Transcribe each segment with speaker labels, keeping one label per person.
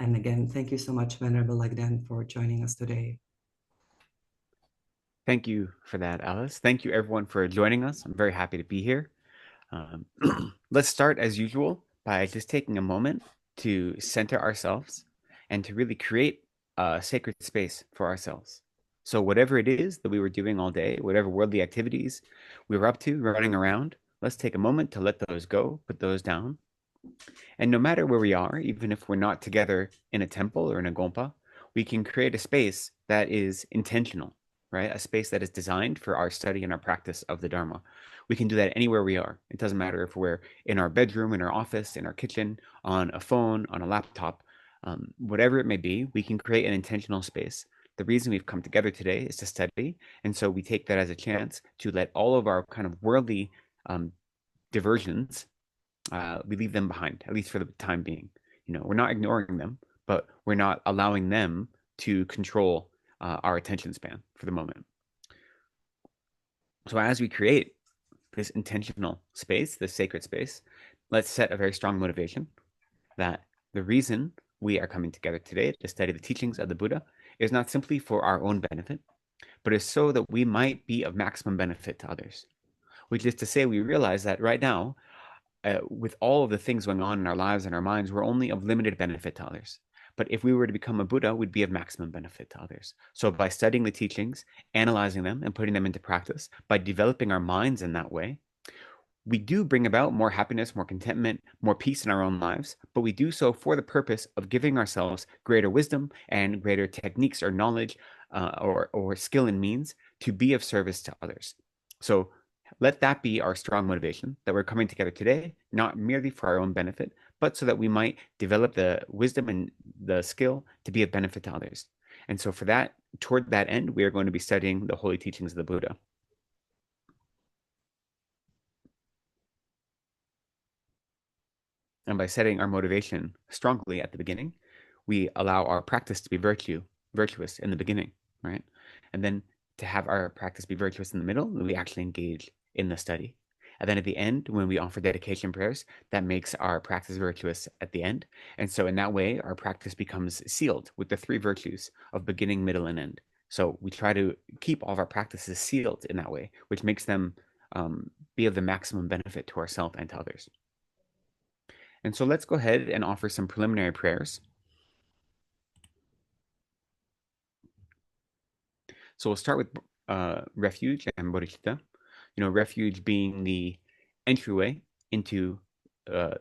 Speaker 1: And again, thank you so much, Venerable Lekden, for joining us today.
Speaker 2: Thank you for that, Alice. Thank you, everyone, for joining us. I'm very happy to be here. Um, let's start, as usual, by just taking a moment to center ourselves and to really create a sacred space for ourselves. So, whatever it is that we were doing all day, whatever worldly activities we were up to, running around, let's take a moment to let those go, put those down. And no matter where we are, even if we're not together in a temple or in a gompa, we can create a space that is intentional, right? A space that is designed for our study and our practice of the Dharma. We can do that anywhere we are. It doesn't matter if we're in our bedroom, in our office, in our kitchen, on a phone, on a laptop, whatever it may be, we can create an intentional space. The reason we've come together today is to study. And so we take that as a chance to let all of our kind of worldly um, diversions we leave them behind, at least for the time being. We're not ignoring them, but we're not allowing them to control our attention span for the moment. So as we create this intentional space, this sacred space, let's set a very strong motivation that the reason we are coming together today to study the teachings of the Buddha is not simply for our own benefit, but is so that we might be of maximum benefit to others. Which is to say, we realize that right now, with all of the things going on in our lives and our minds, we're only of limited benefit to others. But if we were to become a Buddha, we'd be of maximum benefit to others. So by studying the teachings, analyzing them, and putting them into practice, by developing our minds in that way, we do bring about more happiness, more contentment, more peace in our own lives, but we do so for the purpose of giving ourselves greater wisdom and greater techniques or knowledge or skill and means to be of service to others. So let that be our strong motivation that we're coming together today, not merely for our own benefit, but so that we might develop the wisdom and the skill to be of benefit to others. And so for that, toward that end, we are going to be studying the holy teachings of the Buddha. And by setting our motivation strongly at the beginning, we allow our practice to be virtuous in the beginning, right? And then to have our practice be virtuous in the middle, we actually engage in the study. And then at the end, when we offer dedication prayers, that makes our practice virtuous at the end. And so in that way, our practice becomes sealed with the three virtues of beginning, middle, and end. So we try to keep all of our practices sealed in that way, which makes them be of the maximum benefit to ourselves and to others. And so let's go ahead and offer some preliminary prayers. So we'll start with refuge and bodhicitta. Refuge being the entryway into uh,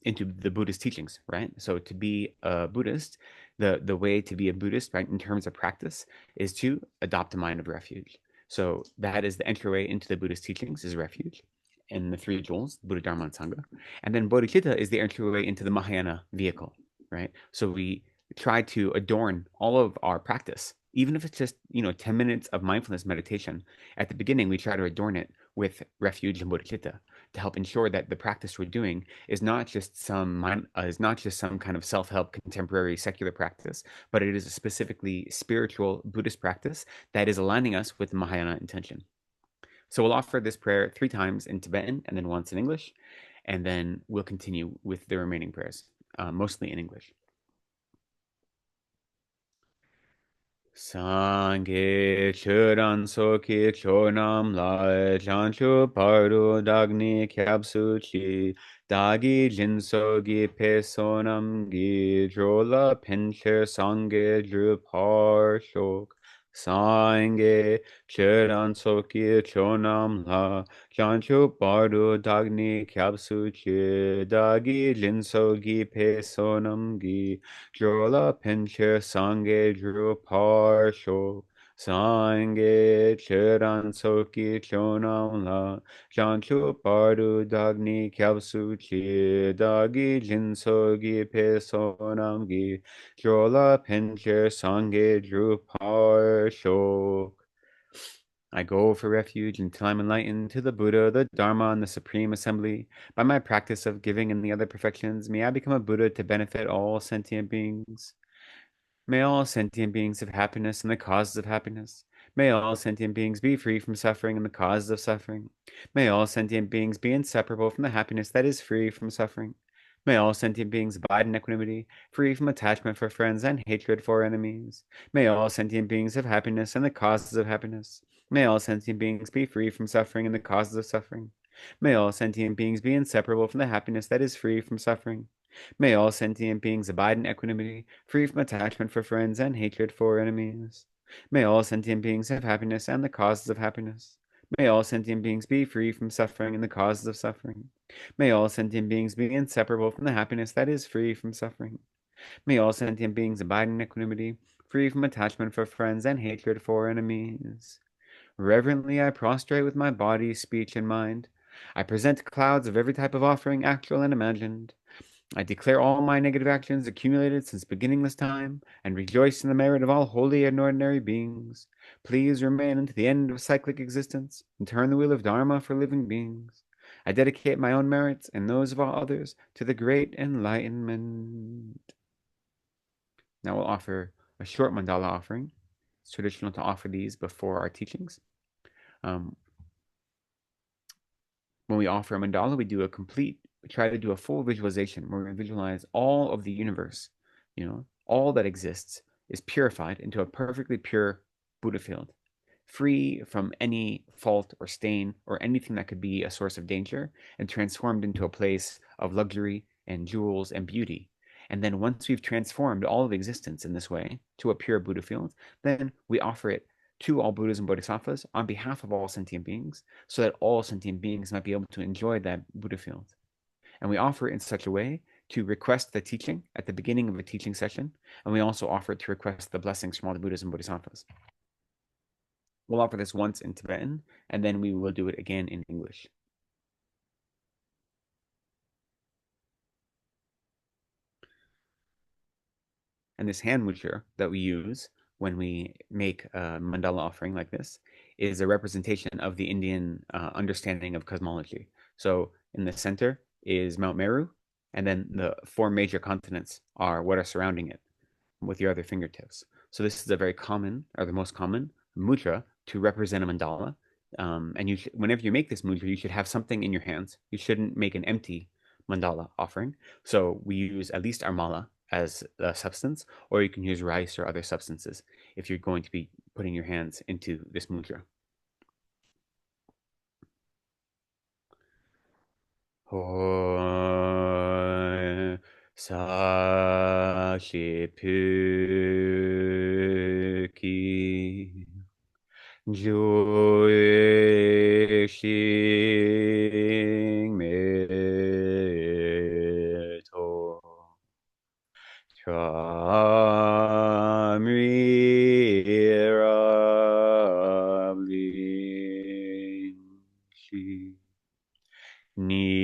Speaker 2: into the Buddhist teachings, right? So to be a Buddhist, the way to be a Buddhist, right, in terms of practice, is to adopt a mind of refuge. So that is the entryway into the Buddhist teachings is refuge and the three jewels, Buddha, Dharma, and Sangha. And then bodhicitta is the entryway into the Mahayana vehicle, right? So we try to adorn all of our practice, even if it's just 10 minutes of mindfulness meditation. At the beginning, we try to adorn it with refuge and bodhicitta to help ensure that the practice we're doing is not just some kind of self-help contemporary secular practice, but it is a specifically spiritual Buddhist practice that is aligning us with Mahayana intention. So we'll offer this prayer 3 times in Tibetan and then once in English, and then we'll continue with the remaining prayers, mostly in English. Sangye churan soki chonam lai chanchu pardu dagni kyabsu chi dagi jinsogi pesonam gi drola pincher sangye drupar shok Sangye churan soki chonam la chanchu pardu dagni kyabsu chi dagi jinsogi pesonam gi Jola pinche sange drew parsho sange cheran soki chonam la chanchu pardu dagni kyabsu chi dagi jinsogi pesonam gi jola pinche sange drew parsho. I go for refuge until I'm enlightened to the Buddha, the Dharma, and the Supreme Assembly. By my practice of giving and the other perfections, may I become a Buddha to benefit all sentient beings. May all sentient beings have happiness and the causes of happiness. May all sentient beings be free from suffering and the causes of suffering. May all sentient beings be inseparable from the happiness that is free from suffering. May all sentient beings abide in equanimity, free from attachment for friends and hatred for enemies. May all sentient beings have happiness and the causes of happiness. May all sentient beings be free from suffering and the causes of suffering. May all sentient beings be inseparable from the happiness that is free from suffering. May all sentient beings abide in equanimity, free from attachment for friends and hatred for enemies. May all sentient beings have happiness and the causes of happiness. May all sentient beings be free from suffering and the causes of suffering. May all sentient beings be inseparable from the happiness that is free from suffering. May all sentient beings abide in equanimity, free from attachment for friends and hatred for enemies. Reverently I prostrate with my body, speech, and mind. I present clouds of every type of offering, actual and imagined. I declare all my negative actions accumulated since beginning this time, and rejoice in the merit of all holy and ordinary beings. Please remain unto the end of cyclic existence, and turn the wheel of Dharma for living beings. I dedicate my own merits and those of all others to the great enlightenment. Now we'll offer a short mandala offering. It's traditional to offer these before our teachings. Um, when we offer a mandala, we try to do a full visualization where we visualize all of the universe, all that exists is purified into a perfectly pure Buddha field, free from any fault or stain or anything that could be a source of danger, and transformed into a place of luxury and jewels and beauty. And then once we've transformed all of existence in this way to a pure Buddha field, then we offer it to all Buddhas and Bodhisattvas on behalf of all sentient beings, so that all sentient beings might be able to enjoy that Buddha field. And we offer it in such a way to request the teaching at the beginning of a teaching session, and we also offer it to request the blessings from all the Buddhas and Bodhisattvas. We'll offer this once in Tibetan, and then we will do it again in English. And this hand mudra that we use when we make a mandala offering like this is a representation of the Indian understanding of cosmology. So in the center is Mount Meru, and then the four major continents are what are surrounding it with your other fingertips. So this is a very common, or the most common, mudra to represent a mandala. And whenever you make this mudra, you should have something in your hands. You shouldn't make an empty mandala offering. So we use at least our mala as a substance, or you can use rice or other substances if you're going to be putting your hands into this mudra. Hoi sa shi pu ki Joy Xing Me To Cham Ri Rab Lin Shi Ni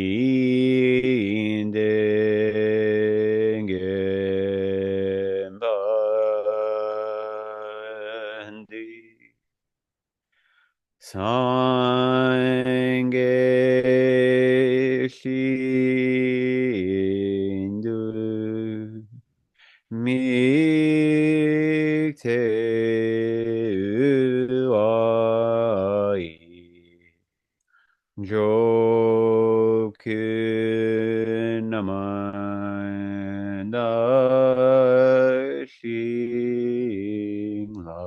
Speaker 2: Den Gen Ban Di Sange Shindu Mikte Uai Joku Namanda Shingla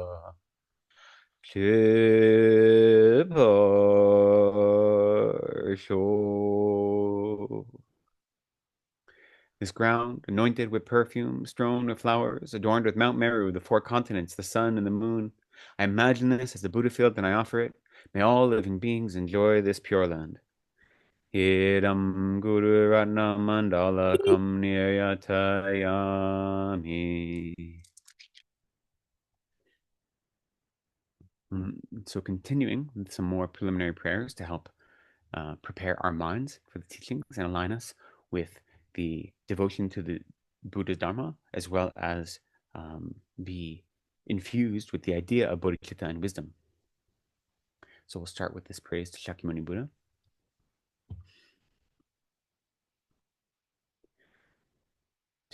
Speaker 2: This ground, anointed with perfume, strewn with flowers, adorned with Mount Meru, the four continents, the sun, and the moon. I imagine this as the Buddha field, and I offer it. May all living beings enjoy this pure land. Idam Guru Ratna Mandala Kam Niyatayami. So continuing with some more preliminary prayers to help prepare our minds for the teachings and align us with the devotion to the Buddha's Dharma, as well as be infused with the idea of bodhicitta and wisdom. So we'll start with this praise to Shakyamuni Buddha.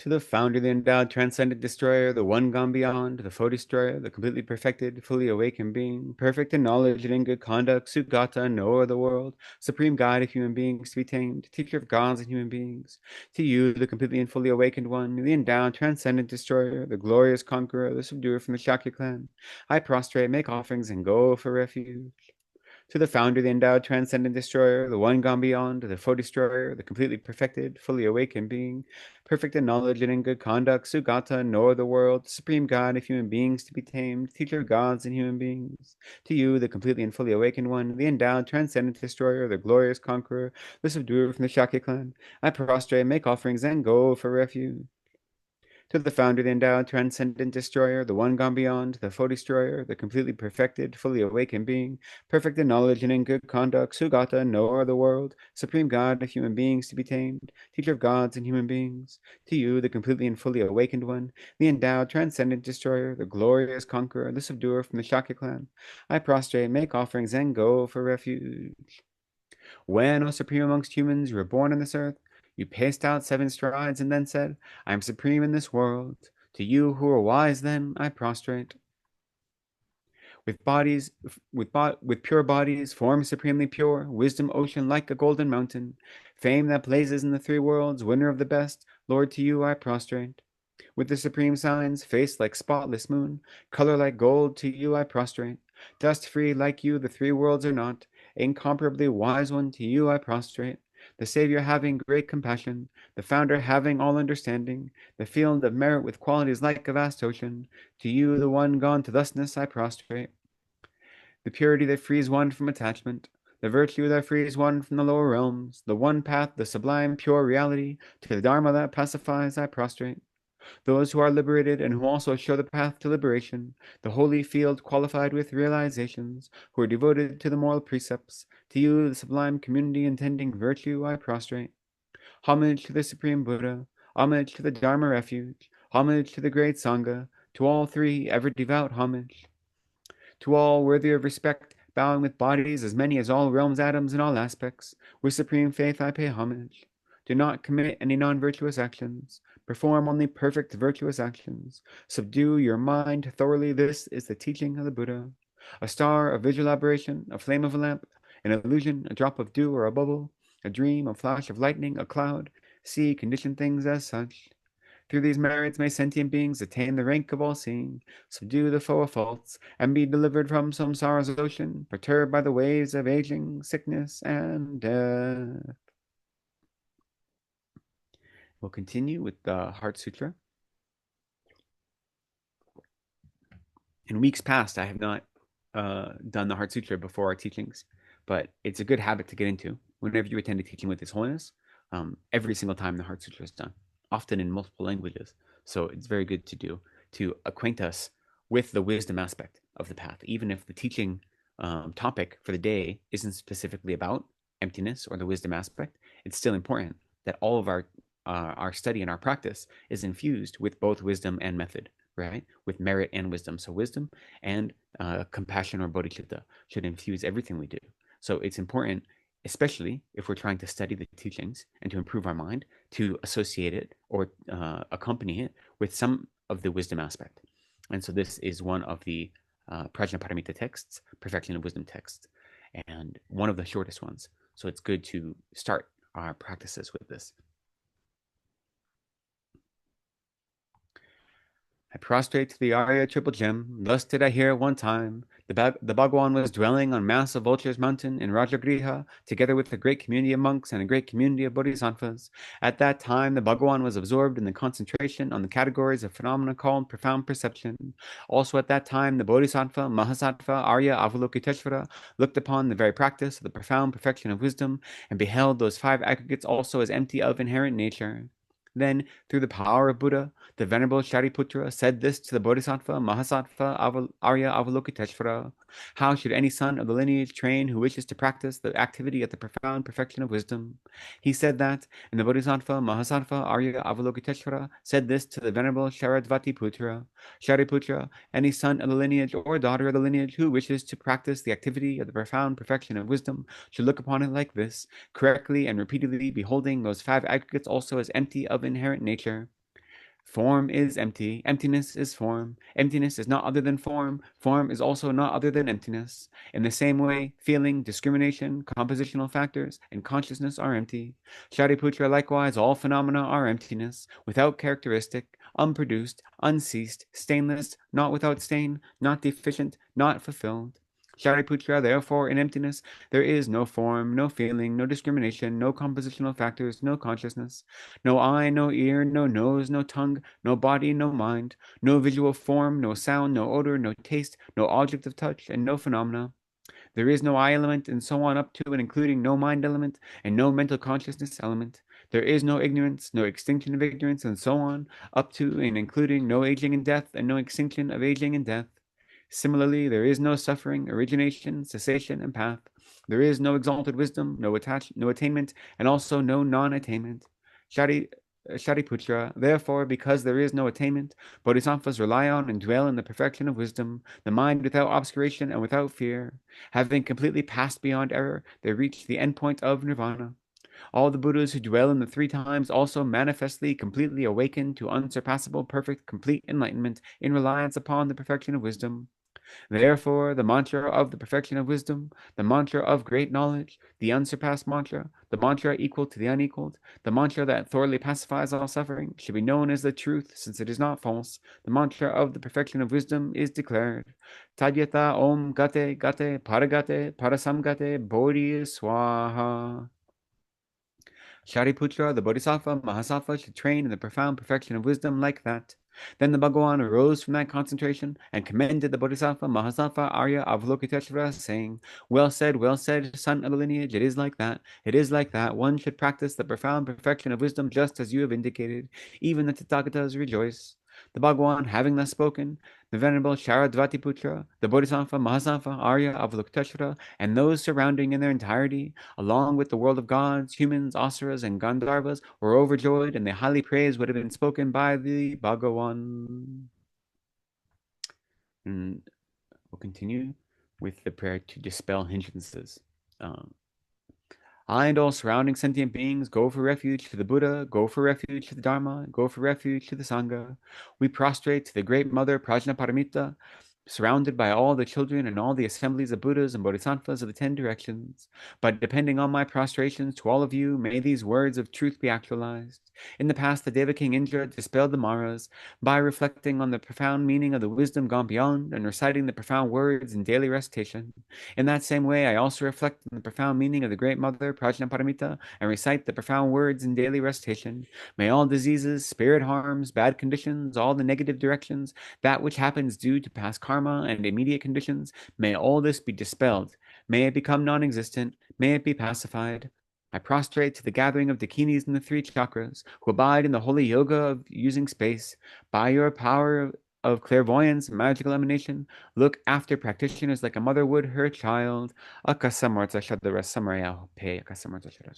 Speaker 2: To the founder, the endowed, transcendent destroyer, the one gone beyond, the foe destroyer, the completely perfected, fully awakened being, perfect in knowledge and in good conduct, Sugata, knower of the world, supreme guide of human beings to be tamed, teacher of gods and human beings. To you, the completely and fully awakened one, the endowed, transcendent destroyer, the glorious conqueror, the subduer from the Shakya clan, I prostrate, make offerings, and go for refuge. To the founder, the endowed, transcendent destroyer, the one gone beyond, the foe destroyer, the completely perfected, fully awakened being, perfect in knowledge and in good conduct, Sugata, knower of the world, supreme God of human beings to be tamed, teacher of gods and human beings. To you, the completely and fully awakened one, the endowed, transcendent destroyer, the glorious conqueror, the subduer from the Shakya clan, I prostrate, make offerings, and go for refuge. To the founder, the endowed, transcendent destroyer, the one gone beyond, the foe destroyer, the completely perfected, fully awakened being, perfect in knowledge and in good conduct, Sugata, knower of the world, supreme God of human beings to be tamed, teacher of gods and human beings. To you, the completely and fully awakened one, the endowed, transcendent destroyer, the glorious conqueror, the subduer from the Shakya clan, I prostrate, make offerings, and go for refuge. When, O supreme amongst humans, you were born on this earth, you paced out 7 strides and then said, I am supreme in this world. To you who are wise, then, I prostrate. With bodies, with pure bodies, form supremely pure, wisdom ocean like a golden mountain, fame that blazes in the 3 worlds, winner of the best, Lord, to you I prostrate. With the supreme signs, face like spotless moon, color like gold, to you I prostrate. Dust free like you, the 3 worlds are not. Incomparably wise one, to you I prostrate. The Savior having great compassion, the Founder having all understanding, the field of merit with qualities like a vast ocean, to you, the one gone to thusness, I prostrate. The purity that frees one from attachment, the virtue that frees one from the lower realms, the one path, the sublime, pure reality, to the Dharma that pacifies, I prostrate. Those who are liberated and who also show the path to liberation, the holy field qualified with realizations, who are devoted to the moral precepts, to you, the sublime community intending virtue, I prostrate. Homage to the Supreme Buddha, homage to the Dharma refuge, homage to the great Sangha, to all 3 ever devout homage. To all worthy of respect, bowing with bodies as many as all realms, atoms, in all aspects, with supreme faith I pay homage. Do not commit any non-virtuous actions. Perform only perfect virtuous actions. Subdue your mind thoroughly. This is the teaching of the Buddha. A star, a visual aberration, a flame of a lamp, an illusion, a drop of dew or a bubble, a dream, a flash of lightning, a cloud. See conditioned things as such. Through these merits may sentient beings attain the rank of all-seeing, subdue the foe of faults, and be delivered from samsara's ocean, perturbed by the waves of aging, sickness, and death. We'll continue with the Heart Sutra. In weeks past, I have not done the Heart Sutra before our teachings, but it's a good habit to get into. Whenever you attend a teaching with His Holiness, every single time the Heart Sutra is done, often in multiple languages. So it's very good to do to acquaint us with the wisdom aspect of the path, even if the teaching topic for the day isn't specifically about emptiness or the wisdom aspect. It's still important that all of our study and our practice is infused with both wisdom and method, right? With merit and wisdom. So wisdom and compassion or bodhicitta should infuse everything we do. So it's important, especially if we're trying to study the teachings and to improve our mind, to associate it or accompany it with some of the wisdom aspect. And so this is one of the Prajnaparamita texts, Perfection of Wisdom texts, and one of the shortest ones. So it's good to start our practices with this. I prostrate to the Arya Triple Gem. Thus did I hear at one time. The Bhagwan was dwelling on Mass of Vultures Mountain in Rajagriha, together with a great community of monks and a great community of bodhisattvas. At that time, the Bhagwan was absorbed in the concentration on the categories of phenomena called profound perception. Also at that time, the Bodhisattva, Mahasattva, Arya, Avalokiteshvara looked upon the very practice of the profound perfection of wisdom and beheld those 5 aggregates also as empty of inherent nature. Then, through the power of Buddha, the Venerable Shariputra said this to the Bodhisattva, Mahasattva, Arya Avalokiteshvara. How should any son of the lineage train who wishes to practice the activity of the profound perfection of wisdom? He said that, and the Bodhisattva, Mahasattva, Arya Avalokiteshvara said this to the Venerable Sharadvati Putra. Shariputra, any son of the lineage or daughter of the lineage who wishes to practice the activity of the profound perfection of wisdom should look upon it like this, correctly and repeatedly beholding those 5 aggregates also as empty of inherent nature. Form is empty. Emptiness is form. Emptiness is not other than form. Form is also not other than emptiness. In the same way, feeling, discrimination, compositional factors, and consciousness are empty. Shariputra, likewise, all phenomena are emptiness, without characteristic, unproduced, unceased, stainless, not without stain, not deficient, not fulfilled. Shariputra, therefore, in emptiness, there is no form, no feeling, no discrimination, no compositional factors, no consciousness, no eye, no ear, no nose, no tongue, no body, no mind, no visual form, no sound, no odor, no taste, no object of touch, and no phenomena. There is no I element, and so on up to and including no mind element, and no mental consciousness element. There is no ignorance, no extinction of ignorance, and so on up to and including no aging and death, and no extinction of aging and death. Similarly, there is no suffering, origination, cessation, and path. There is no exalted wisdom, no attainment, and also no non-attainment. Shari, Shariputra, therefore, because there is no attainment, bodhisattvas rely on and dwell in the perfection of wisdom, the mind without obscuration and without fear. Having completely passed beyond error, they reach the endpoint of nirvana. All the Buddhas who dwell in the three times also manifestly, completely awaken to unsurpassable, perfect, complete enlightenment in reliance upon the perfection of wisdom. Therefore, the mantra of the perfection of wisdom, the mantra of great knowledge, the unsurpassed mantra, the mantra equal to the unequaled, the mantra that thoroughly pacifies all suffering, should be known as the truth, since it is not false. The mantra of the perfection of wisdom is declared. Tadyata om gate gate paragate parasamgate bodhi swaha. Shariputra, the Bodhisattva, Mahasattva, should train in the profound perfection of wisdom like that. Then the Bhagavan arose from that concentration and commended the Bodhisattva, Mahasattva, Arya, Avalokiteshvara, saying, well said, son of the lineage, it is like that, it is like that. One should practice the profound perfection of wisdom just as you have indicated. Even the Tathagatas rejoice. The Bhagavan, having thus spoken, the Venerable Sharadvatiputra, the Bodhisattva, Mahasattva, Arya, Avalokiteshvara, and those surrounding in their entirety, along with the world of gods, humans, asuras, and Gandharvas, were overjoyed, and they highly praised what had been spoken by the Bhagavan. And we'll continue with the prayer to dispel hindrances. I and all surrounding sentient beings go for refuge to the Buddha, go for refuge to the Dharma, go for refuge to the Sangha. We prostrate to the Great Mother Prajnaparamita, surrounded by all the children and all the assemblies of Buddhas and Bodhisattvas of the 10 directions. But depending on my prostrations to all of you, may these words of truth be actualized. In the past, the Deva King Indra dispelled the Maras by reflecting on the profound meaning of the wisdom gone beyond and reciting the profound words in daily recitation. In that same way, I also reflect on the profound meaning of the Great Mother, Prajnaparamita, and recite the profound words in daily recitation. May all diseases, spirit harms, bad conditions, all the negative directions, that which happens due to past karma and immediate conditions, may all this be dispelled. May it become non-existent. May it be pacified. I prostrate to the gathering of dakinis in the 3 chakras, who abide in the holy yoga of using space. By your power of clairvoyance and magical emanation, look after practitioners like a mother would her child. Akasamarta Shadara Samaraya Pe Akasamarta Shadara.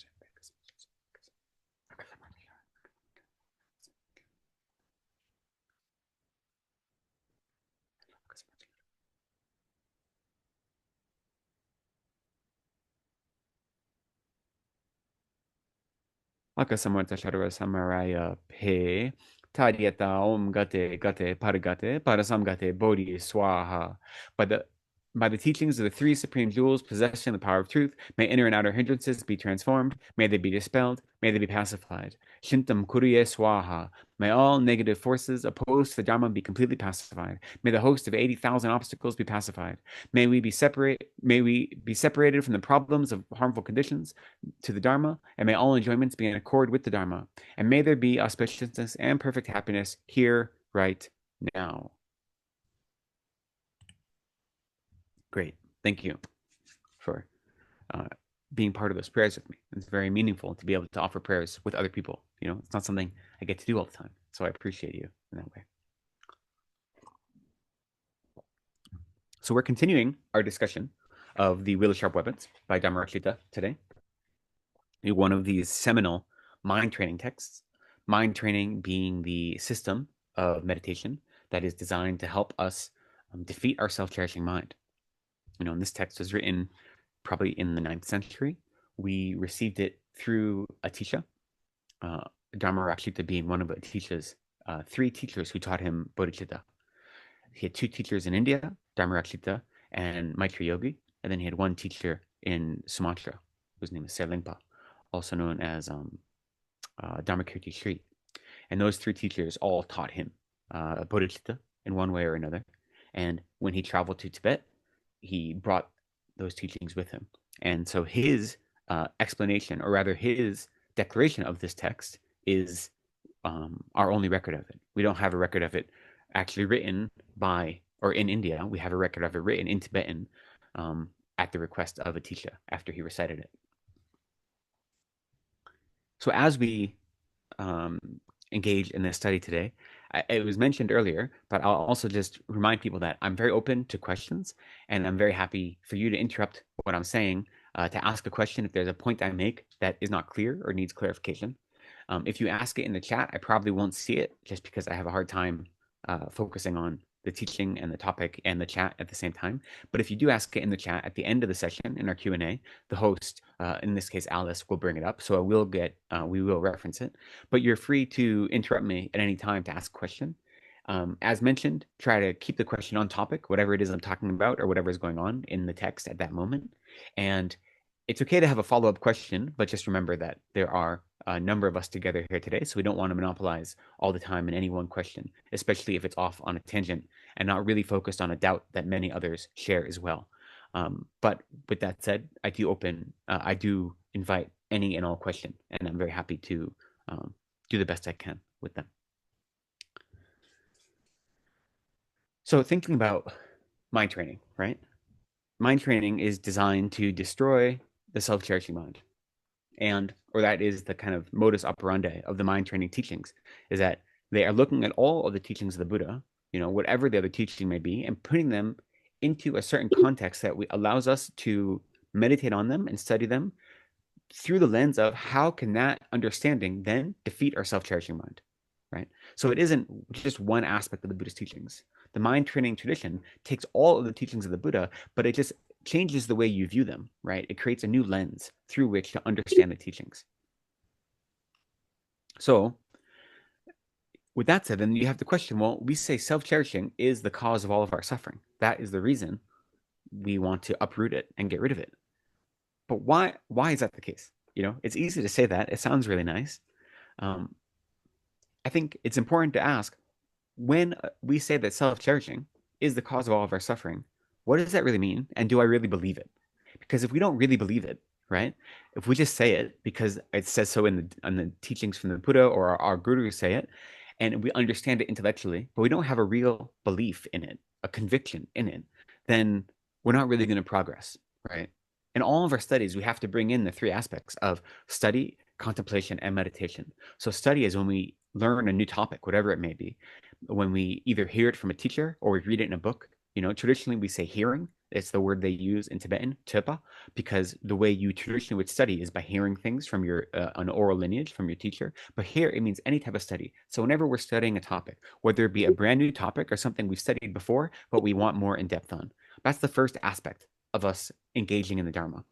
Speaker 2: Akasamarta Shadara Samaraya Pe Tadyata Om Gate Gate Paragate Parasamgate Bodhi Swaha. By the by the teachings of the 3 supreme jewels, possession, the power of truth, may inner and outer hindrances be transformed, may they be dispelled, may they be pacified. Shintam Kuriye Swaha. May all negative forces opposed to the Dharma be completely pacified. May the host of 80,000 obstacles be pacified. May we be separated from the problems of harmful conditions to the Dharma, and may all enjoyments be in accord with the Dharma. And may there be auspiciousness and perfect happiness here, right now. Great. Thank you for being part of those prayers with me. It's very meaningful to be able to offer prayers with other people. You know, it's not something I get to do all the time. So I appreciate you in that way. So we're continuing our discussion of the Wheel of Sharp Weapons by Dhammarachita today. One of these seminal mind training texts. Mind training being the system of meditation that is designed to help us defeat our self-cherishing mind. You know, and this text was written probably in the 9th century. We received it through Atisha, Dharmarachita being one of Atisha's three teachers who taught him bodhicitta. He had two teachers in India, Dharmarakshita and Maitri Yogi, and then he had one teacher in Sumatra, whose name is Serlingpa, also known as Dharmakirti Sri. And those three teachers all taught him bodhicitta in one way or another. And when he traveled to Tibet, he brought those teachings with him. And so his explanation, or rather his declaration of this text, is our only record of it. We don't have a record of it actually written by, or in India, we have a record of it written in Tibetan at the request of a teacher after he recited it. So as we engage in this study today, it was mentioned earlier, but I'll also just remind people that I'm very open to questions, and I'm very happy for you to interrupt what I'm saying, to ask a question if there's a point I make that is not clear or needs clarification. If you ask it in the chat, I probably won't see it just because I have a hard time focusing on the teaching and the topic and the chat at the same time. But if you do ask it in the chat at the end of the session in our Q&A, the host, in this case Alice, will bring it up. So we will reference it. But you're free to interrupt me at any time to ask a question. As mentioned, try to keep the question on topic, whatever it is I'm talking about or whatever is going on in the text at that moment. And it's okay to have a follow-up question, but just remember that there are a number of us together here today, so we don't want to monopolize all the time in any one question, especially if it's off on a tangent and not really focused on a doubt that many others share as well. But with that said, I do invite any and all question, and I'm very happy to do the best I can with them. So thinking about mind training, right? Mind training is designed to destroy the self-cherishing mind. Or that is the kind of modus operandi of the mind training teachings, is that they are looking at all of the teachings of the Buddha, whatever the other teaching may be, and putting them into a certain context that allows us to meditate on them and study them through the lens of how can that understanding then defeat our self-cherishing mind, right? So it isn't just one aspect of the Buddhist teachings. The mind training tradition takes all of the teachings of the Buddha, but it just changes the way you view them, right? It creates a new lens through which to understand the teachings. So with that said, then you have the question, well, we say self-cherishing is the cause of all of our suffering. That is the reason we want to uproot it and get rid of it. But why is that the case? It's easy to say that. It sounds really nice. I think it's important to ask, when we say that self-cherishing is the cause of all of our suffering, what does that really mean? And do I really believe it? Because if we don't really believe it, right? If we just say it because it says so in the teachings from the Buddha or our gurus say it, and we understand it intellectually, but we don't have a real belief in it, a conviction in it, then we're not really going to progress, right? In all of our studies, we have to bring in the three aspects of study, contemplation, and meditation. So study is when we learn a new topic, whatever it may be, when we either hear it from a teacher or we read it in a book. Traditionally we say hearing. It's the word they use in Tibetan, tepa, because the way you traditionally would study is by hearing things from your an oral lineage from your teacher. But here it means any type of study. So whenever we're studying a topic, whether it be a brand new topic or something we've studied before, but we want more in depth on, that's the first aspect of us engaging in the Dharma.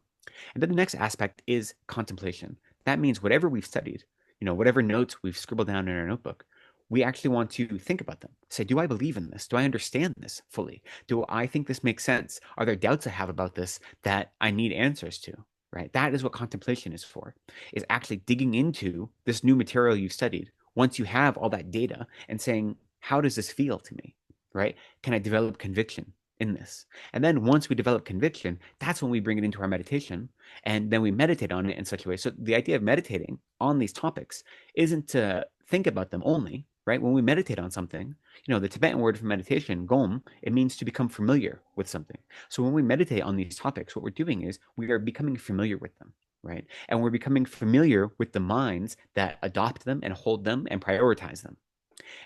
Speaker 2: And then the next aspect is contemplation. That means whatever we've studied, whatever notes we've scribbled down in our notebook, we actually want to think about them. Say, do I believe in this? Do I understand this fully? Do I think this makes sense? Are there doubts I have about this that I need answers to? Right? That is what contemplation is for, is actually digging into this new material you've studied once you have all that data and saying, how does this feel to me? Right? Can I develop conviction in this? And then once we develop conviction, that's when we bring it into our meditation, and then we meditate on it in such a way. So the idea of meditating on these topics isn't to think about them only, right? When we meditate on something, the Tibetan word for meditation, gom, it means to become familiar with something. So when we meditate on these topics, what we're doing is we are becoming familiar with them, right? And we're becoming familiar with the minds that adopt them and hold them and prioritize them.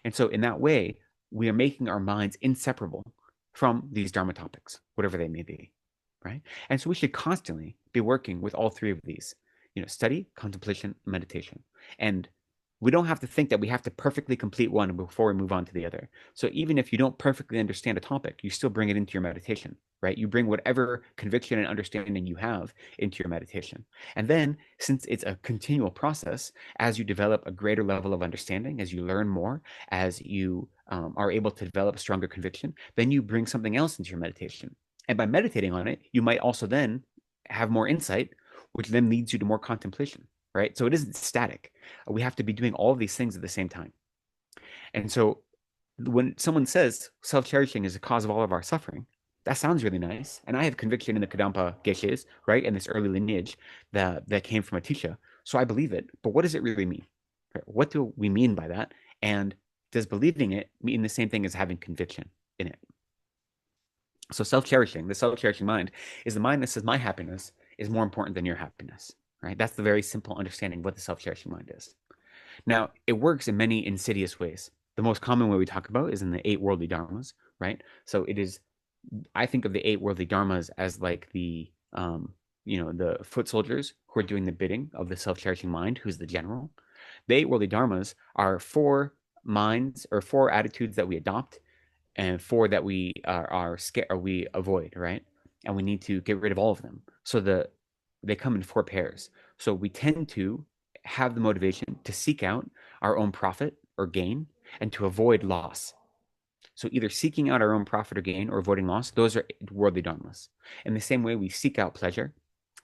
Speaker 2: And so in that way, we are making our minds inseparable from these Dharma topics, whatever they may be, right? And so we should constantly be working with all three of these, study, contemplation, meditation. And We don't have to think that we have to perfectly complete one before we move on to the other. So even if you don't perfectly understand a topic, you still bring it into your meditation, right? You bring whatever conviction and understanding you have into your meditation. And then, since it's a continual process, as you develop a greater level of understanding, as you learn more, as you are able to develop a stronger conviction, then you bring something else into your meditation. And by meditating on it, you might also then have more insight, which then leads you to more contemplation, right? So it isn't static. We have to be doing all of these things at the same time. And so when someone says self-cherishing is the cause of all of our suffering, that sounds really nice. And I have conviction in the Kadampa Geshes, right? And this early lineage that came from Atisha. So I believe it. But what does it really mean? Right? What do we mean by that? And does believing it mean the same thing as having conviction in it? So self-cherishing, the self-cherishing mind, is the mind that says my happiness is more important than your happiness, right? That's the very simple understanding of what the self-cherishing mind is. Now, it works in many insidious ways. The most common way we talk about is in the eight worldly dharmas, right? So it is, I think of the eight worldly dharmas as like the foot soldiers who are doing the bidding of the self-cherishing mind, who's the general. The eight worldly dharmas are four minds or four attitudes that we adopt and four that we are scared or we avoid, right? And we need to get rid of all of them. So they come in four pairs. So we tend to have the motivation to seek out our own profit or gain and to avoid loss. So either seeking out our own profit or gain or avoiding loss, those are worldly dharmas. In the same way, we seek out pleasure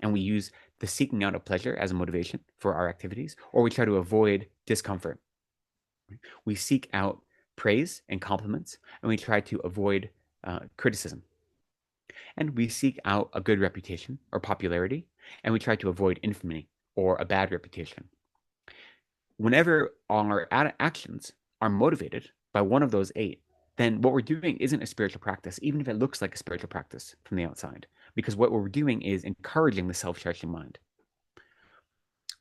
Speaker 2: and we use the seeking out of pleasure as a motivation for our activities, or we try to avoid discomfort. We seek out praise and compliments, and we try to avoid criticism. And we seek out a good reputation or popularity, and we try to avoid infamy or a bad reputation. Whenever our actions are motivated by one of those eight, then what we're doing isn't a spiritual practice, even if it looks like a spiritual practice from the outside, because what we're doing is encouraging the self-cherishing mind.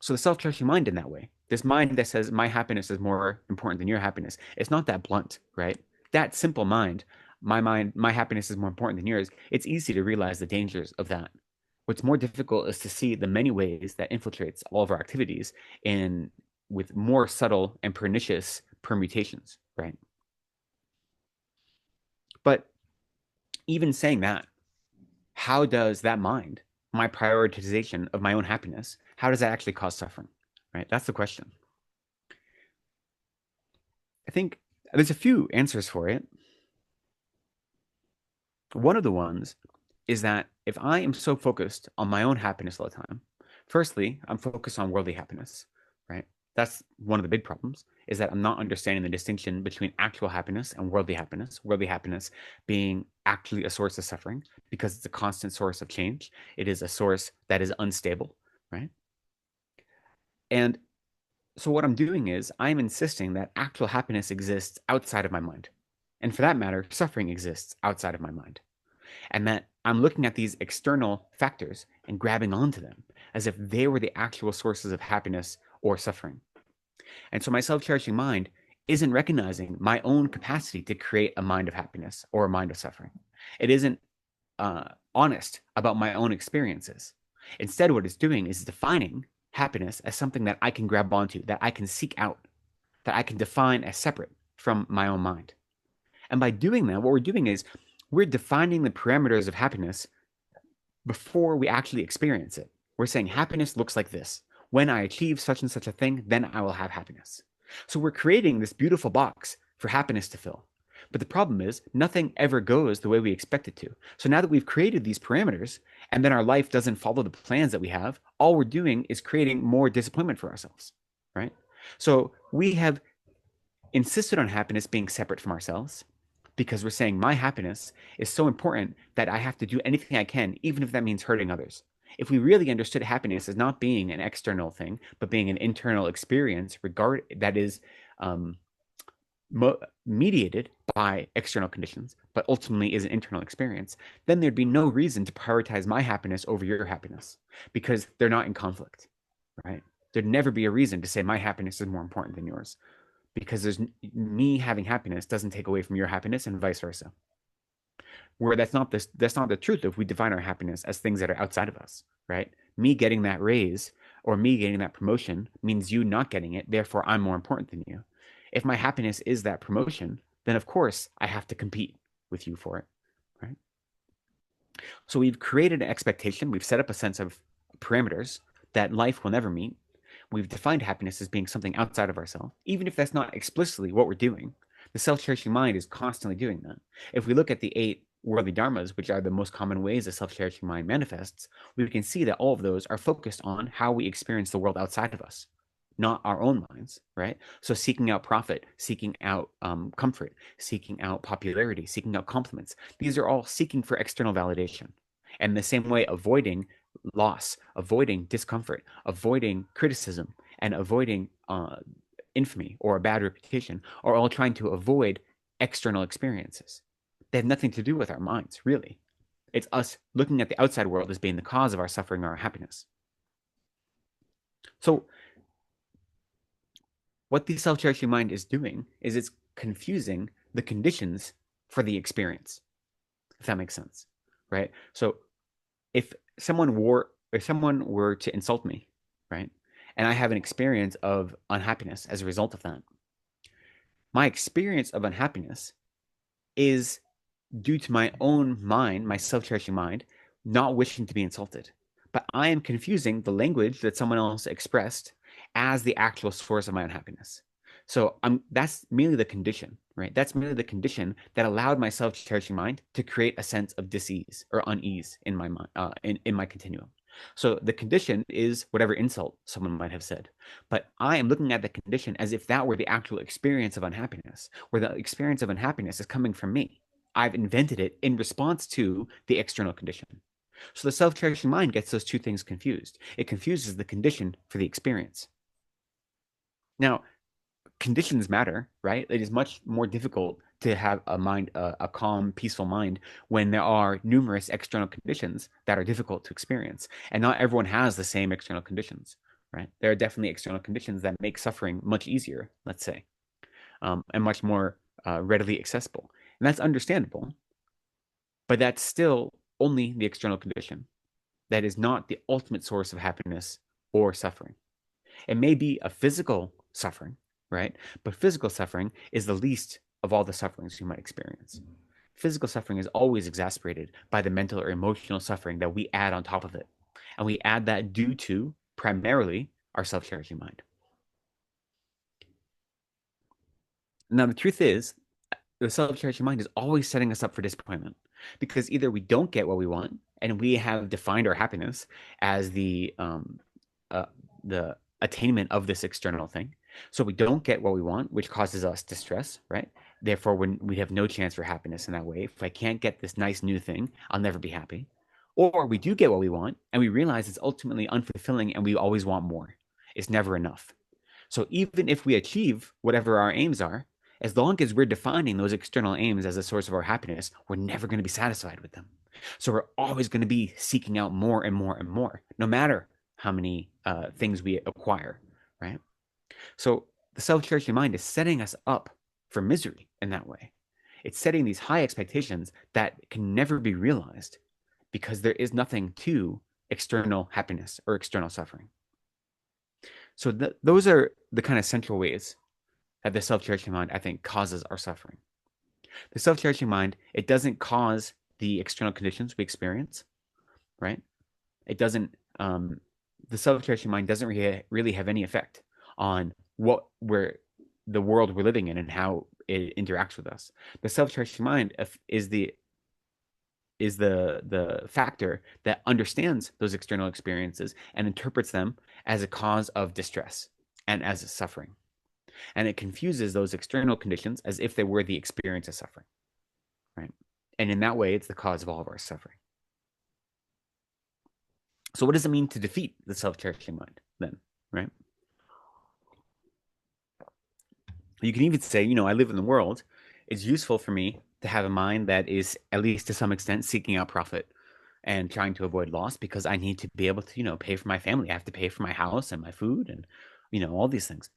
Speaker 2: So the self-cherishing mind in that way, this mind that says my happiness is more important than your happiness, it's not that blunt, right? That simple mind, my happiness is more important than yours. It's easy to realize the dangers of that. What's more difficult is to see the many ways that infiltrates all of our activities in with more subtle and pernicious permutations, right? But even saying that, how does that mind, my prioritization of my own happiness, how does that actually cause suffering? Right? That's the question. I think there's a few answers for it. One of the ones is that if I am so focused on my own happiness all the time, firstly, I'm focused on worldly happiness, right? That's one of the big problems is that I'm not understanding the distinction between actual happiness and worldly happiness being actually a source of suffering because it's a constant source of change. It is a source that is unstable, right? And so what I'm doing is I'm insisting that actual happiness exists outside of my mind. And for that matter, suffering exists outside of my mind. And that I'm looking at these external factors and grabbing onto them as if they were the actual sources of happiness or suffering. And so my self cherishing mind isn't recognizing my own capacity to create a mind of happiness or a mind of suffering. It isn't honest about my own experiences. Instead, what it's doing is defining happiness as something that I can grab onto, that I can seek out, that I can define as separate from my own mind. And by doing that, what we're doing is we're defining the parameters of happiness before we actually experience it. We're saying happiness looks like this. When I achieve such and such a thing, then I will have happiness. So we're creating this beautiful box for happiness to fill. But the problem is nothing ever goes the way we expect it to. So now that we've created these parameters and then our life doesn't follow the plans that we have, all we're doing is creating more disappointment for ourselves, right? So we have insisted on happiness being separate from ourselves because we're saying my happiness is so important that I have to do anything I can, even if that means hurting others. If we really understood happiness as not being an external thing, but being an internal experience, regard that is mediated by external conditions, but ultimately is an internal experience, then there'd be no reason to prioritize my happiness over your happiness because they're not in conflict, right? There'd never be a reason to say my happiness is more important than yours because there's me having happiness doesn't take away from your happiness and vice versa. Where that's not the truth if we define our happiness as things that are outside of us, right? Me getting that raise or me getting that promotion means you not getting it, therefore I'm more important than you. If my happiness is that promotion, then of course I have to compete with you for it, right? So we've created an expectation, we've set up a sense of parameters that life will never meet. We've defined happiness as being something outside of ourselves, even if that's not explicitly what we're doing. The self-cherishing mind is constantly doing that. If we look at the 8 worldly dharmas, which are the most common ways the self-cherishing mind manifests, we can see that all of those are focused on how we experience the world outside of us, not our own minds, right? So seeking out profit, seeking out comfort, seeking out popularity, seeking out compliments. These are all seeking for external validation. And the same way, avoiding loss, avoiding discomfort, avoiding criticism, and avoiding infamy or a bad reputation are all trying to avoid external experiences. They have nothing to do with our minds, really. It's us looking at the outside world as being the cause of our suffering or our happiness. So, what the self-cherishing mind is doing is it's confusing the conditions for the experience, if that makes sense, right? So, if someone were to insult me, right, and I have an experience of unhappiness as a result of that, my experience of unhappiness is due to my own mind, my self-cherishing mind, not wishing to be insulted. But I am confusing the language that someone else expressed as the actual source of my unhappiness. So that's merely the condition, right? That's merely the condition that allowed my self-cherishing mind to create a sense of dis-ease or unease in my mind, in my continuum. So the condition is whatever insult someone might have said. But I am looking at the condition as if that were the actual experience of unhappiness, where the experience of unhappiness is coming from me. I've invented it in response to the external condition. So the self-cherishing mind gets those two things confused. It confuses the condition for the experience. Now, conditions matter, right? It is much more difficult to have a mind, a calm, peaceful mind, when there are numerous external conditions that are difficult to experience, and not everyone has the same external conditions, right? There are definitely external conditions that make suffering much easier, let's say, and much more readily accessible, and that's understandable. But that's still only the external condition. That is not the ultimate source of happiness or suffering. It may be a physical suffering, right? But physical suffering is the least of all the sufferings you might experience. Physical suffering is always exacerbated by the mental or emotional suffering that we add on top of it. And we add that due to primarily our self-cherishing mind. Now, the truth is, the self-cherishing mind is always setting us up for disappointment, because either we don't get what we want and we have defined our happiness as uh, the attainment of this external thing. So we don't get what we want, which causes us distress, right? Therefore, when we have no chance for happiness in that way, if I can't get this nice new thing, I'll never be happy. Or we do get what we want and we realize it's ultimately unfulfilling and we always want more. It's never enough. So even if we achieve whatever our aims are, as long as we're defining those external aims as a source of our happiness, we're never going to be satisfied with them. So we're always going to be seeking out more and more and more, no matter how many things we acquire, right? So the self-cherishing mind is setting us up for misery in that way. It's setting these high expectations that can never be realized because there is nothing to external happiness or external suffering. So those are the kind of central ways that the self-cherishing mind, I think, causes our suffering. The self-cherishing mind, it doesn't cause the external conditions we experience, right? It doesn't, the self-cherishing mind doesn't really have any effect on the world we're living in and how it interacts with us. The self-cherishing mind is the factor that understands those external experiences and interprets them as a cause of distress and as a suffering. And it confuses those external conditions as if they were the experience of suffering, right? And in that way, it's the cause of all of our suffering. So what does it mean to defeat the self-cherishing mind then, right? You can even say, I live in the world. It's useful for me to have a mind that is, at least to some extent, seeking out profit and trying to avoid loss, because I need to be able to, pay for my family. I have to pay for my house and my food and, all these things.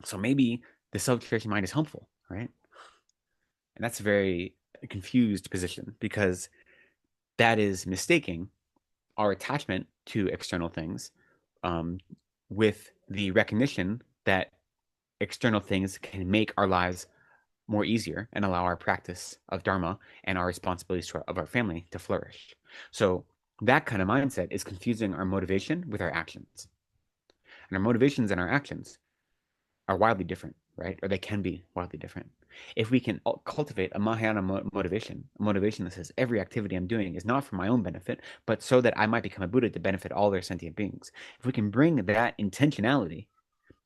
Speaker 2: So maybe the self-cherishing mind is helpful, right? And that's a very confused position, because that is mistaking our attachment to external things um, with the recognition that external things can make our lives more easier and allow our practice of Dharma and our responsibilities of our family to flourish. So that kind of mindset is confusing our motivation with our actions. And our motivations and our actions are wildly different, right? Or they can be wildly different. If we can cultivate a Mahayana motivation, a motivation that says every activity I'm doing is not for my own benefit, but so that I might become a Buddha to benefit all their sentient beings. If we can bring that intentionality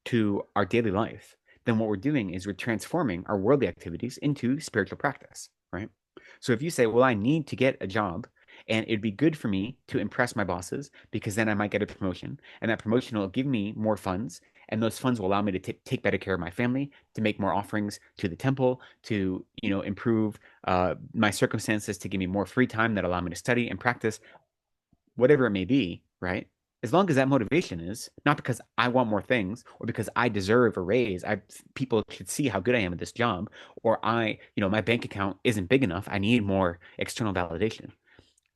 Speaker 2: to our daily life, then what we're doing is we're transforming our worldly activities into spiritual practice, right? So if you say, well, I need to get a job and it'd be good for me to impress my bosses because then I might get a promotion and that promotion will give me more funds and those funds will allow me to take better care of my family, to make more offerings to the temple, to, improve my circumstances, to give me more free time that allow me to study and practice whatever it may be, right? As long as that motivation is not because I want more things or because I deserve a raise, people should see how good I am at this job, or my bank account isn't big enough, I need more external validation.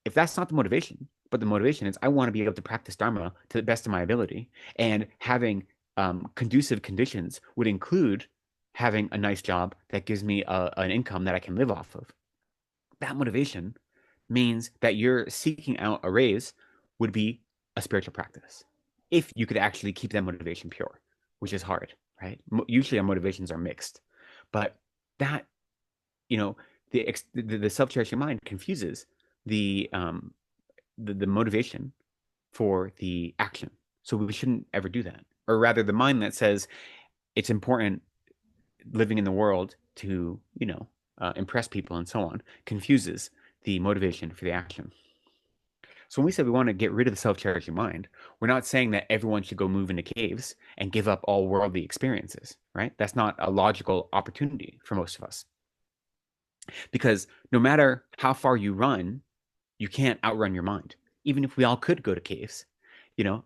Speaker 2: If that's not the motivation, but the motivation is I want to be able to practice Dharma to the best of my ability, and having conducive conditions would include having a nice job that gives me an income that I can live off of. That motivation means that you're seeking out a raise would be a spiritual practice. If you could actually keep that motivation pure, which is hard, right? Usually our motivations are mixed, but that, you know, the self-cherishing mind confuses the motivation for the action. So we shouldn't ever do that. Or rather, the mind that says it's important living in the world to, impress people and so on, confuses the motivation for the action. So when we say we want to get rid of the self-cherishing mind, we're not saying that everyone should go move into caves and give up all worldly experiences, right? That's not a logical opportunity for most of us. Because no matter how far you run, you can't outrun your mind. Even if we all could go to caves,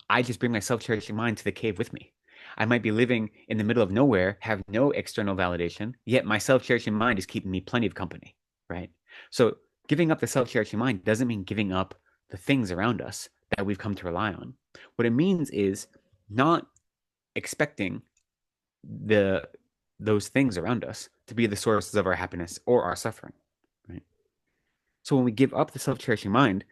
Speaker 2: I just bring my self-cherishing mind to the cave with me. I might be living in the middle of nowhere, have no external validation, yet my self-cherishing mind is keeping me plenty of company, right? So giving up the self-cherishing mind doesn't mean giving up the things around us that we've come to rely on. What it means is not expecting the those things around us to be the sources of our happiness or our suffering, right? So when we give up the self-cherishing mind,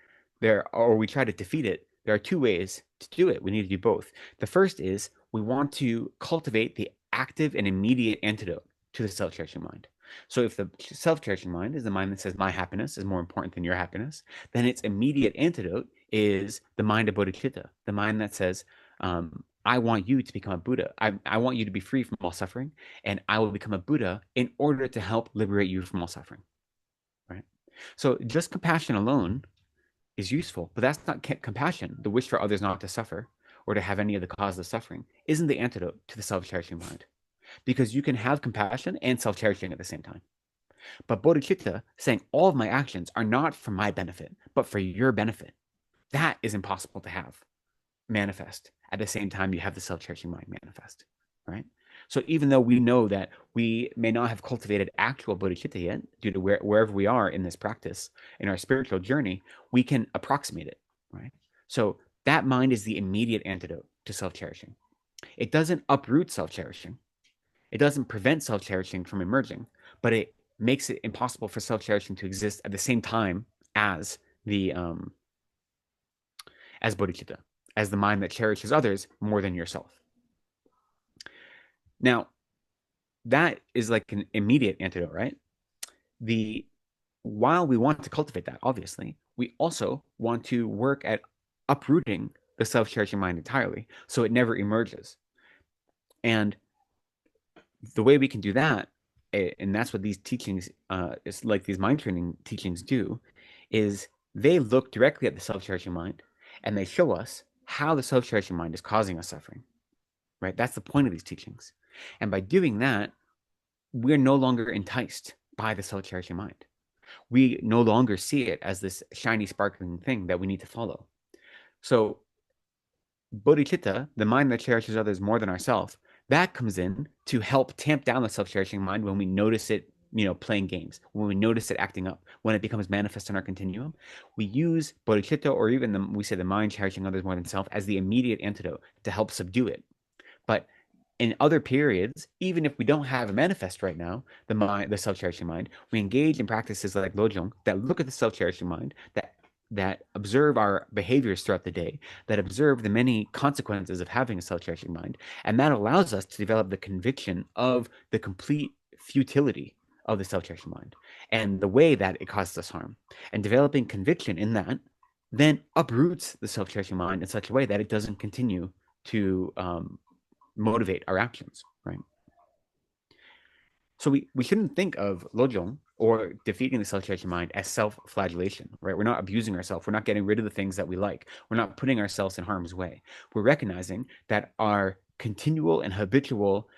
Speaker 2: or we try to defeat it, there are two ways to do it. We need to do both. The first is we want to cultivate the active and immediate antidote to the self-cherishing mind. So if the self-cherishing mind is the mind that says my happiness is more important than your happiness, then its immediate antidote is the mind of bodhicitta, the mind that says, I want you to become a Buddha. I want you to be free from all suffering, and I will become a Buddha in order to help liberate you from all suffering. Right? So just compassion alone is useful, but that's not compassion. The wish for others not to suffer or to have any of the cause of suffering isn't the antidote to the self-cherishing mind, because you can have compassion and self-cherishing at the same time. But bodhicitta, saying all of my actions are not for my benefit, but for your benefit, that is impossible to have manifest at the same time you have the self-cherishing mind manifest, right? So even though we know that we may not have cultivated actual bodhicitta yet, due to wherever we are in this practice, in our spiritual journey, we can approximate it, right? So that mind is the immediate antidote to self-cherishing. It doesn't uproot self-cherishing. It doesn't prevent self-cherishing from emerging, but it makes it impossible for self-cherishing to exist at the same time as the as bodhicitta, as the mind that cherishes others more than yourself. Now, that is like an immediate antidote, right? The While we want to cultivate that, obviously, we also want to work at uprooting the self-cherishing mind entirely so it never emerges. And the way we can do that, and that's what these teachings, is like these mind training teachings do, is they look directly at the self-cherishing mind and they show us how the self-cherishing mind is causing us suffering, right? That's the point of these teachings. And by doing that, we're no longer enticed by the self-cherishing mind. We no longer see it as this shiny, sparkling thing that we need to follow. So bodhicitta, the mind that cherishes others more than ourselves, that comes in to help tamp down the self-cherishing mind when we notice it playing games, when we notice it acting up, when it becomes manifest in our continuum, we use bodhicitta, or even we say the mind cherishing others more than self, as the immediate antidote to help subdue it. But in other periods, even if we don't have a manifest right now, the self-cherishing mind, we engage in practices like Lojong that look at the self-cherishing mind, that observe our behaviors throughout the day, that observe the many consequences of having a self-cherishing mind, and that allows us to develop the conviction of the complete futility of the self-cherishing mind and the way that it causes us harm. And developing conviction in that then uproots the self-cherishing mind in such a way that it doesn't continue to motivate our actions, right? So we shouldn't think of Lojong or defeating the self-cherishing mind as self-flagellation, right? We're not abusing ourselves. We're not getting rid of the things that we like. We're not putting ourselves in harm's way. We're recognizing that our continual and habitual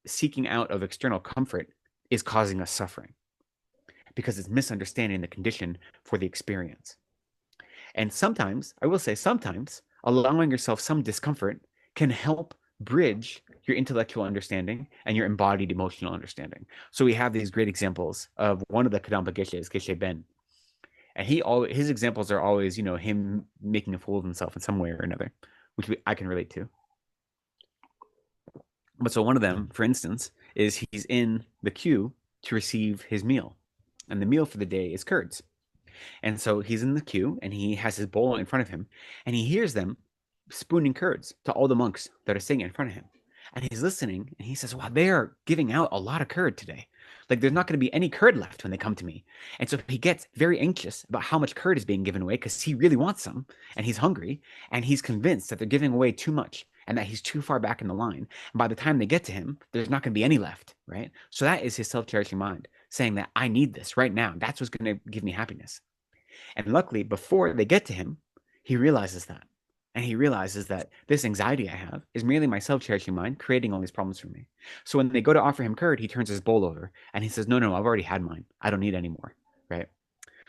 Speaker 2: seeking out of external comfort is causing us suffering because it's misunderstanding the condition for the experience. And sometimes, I will say sometimes, allowing yourself some discomfort can help bridge your intellectual understanding and your embodied emotional understanding. So we have these great examples of one of the Kadampa Geshes, Geshe Ben. And his examples are always, him making a fool of himself in some way or another, which I can relate to. But so one of them, for instance, is he's in the queue to receive his meal. And the meal for the day is curds. And so he's in the queue and he has his bowl in front of him and he hears them spooning curds to all the monks that are sitting in front of him. And he's listening and he says, wow, they are giving out a lot of curd today. Like there's not going to be any curd left when they come to me. And so he gets very anxious about how much curd is being given away because he really wants some and he's hungry and he's convinced that they're giving away too much and that he's too far back in the line. And by the time they get to him, there's not going to be any left, right? So that is his self-cherishing mind saying that I need this right now. That's what's going to give me happiness. And luckily, before they get to him, he realizes that. And he realizes that this anxiety I have is merely my self-cherishing mind creating all these problems for me. So when they go to offer him curd, he turns his bowl over and he says, no, I've already had mine. I don't need any more, right?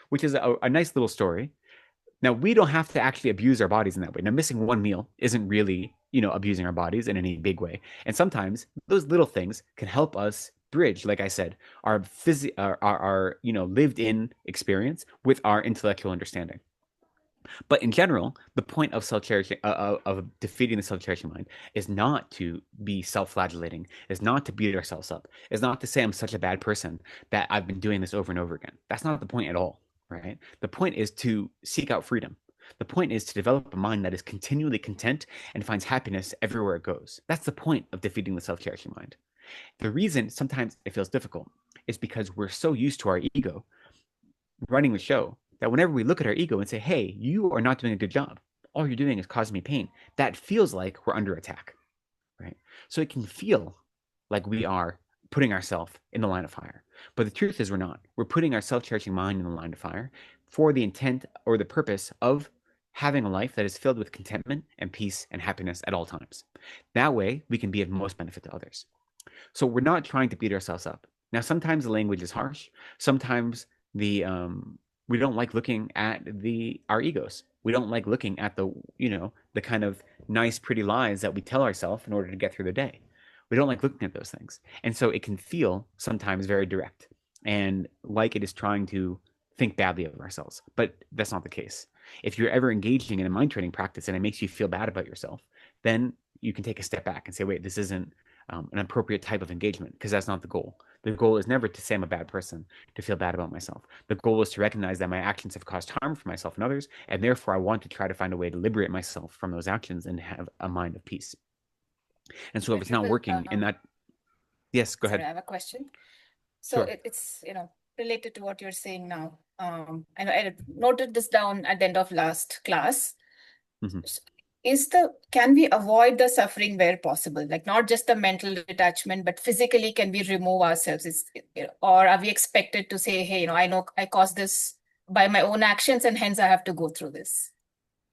Speaker 2: Which is a nice little story. Now, we don't have to actually abuse our bodies in that way. Now, missing one meal isn't really, abusing our bodies in any big way. And sometimes those little things can help us bridge, like I said, our lived in experience with our intellectual understanding. But in general, the point of self-cherishing, of defeating the self-cherishing mind, is not to be self-flagellating, is not to beat ourselves up, is not to say I'm such a bad person that I've been doing this over and over again. That's not the point at all, right? The point is to seek out freedom. The point is to develop a mind that is continually content and finds happiness everywhere it goes. That's the point of defeating the self-cherishing mind. The reason sometimes it feels difficult is because we're so used to our ego running the show that whenever we look at our ego and say, hey, you are not doing a good job, all you're doing is causing me pain, that feels like we're under attack, right? So it can feel like we are putting ourselves in the line of fire. But the truth is we're not. We're putting our self-cherishing mind in the line of fire for the intent or the purpose of having a life that is filled with contentment and peace and happiness at all times. That way, we can be of most benefit to others. So we're not trying to beat ourselves up. Now, sometimes the language is harsh. Sometimes we don't like looking at our egos. We don't like looking at the kind of nice, pretty lies that we tell ourselves in order to get through the day. We don't like looking at those things. And so it can feel sometimes very direct and like it is trying to think badly of ourselves. But that's not the case. If you're ever engaging in a mind training practice and it makes you feel bad about yourself, then you can take a step back and say, wait, this isn't an appropriate type of engagement because that's not the goal. The goal is never to say I'm a bad person, to feel bad about myself. The goal is to recognize that my actions have caused harm for myself and others, and therefore I want to try to find a way to liberate myself from those actions and have a mind of peace. And so if it's not working in that, yes, go ahead.
Speaker 3: Sorry, I have a question. So
Speaker 2: Sure.
Speaker 3: it's related to what you're saying now. I know I noted this down at the end of last class.
Speaker 2: Mhm.
Speaker 3: Can we avoid the suffering where possible? Like not just the mental detachment, but physically, can we remove ourselves? Or are we expected to say, hey, I know I caused this by my own actions and hence I have to go through this,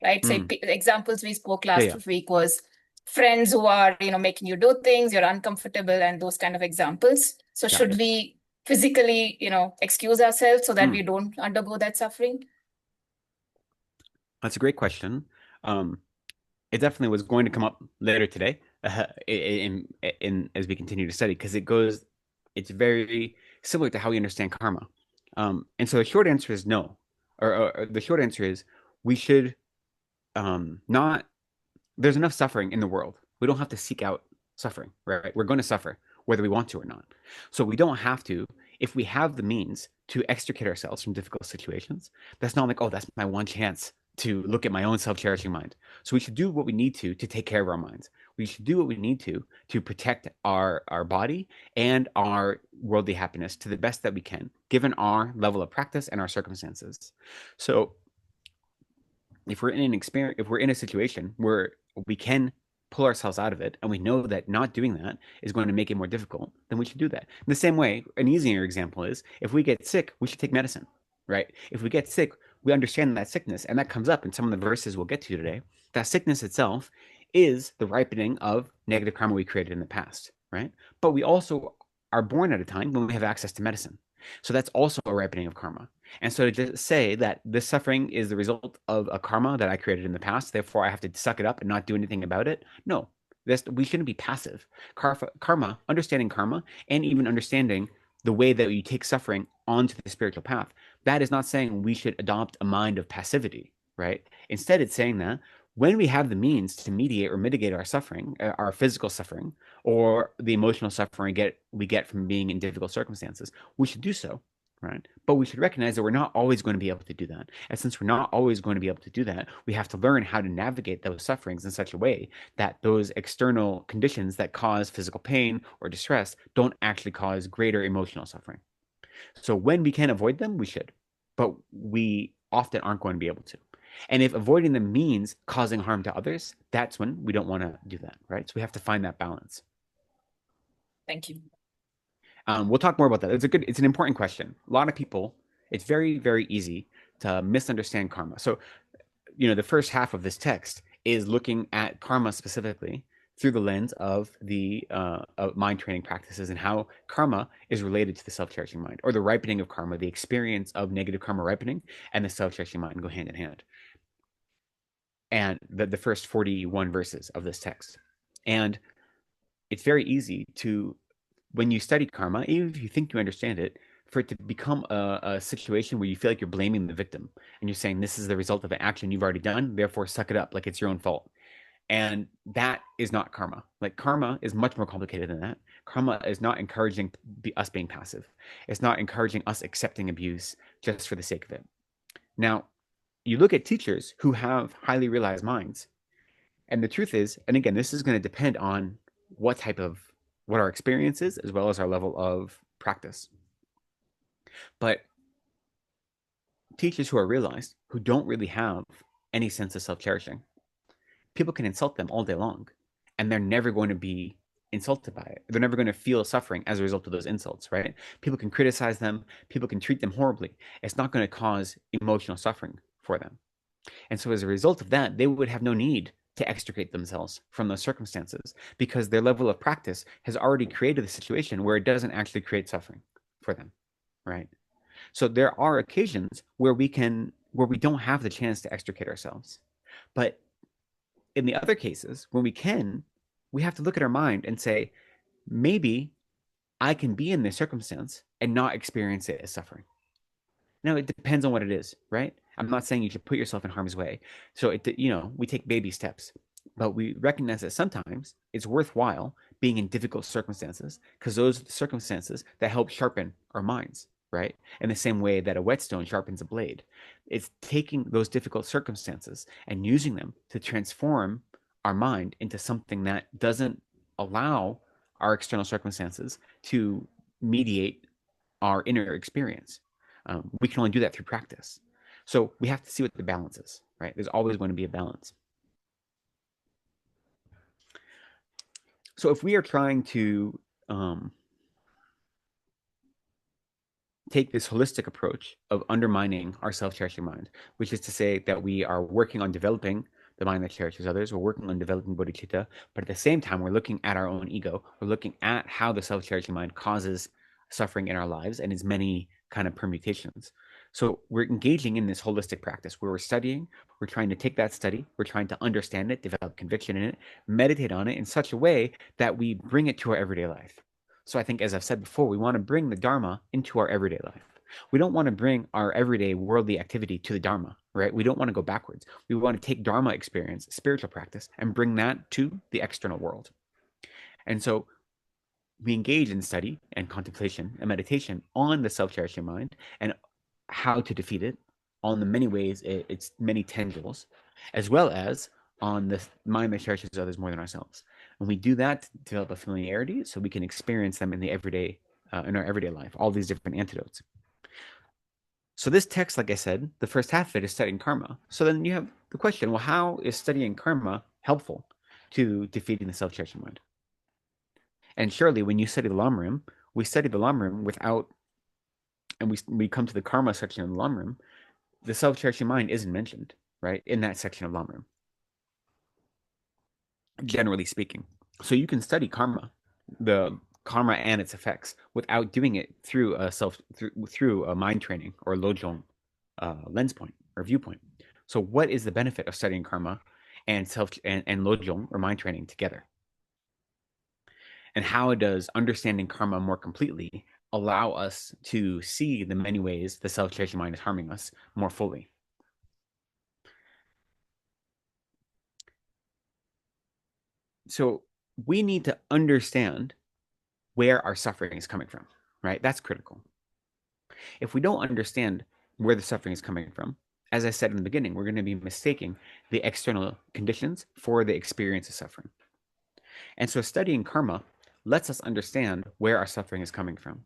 Speaker 3: right? So examples we spoke last week was friends who are, making you do things, you're uncomfortable and those kind of examples. So should we physically, excuse ourselves so that we don't undergo that suffering?
Speaker 2: That's a great question. It definitely was going to come up later today in as we continue to study because it's very similar to how we understand karma. And so the short answer is no, or the short answer is we should not. There's enough suffering in the world. We don't have to seek out suffering, right? We're going to suffer whether we want to or not. So we don't have to, if we have the means to extricate ourselves from difficult situations. That's not like, oh, that's my one chance to look at my own self-cherishing mind. So we should do what we need to take care of our minds. We should do what we need to protect our body and our worldly happiness to the best that we can, given our level of practice and our circumstances. So if we're in a situation where we can pull ourselves out of it and we know that not doing that is going to make it more difficult, then we should do that. In the same way, an easier example is if we get sick, we should take medicine, right? If we get sick, we understand that sickness, and that comes up in some of the verses we'll get to today. That sickness itself is the ripening of negative karma we created in the past, right? But we also are born at a time when we have access to medicine. So that's also a ripening of karma. And so to just say that this suffering is the result of a karma that I created in the past, therefore I have to suck it up and not do anything about it. No, we shouldn't be passive. Karma, understanding karma, and even understanding the way that you take suffering onto the spiritual path, that is not saying we should adopt a mind of passivity, right? Instead, it's saying that when we have the means to mediate or mitigate our suffering, our physical suffering, or the emotional suffering we get from being in difficult circumstances, we should do so, right? But we should recognize that we're not always going to be able to do that. And since we're not always going to be able to do that, we have to learn how to navigate those sufferings in such a way that those external conditions that cause physical pain or distress don't actually cause greater emotional suffering. So when we can avoid them, we should, but we often aren't going to be able to. And if avoiding them means causing harm to others, that's when we don't want to do that, right? So we have to find that balance.
Speaker 3: Thank you.
Speaker 2: We'll talk more about that. It's an important question. A lot of people, it's very, very easy to misunderstand karma. So, the first half of this text is looking at karma specifically through the lens of the mind training practices and how karma is related to the self-cherishing mind, or the ripening of karma, the experience of negative karma ripening and the self-cherishing mind go hand in hand. And the first 41 verses of this text. And it's very easy to, when you study karma, even if you think you understand it, for it to become a situation where you feel like you're blaming the victim and you're saying this is the result of an action you've already done, therefore suck it up like it's your own fault. And that is not karma. Like, karma is much more complicated than that. Karma is not encouraging us being passive. It's not encouraging us accepting abuse just for the sake of it. Now, you look at teachers who have highly realized minds, and the truth is, and again, this is going to depend on what our experience is, as well as our level of practice. But teachers who are realized, who don't really have any sense of self-cherishing, people can insult them all day long, and they're never going to be insulted by it. They're never going to feel suffering as a result of those insults, right? People can criticize them. People can treat them horribly. It's not going to cause emotional suffering for them. And so as a result of that, they would have no need to extricate themselves from those circumstances, because their level of practice has already created a situation where it doesn't actually create suffering for them, right? So there are occasions where we don't have the chance to extricate ourselves. But in the other cases, when we can, we have to look at our mind and say, maybe I can be in this circumstance and not experience it as suffering. Now, it depends on what it is, right? I'm not saying you should put yourself in harm's way. So, we take baby steps, but we recognize that sometimes it's worthwhile being in difficult circumstances, because those are the circumstances that help sharpen our minds, right? In the same way that a whetstone sharpens a blade. It's taking those difficult circumstances and using them to transform our mind into something that doesn't allow our external circumstances to mediate our inner experience. We can only do that through practice. So we have to see what the balance is, right? There's always going to be a balance. So if we are trying to take this holistic approach of undermining our self-cherishing mind, which is to say that we are working on developing the mind that cherishes others, we're working on developing bodhicitta, but at the same time, we're looking at our own ego. We're looking at how the self-cherishing mind causes suffering in our lives and its many kind of permutations. So we're engaging in this holistic practice where we're studying, we're trying to take that study, we're trying to understand it, develop conviction in it, meditate on it in such a way that we bring it to our everyday life. So I think, as I've said before, we want to bring the Dharma into our everyday life. We don't want to bring our everyday worldly activity to the Dharma, right? We don't want to go backwards. We want to take Dharma experience, spiritual practice, and bring that to the external world. And so we engage in study and contemplation and meditation on the self-cherishing mind and how to defeat it, on the many ways its many tendrils, as well as on the mind that cherishes others more than ourselves. And we do that to develop a familiarity so we can experience them in the everyday, in our everyday life, all these different antidotes. So this text, like I said, the first half of it is studying karma. So then you have the question, well, how is studying karma helpful to defeating the self-cherishing mind? And surely when you study the Lamrim, we study the Lamrim without, and we come to the karma section of the Lamrim, the self-cherishing mind isn't mentioned, right, in that section of Lamrim, generally speaking. So you can study karma, the karma and its effects, without doing it through a mind training or Lojong lens point or viewpoint. So what is the benefit of studying karma and Lojong or mind training together? And how does understanding karma more completely allow us to see the many ways the self-cherishing mind is harming us more fully? So we need to understand where our suffering is coming from, right? That's critical. If we don't understand where the suffering is coming from, as I said in the beginning, we're going to be mistaking the external conditions for the experience of suffering. And so studying karma lets us understand where our suffering is coming from.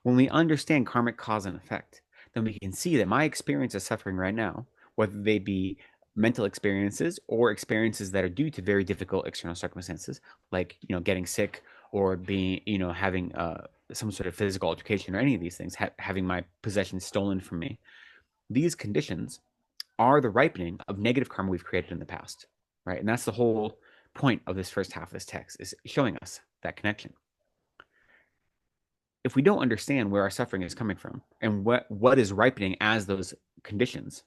Speaker 2: When we understand karmic cause and effect, then we can see that my experience of suffering right now, whether they be mental experiences or experiences that are due to very difficult external circumstances, like getting sick or being having some sort of physical altercation or any of these things, having my possessions stolen from me, these conditions are the ripening of negative karma we've created in the past, right? And that's the whole point of this first half of this text, is showing us that connection. If we don't understand where our suffering is coming from and what is ripening as those conditions,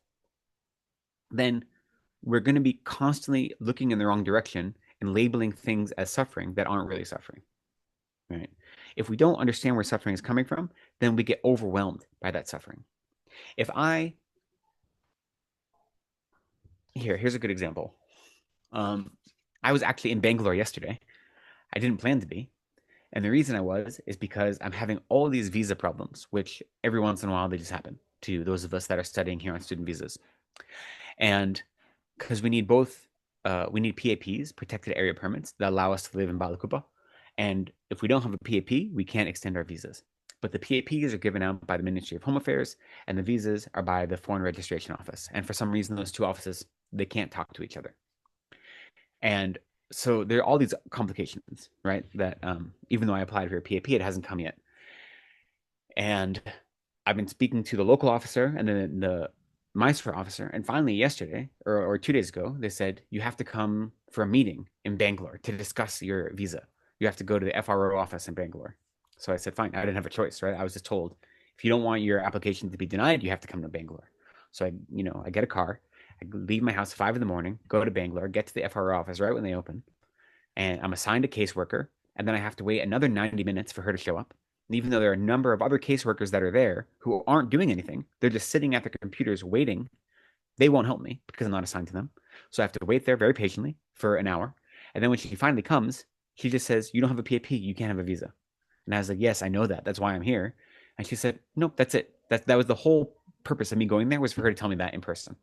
Speaker 2: then we're going to be constantly looking in the wrong direction and labeling things as suffering that aren't really suffering, right? If we don't understand where suffering is coming from, then we get overwhelmed by that suffering. Here's a good example. I was actually in Bangalore yesterday. I didn't plan to be. And the reason I was is because I'm having all these visa problems, which every once in a while they just happen to those of us that are studying here on student visas. And because we need both, we need PAPs, protected area permits, that allow us to live in Balakupa. And if we don't have a PAP, we can't extend our visas. But the PAPs are given out by the Ministry of Home Affairs, and the visas are by the Foreign Registration Office. And for some reason, those two offices, they can't talk to each other. And so there are all these complications, right? That even though I applied for a PAP, it hasn't come yet. And I've been speaking to the local officer and then the Mysore officer. And finally, yesterday or 2 days ago, they said, you have to come for a meeting in Bangalore to discuss your visa. You have to go to the FRO office in Bangalore. So I said, fine. I didn't have a choice, right? I was just told, if you don't want your application to be denied, you have to come to Bangalore. So I get a car. I leave my house at 5 a.m, go to Bangalore, get to the FRO office right when they open, and I'm assigned a caseworker, and then I have to wait another 90 minutes for her to show up. And even though there are a number of other caseworkers that are there who aren't doing anything, they're just sitting at their computers waiting, they won't help me because I'm not assigned to them. So I have to wait there very patiently for an hour. And then when she finally comes, she just says, you don't have a PAP, you can't have a visa. And I was like, yes, I know that. That's why I'm here. And she said, nope, that's it. That was the whole purpose of me going there, was for her to tell me that in person.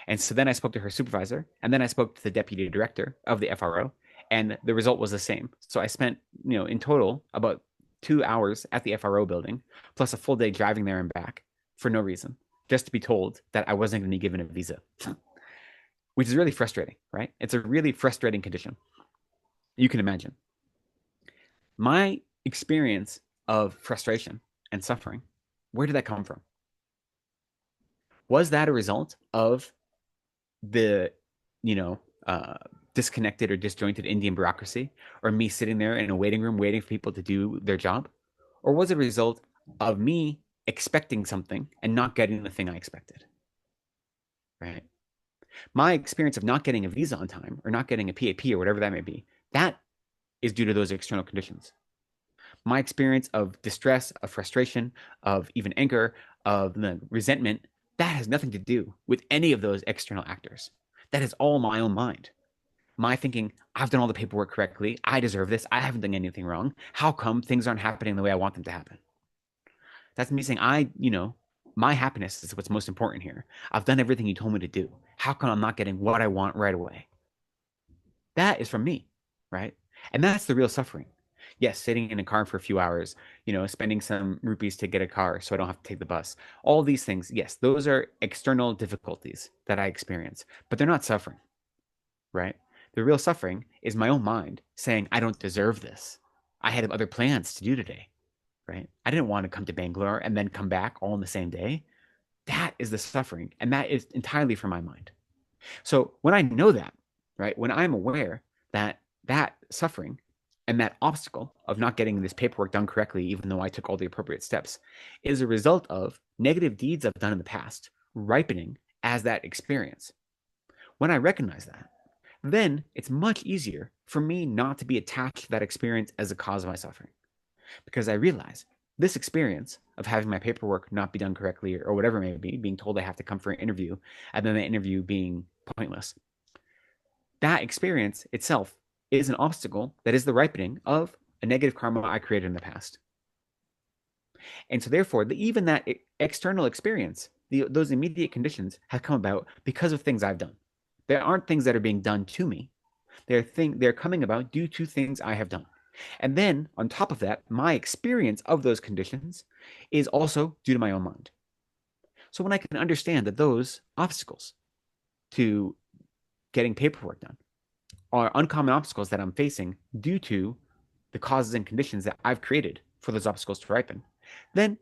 Speaker 2: And so then I spoke to her supervisor, and then I spoke to the deputy director of the FRO, and the result was the same. So I spent, in total about 2 hours at the FRO building, plus a full day driving there and back for no reason, just to be told that I wasn't going to be given a visa, which is really frustrating, right? It's a really frustrating condition. You can imagine. My experience of frustration and suffering, where did that come from? Was that a result of the disconnected or disjointed Indian bureaucracy, or me sitting there in a waiting room waiting for people to do their job? Or was it a result of me expecting something and not getting the thing I expected? Right? My experience of not getting a visa on time or not getting a PAP or whatever that may be, that is due to those external conditions. My experience of distress, of frustration, of even anger, of the resentment, that has nothing to do with any of those external actors. That is all my own mind. My thinking, I've done all the paperwork correctly. I deserve this. I haven't done anything wrong. How come things aren't happening the way I want them to happen? That's me saying, my happiness is what's most important here. I've done everything you told me to do. How come I'm not getting what I want right away? That is from me, right? And that's the real suffering. Yes, sitting in a car for a few hours, spending some rupees to get a car so I don't have to take the bus. All these things, yes, those are external difficulties that I experience, but they're not suffering, right? The real suffering is my own mind saying, I don't deserve this. I had other plans to do today, right? I didn't want to come to Bangalore and then come back all in the same day. That is the suffering. And that is entirely from my mind. So when I know that, right, when I'm aware that that suffering and that obstacle of not getting this paperwork done correctly, even though I took all the appropriate steps, is a result of negative deeds I've done in the past, ripening as that experience. When I recognize that, then it's much easier for me not to be attached to that experience as a cause of my suffering. Because I realize this experience of having my paperwork not be done correctly or whatever it may be, being told I have to come for an interview, and then the interview being pointless, that experience itself is an obstacle that is the ripening of a negative karma I created in the past. And so therefore, even that external experience, those immediate conditions have come about because of things I've done. There aren't things that are being done to me. They're coming about due to things I have done. And then on top of that, my experience of those conditions is also due to my own mind. So when I can understand that those obstacles to getting paperwork done are uncommon obstacles that I'm facing due to the causes and conditions that I've created for those obstacles to ripen, then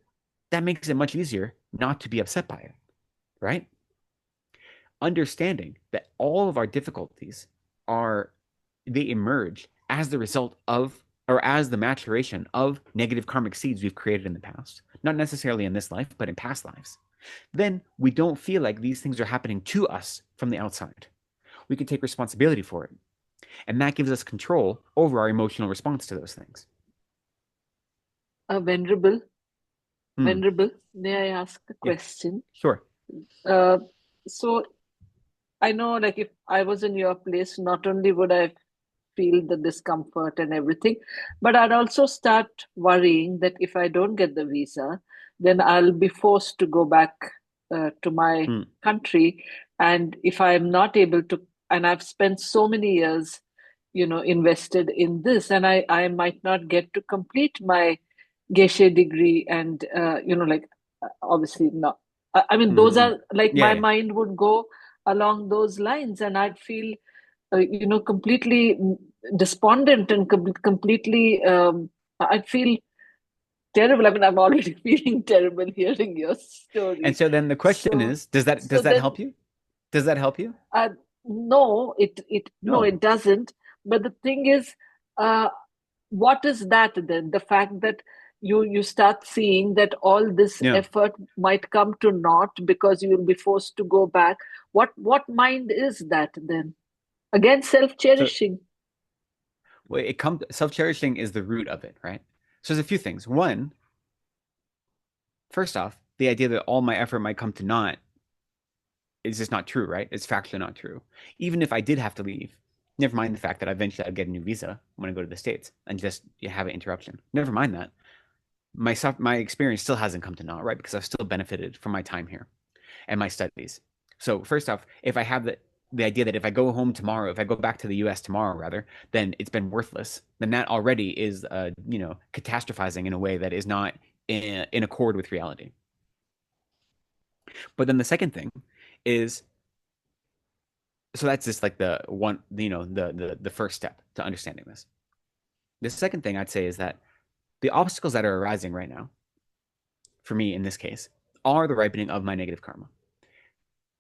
Speaker 2: that makes it much easier not to be upset by it, right? Understanding that all of our difficulties they emerge as the result of or as the maturation of negative karmic seeds we've created in the past, not necessarily in this life, but in past lives, then we don't feel like these things are happening to us from the outside. We can take responsibility for it. And that gives us control over our emotional response to those things.
Speaker 4: Venerable, may I ask a question?
Speaker 2: Sure.
Speaker 4: So I know, like, if I was in your place, not only would I feel the discomfort and everything, but I'd also start worrying that if I don't get the visa, then I'll be forced to go back to my country. And if I'm not able to, and I've spent so many years, invested in this, and I might not get to complete my Geshe degree, and obviously not. I mean, those are like my mind would go along those lines, and I'd feel completely despondent and completely. I'd feel terrible. I mean, I'm already feeling terrible hearing your story.
Speaker 2: And so then the question is, does that help you? Does that help you?
Speaker 4: No, it doesn't. But the thing is, what is that then? The fact that you start seeing that all this effort might come to naught because you will be forced to go back. What mind is that then? Again, self-cherishing.
Speaker 2: Self-cherishing is the root of it, right? So there's a few things. One, first off, the idea that all my effort might come to naught is just not true, right? It's factually not true. Even if I did have to leave, never mind the fact that eventually I'd get a new visa when I go to the States and just have an interruption. Never mind that. My experience still hasn't come to naught, right? Because I've still benefited from my time here and my studies. So first off, if I have the idea that if I go home tomorrow, if I go back to the US tomorrow, rather, then it's been worthless, then that already is, catastrophizing in a way that is not in accord with reality. But then the second thing is, so that's just like the first step to understanding this. The second thing I'd say is that the obstacles that are arising right now, for me in this case, are the ripening of my negative karma.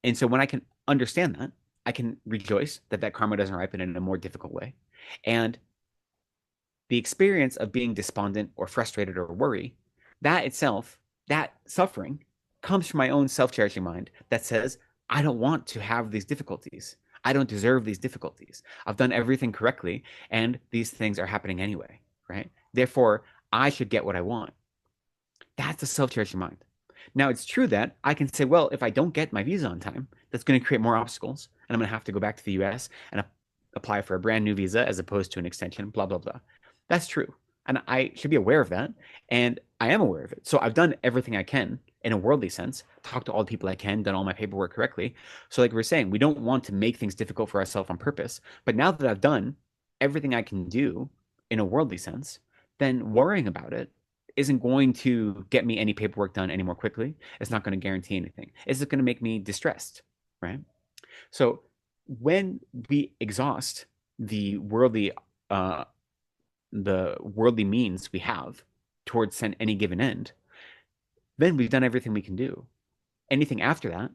Speaker 2: And so when I can understand that, I can rejoice that karma doesn't ripen in a more difficult way. And the experience of being despondent or frustrated or worry, that itself, that suffering, comes from my own self-cherishing mind that says, I don't want to have these difficulties. I don't deserve these difficulties. I've done everything correctly, and these things are happening anyway, right? Therefore, I should get what I want. That's a self-cherishing mind. Now, it's true that I can say, well, if I don't get my visa on time, that's going to create more obstacles, and I'm going to have to go back to the US and apply for a brand new visa as opposed to an extension, blah, blah, blah. That's true. And I should be aware of that. And I am aware of it. So I've done everything I can in a worldly sense, talked to all the people I can, done all my paperwork correctly. So, like we're saying, we don't want to make things difficult for ourselves on purpose. But now that I've done everything I can do in a worldly sense, then worrying about it isn't going to get me any paperwork done any more quickly. It's not going to guarantee anything. It's just going to make me distressed, right? So when we exhaust the worldly means we have towards any given end, then we've done everything we can do. Anything after that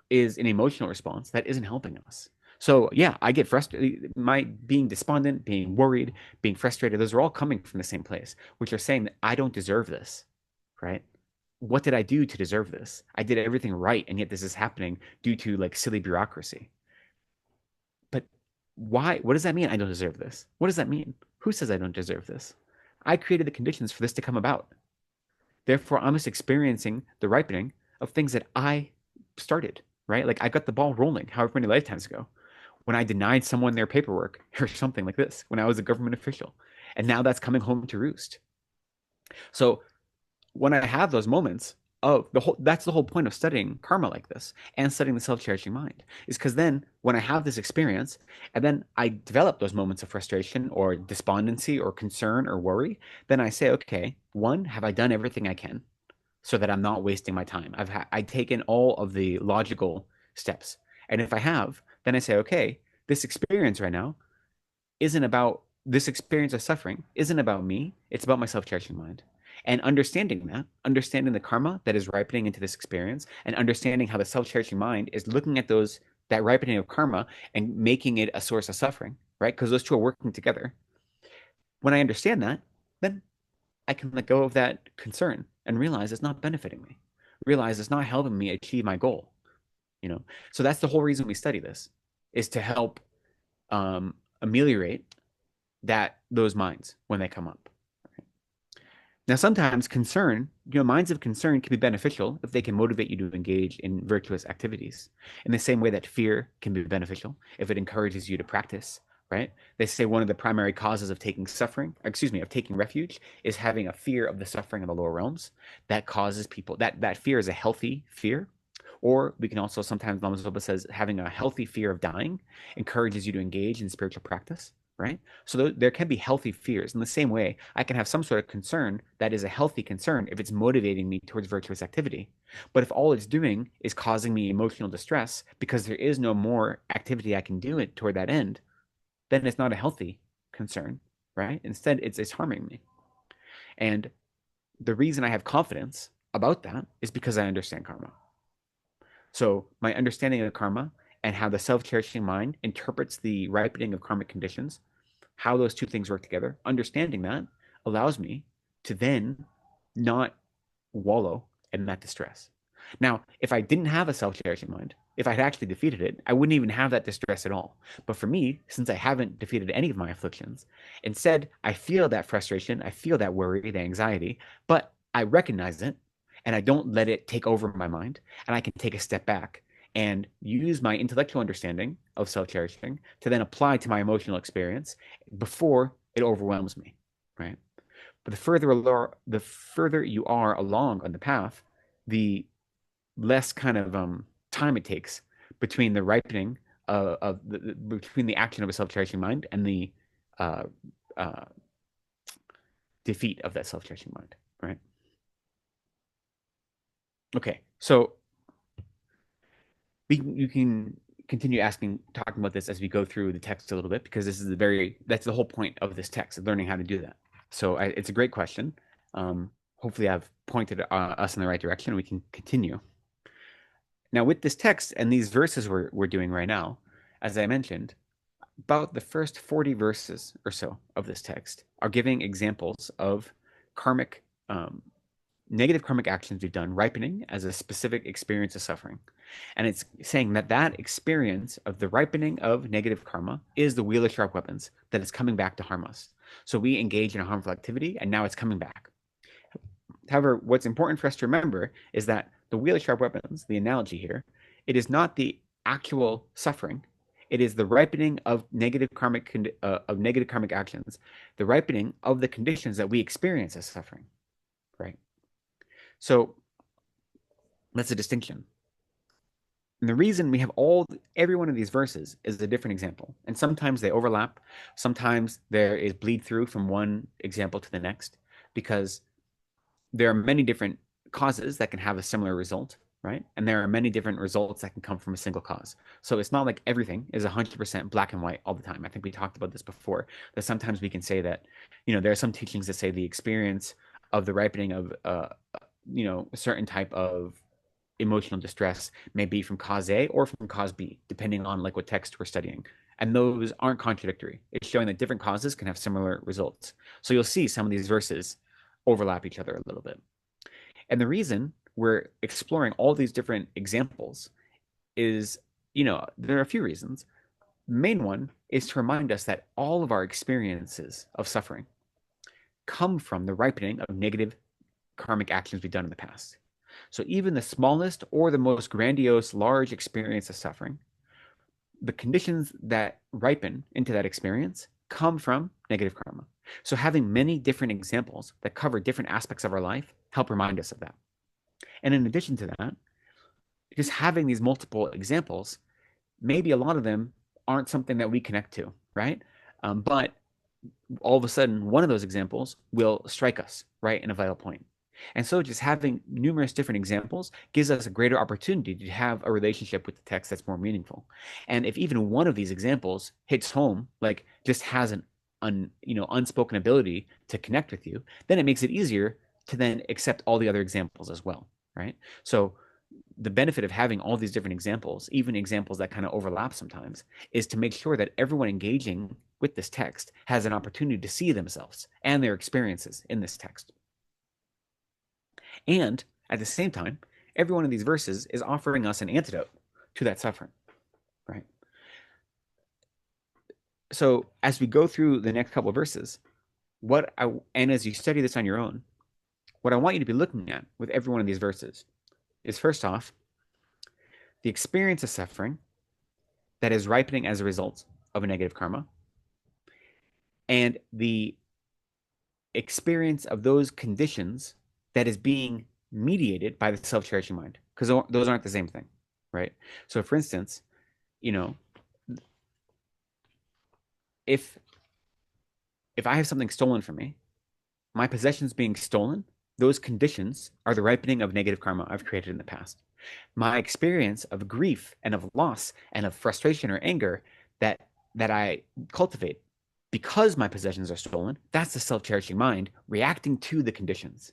Speaker 2: is an emotional response that isn't helping us. So yeah, I get frustrated. My being despondent, being worried, being frustrated, those are all coming from the same place, which are saying that I don't deserve this, right? What did I do to deserve this? I did everything right, and yet this is happening due to like silly bureaucracy. But why? What does that mean? I don't deserve this. What does that mean? Who says I don't deserve this? I created the conditions for this to come about. Therefore, I'm just experiencing the ripening of things that I started, right? Like I got the ball rolling however many lifetimes ago when I denied someone their paperwork or something like this, when I was a government official. And now that's coming home to roost. So when I have those moments of that's the whole point of studying karma like this and studying the self-cherishing mind, is because then when I have this experience and then I develop those moments of frustration or despondency or concern or worry, then I say, okay, one, have I done everything I can so that I'm not wasting my time? I've taken all of the logical steps. And if I have, then I say, okay, this experience right now isn't about this experience of suffering, isn't about me. It's about my self-cherishing mind. And understanding that, understanding the karma that is ripening into this experience, and understanding how the self-cherishing mind is looking at that ripening of karma and making it a source of suffering, right? Because those two are working together. When I understand that, then I can let go of that concern and realize it's not benefiting me. Realize it's not helping me achieve my goal. So that's the whole reason we study this, is to help ameliorate those minds when they come up. Now, sometimes minds of concern can be beneficial if they can motivate you to engage in virtuous activities. In the same way that fear can be beneficial if it encourages you to practice, right? They say one of the primary causes of taking refuge is having a fear of the suffering of the lower realms. That causes people, that fear is a healthy fear. Or we can also sometimes, Lama Zopa says, having a healthy fear of dying encourages you to engage in spiritual practice, right? So there can be healthy fears. In the same way, I can have some sort of concern that is a healthy concern if it's motivating me towards virtuous activity. But if all it's doing is causing me emotional distress because there is no more activity I can do it toward that end, then it's not a healthy concern, right? Instead, it's harming me. And the reason I have confidence about that is because I understand karma. So my understanding of karma and how the self-cherishing mind interprets the ripening of karmic conditions, how those two things work together, understanding that allows me to then not wallow in that distress. Now, if I didn't have a self-cherishing mind, if I had actually defeated it, I wouldn't even have that distress at all. But for me, since I haven't defeated any of my afflictions, instead, I feel that frustration, I feel that worry, the anxiety, but I recognize it and I don't let it take over my mind, and I can take a step back and use my intellectual understanding of self-cherishing to then apply to my emotional experience before it overwhelms me, right? But the further you are along on the path, the less kind of time it takes between the ripening between the action of a self-cherishing mind and the uh, uh, defeat of that self-cherishing mind, right? Okay, so you can continue talking about this as we go through the text a little bit, because this is that's the whole point of this text, learning how to do that. So it's a great question. Hopefully I've pointed us in the right direction and we can continue. Now with this text and these verses we're doing right now, as I mentioned, about the first 40 verses or so of this text are giving examples of negative karmic actions we've done ripening as a specific experience of suffering. And it's saying that experience of the ripening of negative karma is the wheel of sharp weapons that is coming back to harm us. So we engage in a harmful activity and now it's coming back. However, what's important for us to remember is that the wheel of sharp weapons, the analogy here, it is not the actual suffering. It is the ripening of negative karmic actions, the ripening of the conditions that we experience as suffering, right? So that's a distinction. And the reason we have every one of these verses is a different example. And sometimes they overlap. Sometimes there is bleed through from one example to the next, because there are many different causes that can have a similar result, right? And there are many different results that can come from a single cause. So it's not like everything is 100% black and white all the time. I think we talked about this before, that sometimes we can say that, there are some teachings that say the experience of the ripening of, a certain type of emotional distress may be from cause A or from cause B, depending on like what text we're studying. And those aren't contradictory. It's showing that different causes can have similar results. So you'll see some of these verses overlap each other a little bit. And the reason we're exploring all these different examples is, there are a few reasons. The main one is to remind us that all of our experiences of suffering come from the ripening of negative karmic actions we've done in the past. So even the smallest or the most grandiose, large experience of suffering, the conditions that ripen into that experience come from negative karma. So having many different examples that cover different aspects of our life help remind us of that. And in addition to that, just having these multiple examples, maybe a lot of them aren't something that we connect to, right? But all of a sudden, one of those examples will strike us, right, in a vital point. And so just having numerous different examples gives us a greater opportunity to have a relationship with the text that's more meaningful. And if even one of these examples hits home, like just has an unspoken ability to connect with you, then it makes it easier to then accept all the other examples as well, right? So the benefit of having all these different examples, even examples that kind of overlap sometimes, is to make sure that everyone engaging with this text has an opportunity to see themselves and their experiences in this text. And at the same time, every one of these verses is offering us an antidote to that suffering, right? So as we go through the next couple of verses, and as you study this on your own, what I want you to be looking at with every one of these verses is, first off, the experience of suffering that is ripening as a result of a negative karma, and the experience of those conditions that is being mediated by the self-cherishing mind, because those aren't the same thing, right? So for instance, if I have something stolen from me, my possessions being stolen, those conditions are the ripening of negative karma I've created in the past. My experience of grief and of loss and of frustration or anger that I cultivate because my possessions are stolen, that's the self-cherishing mind reacting to the conditions.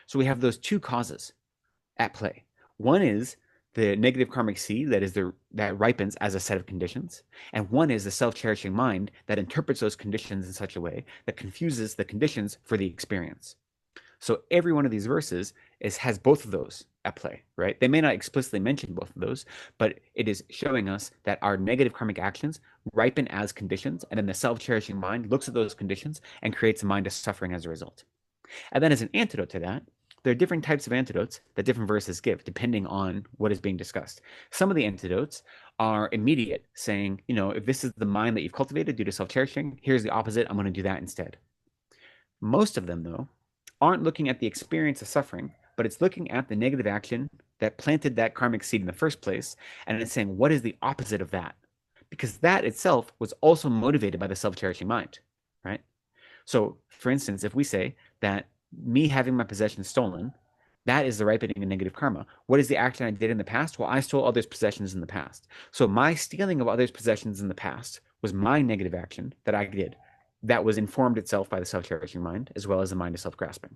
Speaker 2: So we have those two causes at play. One is the negative karmic seed that ripens as a set of conditions, and one is the self-cherishing mind that interprets those conditions in such a way that confuses the conditions for the experience. So every one of these verses has both of those at play, right? They may not explicitly mention both of those, but it is showing us that our negative karmic actions ripen as conditions, and then the self-cherishing mind looks at those conditions and creates a mind of suffering as a result. And then as an antidote to that, there are different types of antidotes that different verses give, depending on what is being discussed. Some of the antidotes are immediate, saying, if this is the mind that you've cultivated due to self-cherishing, here's the opposite, I'm going to do that instead. Most of them, though, aren't looking at the experience of suffering, but it's looking at the negative action that planted that karmic seed in the first place, and it's saying, what is the opposite of that? Because that itself was also motivated by the self-cherishing mind, right? So, for instance, if we say that me having my possessions stolen, that is the ripening of negative karma. What is the action I did in the past? Well, I stole others' possessions in the past. So my stealing of others' possessions in the past was my negative action that I did that was informed itself by the self-cherishing mind, as well as the mind of self-grasping.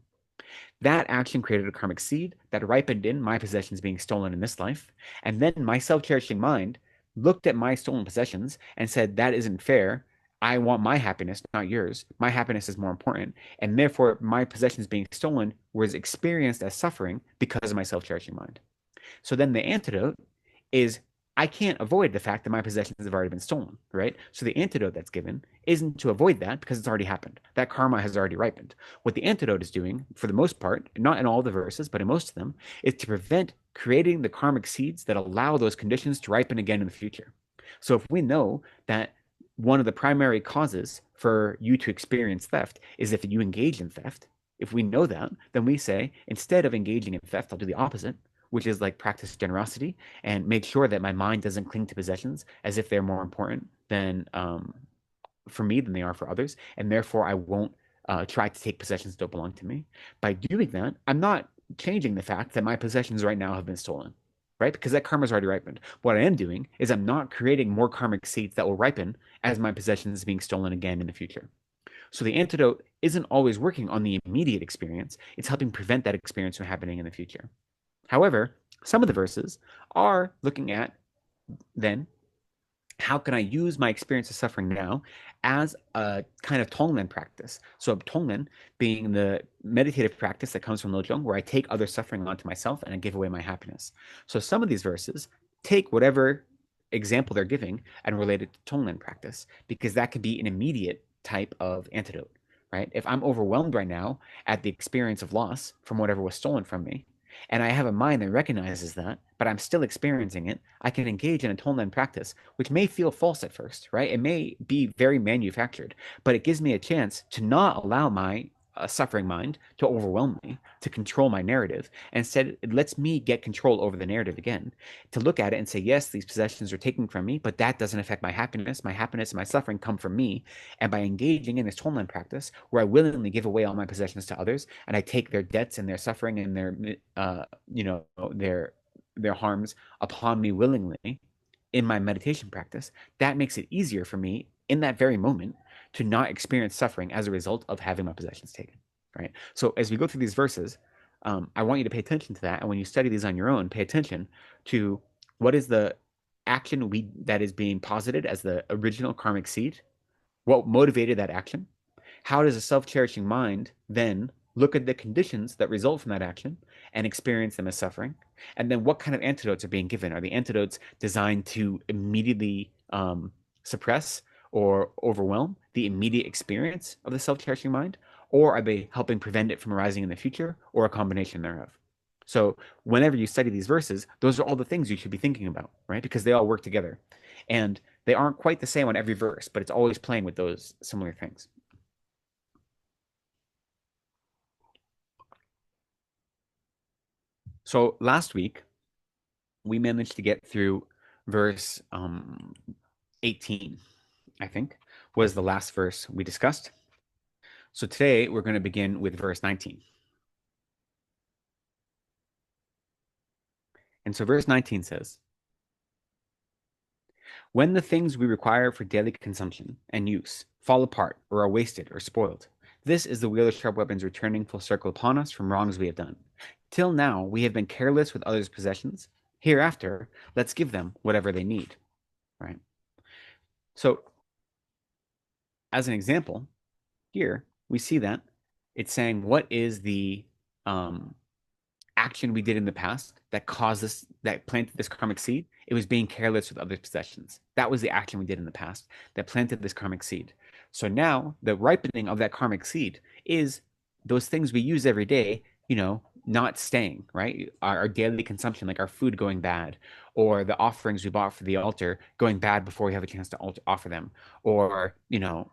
Speaker 2: That action created a karmic seed that ripened in my possessions being stolen in this life. And then my self-cherishing mind looked at my stolen possessions and said, that isn't fair. I want my happiness, not yours. My happiness is more important. And therefore, my possessions being stolen was experienced as suffering because of my self-cherishing mind. So then the antidote is I can't avoid the fact that my possessions have already been stolen, right? So the antidote that's given isn't to avoid that because it's already happened. That karma has already ripened. What the antidote is doing, for the most part, not in all the verses, but in most of them, is to prevent creating the karmic seeds that allow those conditions to ripen again in the future. So if we know that one of the primary causes for you to experience theft is if you engage in theft, if we know that, then we say, instead of engaging in theft, I'll do the opposite, which is like practice generosity and make sure that my mind doesn't cling to possessions as if they're more important than for me than they are for others, and therefore I won't try to take possessions that don't belong to me. By doing that, I'm not changing the fact that my possessions right now have been stolen, right? Because that karma's already ripened. What I am doing is I'm not creating more karmic seeds that will ripen as my possessions being stolen again in the future. So the antidote isn't always working on the immediate experience, it's helping prevent that experience from happening in the future. However, some of the verses are looking at then how can I use my experience of suffering now as a kind of tonglen practice? So tonglen being the meditative practice that comes from Lojong, where I take other suffering onto myself and I give away my happiness. So some of these verses take whatever example they're giving and relate it to tonglen practice, because that could be an immediate type of antidote, right? If I'm overwhelmed right now at the experience of loss from whatever was stolen from me, and I have a mind that recognizes that, but I'm still experiencing it, I can engage in a Tonlen practice, which may feel false at first, right? It may be very manufactured, but it gives me a chance to not allow my suffering mind to overwhelm me, to control my narrative. And instead, it lets me get control over the narrative again, to look at it and say, yes, these possessions are taken from me, but that doesn't affect my happiness. My happiness and my suffering come from me. And by engaging in this Tonlen practice, where I willingly give away all my possessions to others, and I take their debts and their suffering and their, their harms upon me willingly in my meditation practice, that makes it easier for me in that very moment to not experience suffering as a result of having my possessions taken, right? So as we go through these verses, I want you to pay attention to that. And when you study these on your own, pay attention to what is the action that is being posited as the original karmic seed, what motivated that action, how does a self-cherishing mind then look at the conditions that result from that action and experience them as suffering? And then what kind of antidotes are being given? Are the antidotes designed to immediately suppress or overwhelm the immediate experience of the self-cherishing mind? Or are they helping prevent it from arising in the future, or a combination thereof? So whenever you study these verses, those are all the things you should be thinking about, right? Because they all work together. And they aren't quite the same on every verse, but it's always playing with those similar things. So last week, we managed to get through verse 18, I think, was the last verse we discussed. So today, we're going to begin with verse 19. And so verse 19 says, when the things we require for daily consumption and use fall apart or are wasted or spoiled, this is the wheel of sharp weapons returning full circle upon us from wrongs we have done. Till now, we have been careless with others' possessions. Hereafter, let's give them whatever they need, right? So, as an example, here we see that it's saying what is the action we did in the past that caused this, that planted this karmic seed. It was being careless with other possessions. That was the action we did in the past that planted this karmic seed. So now the ripening of that karmic seed is those things we use every day, not staying, right? Our daily consumption, like our food going bad, or the offerings we bought for the altar going bad before we have a chance to offer them, or,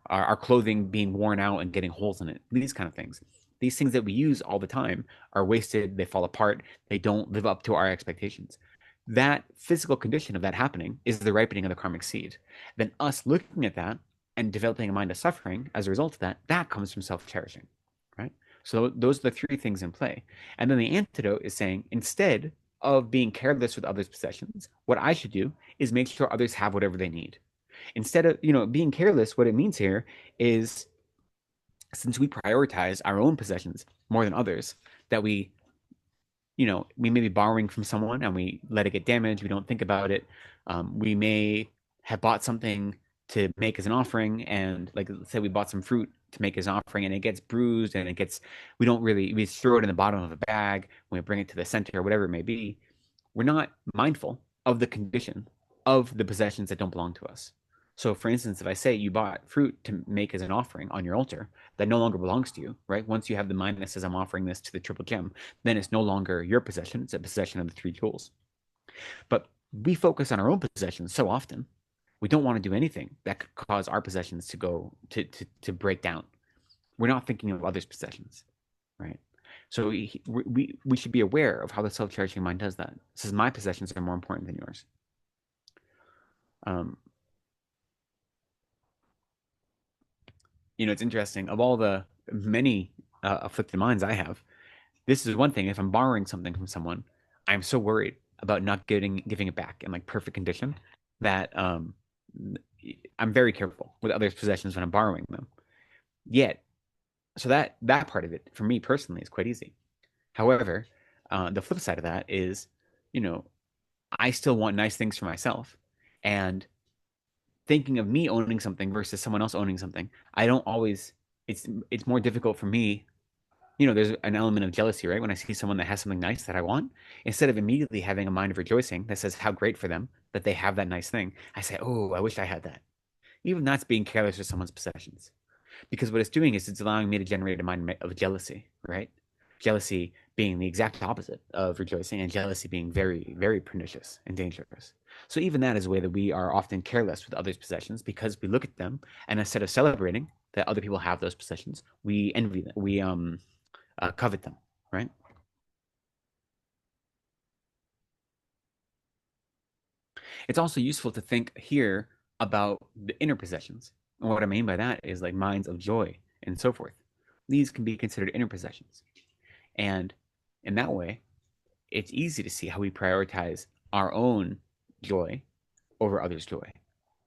Speaker 2: our clothing being worn out and getting holes in it, these kind of things. These things that we use all the time are wasted, they fall apart, they don't live up to our expectations. That physical condition of that happening is the ripening of the karmic seed. Then us looking at that and developing a mind of suffering as a result of that, that comes from self-cherishing, right? So those are the three things in play. And then the antidote is saying, instead of being careless with others' possessions, what I should do is make sure others have whatever they need. Instead of, being careless, what it means here is, since we prioritize our own possessions more than others, that we may be borrowing from someone and we let it get damaged. We don't think about it. We may have bought something to make as an offering, and like, let's say we bought some fruit to make as an offering, and it gets bruised, and we throw it in the bottom of a bag when we bring it to the center or whatever it may be. We're not mindful of the condition of the possessions that don't belong to us. So, for instance, if I say you bought fruit to make as an offering on your altar, that no longer belongs to you, right? Once you have the mind that says, I'm offering this to the triple gem, then it's no longer your possession. It's a possession of the three jewels. But we focus on our own possessions so often, we don't want to do anything that could cause our possessions to go to break down. We're not thinking of others' possessions, right? So we should be aware of how the self-cherishing mind does that. It says, my possessions are more important than yours. It's interesting. Of all the many afflicted minds I have, this is one thing. If I'm borrowing something from someone, I'm so worried about not giving it back in like perfect condition that I'm very careful with others' possessions when I'm borrowing them. Yet, so that part of it for me personally is quite easy. However, the flip side of that is, I still want nice things for myself, and thinking of me owning something versus someone else owning something, I don't always. It's more difficult for me. There's an element of jealousy, right? When I see someone that has something nice that I want, instead of immediately having a mind of rejoicing that says how great for them that they have that nice thing, I say, oh, I wish I had that. Even that's being careless with someone's possessions. Because what it's doing is it's allowing me to generate a mind of jealousy, right? Jealousy being the exact opposite of rejoicing, and jealousy being very, very pernicious and dangerous. So even that is a way that we are often careless with others' possessions, because we look at them and instead of celebrating that other people have those possessions, we envy them, we covet them, right? It's also useful to think here about the inner possessions. And what I mean by that is like minds of joy and so forth. These can be considered inner possessions. And in that way, it's easy to see how we prioritize our own joy over others' joy,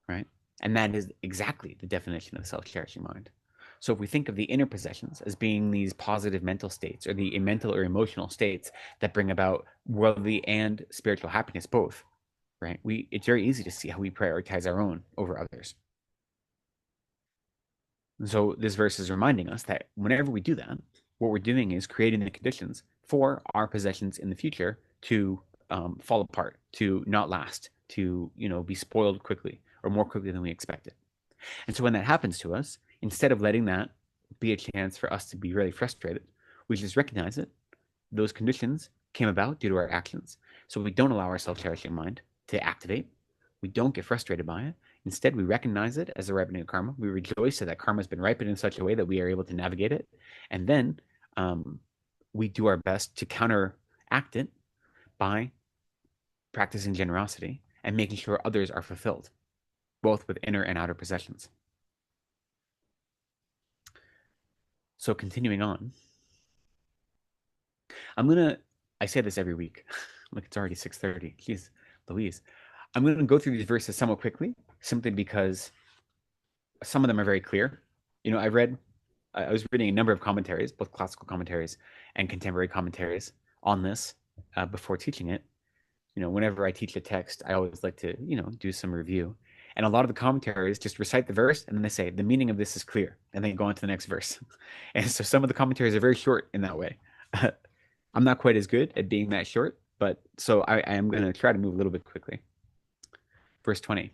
Speaker 2: right? And that is exactly the definition of the self-cherishing mind. So if we think of the inner possessions as being these positive mental states, or the mental or emotional states that bring about worldly and spiritual happiness both, right? It's very easy to see how we prioritize our own over others. And so this verse is reminding us that whenever we do that, what we're doing is creating the conditions for our possessions in the future to fall apart, to not last, to be spoiled quickly or more quickly than we expected. And so when that happens to us, instead of letting that be a chance for us to be really frustrated, we just recognize it. Those conditions came about due to our actions. So we don't allow our self-cherishing mind to activate. We don't get frustrated by it. Instead, we recognize it as a ripening of karma. We rejoice that karma has been ripened in such a way that we are able to navigate it. And then we do our best to counteract it by practicing generosity and making sure others are fulfilled, both with inner and outer possessions. So continuing on, I say this every week. Look, it's already 6:30. Jeez, Louise. I'm going to go through these verses somewhat quickly, simply because some of them are very clear. I was reading a number of commentaries, both classical commentaries and contemporary commentaries on this before teaching it. Whenever I teach a text, I always like to, do some review. And a lot of the commentaries just recite the verse and then they say, the meaning of this is clear. And then go on to the next verse. And so some of the commentaries are very short in that way. I'm not quite as good at being that short, but so I am going to try to move a little bit quickly. Verse 20.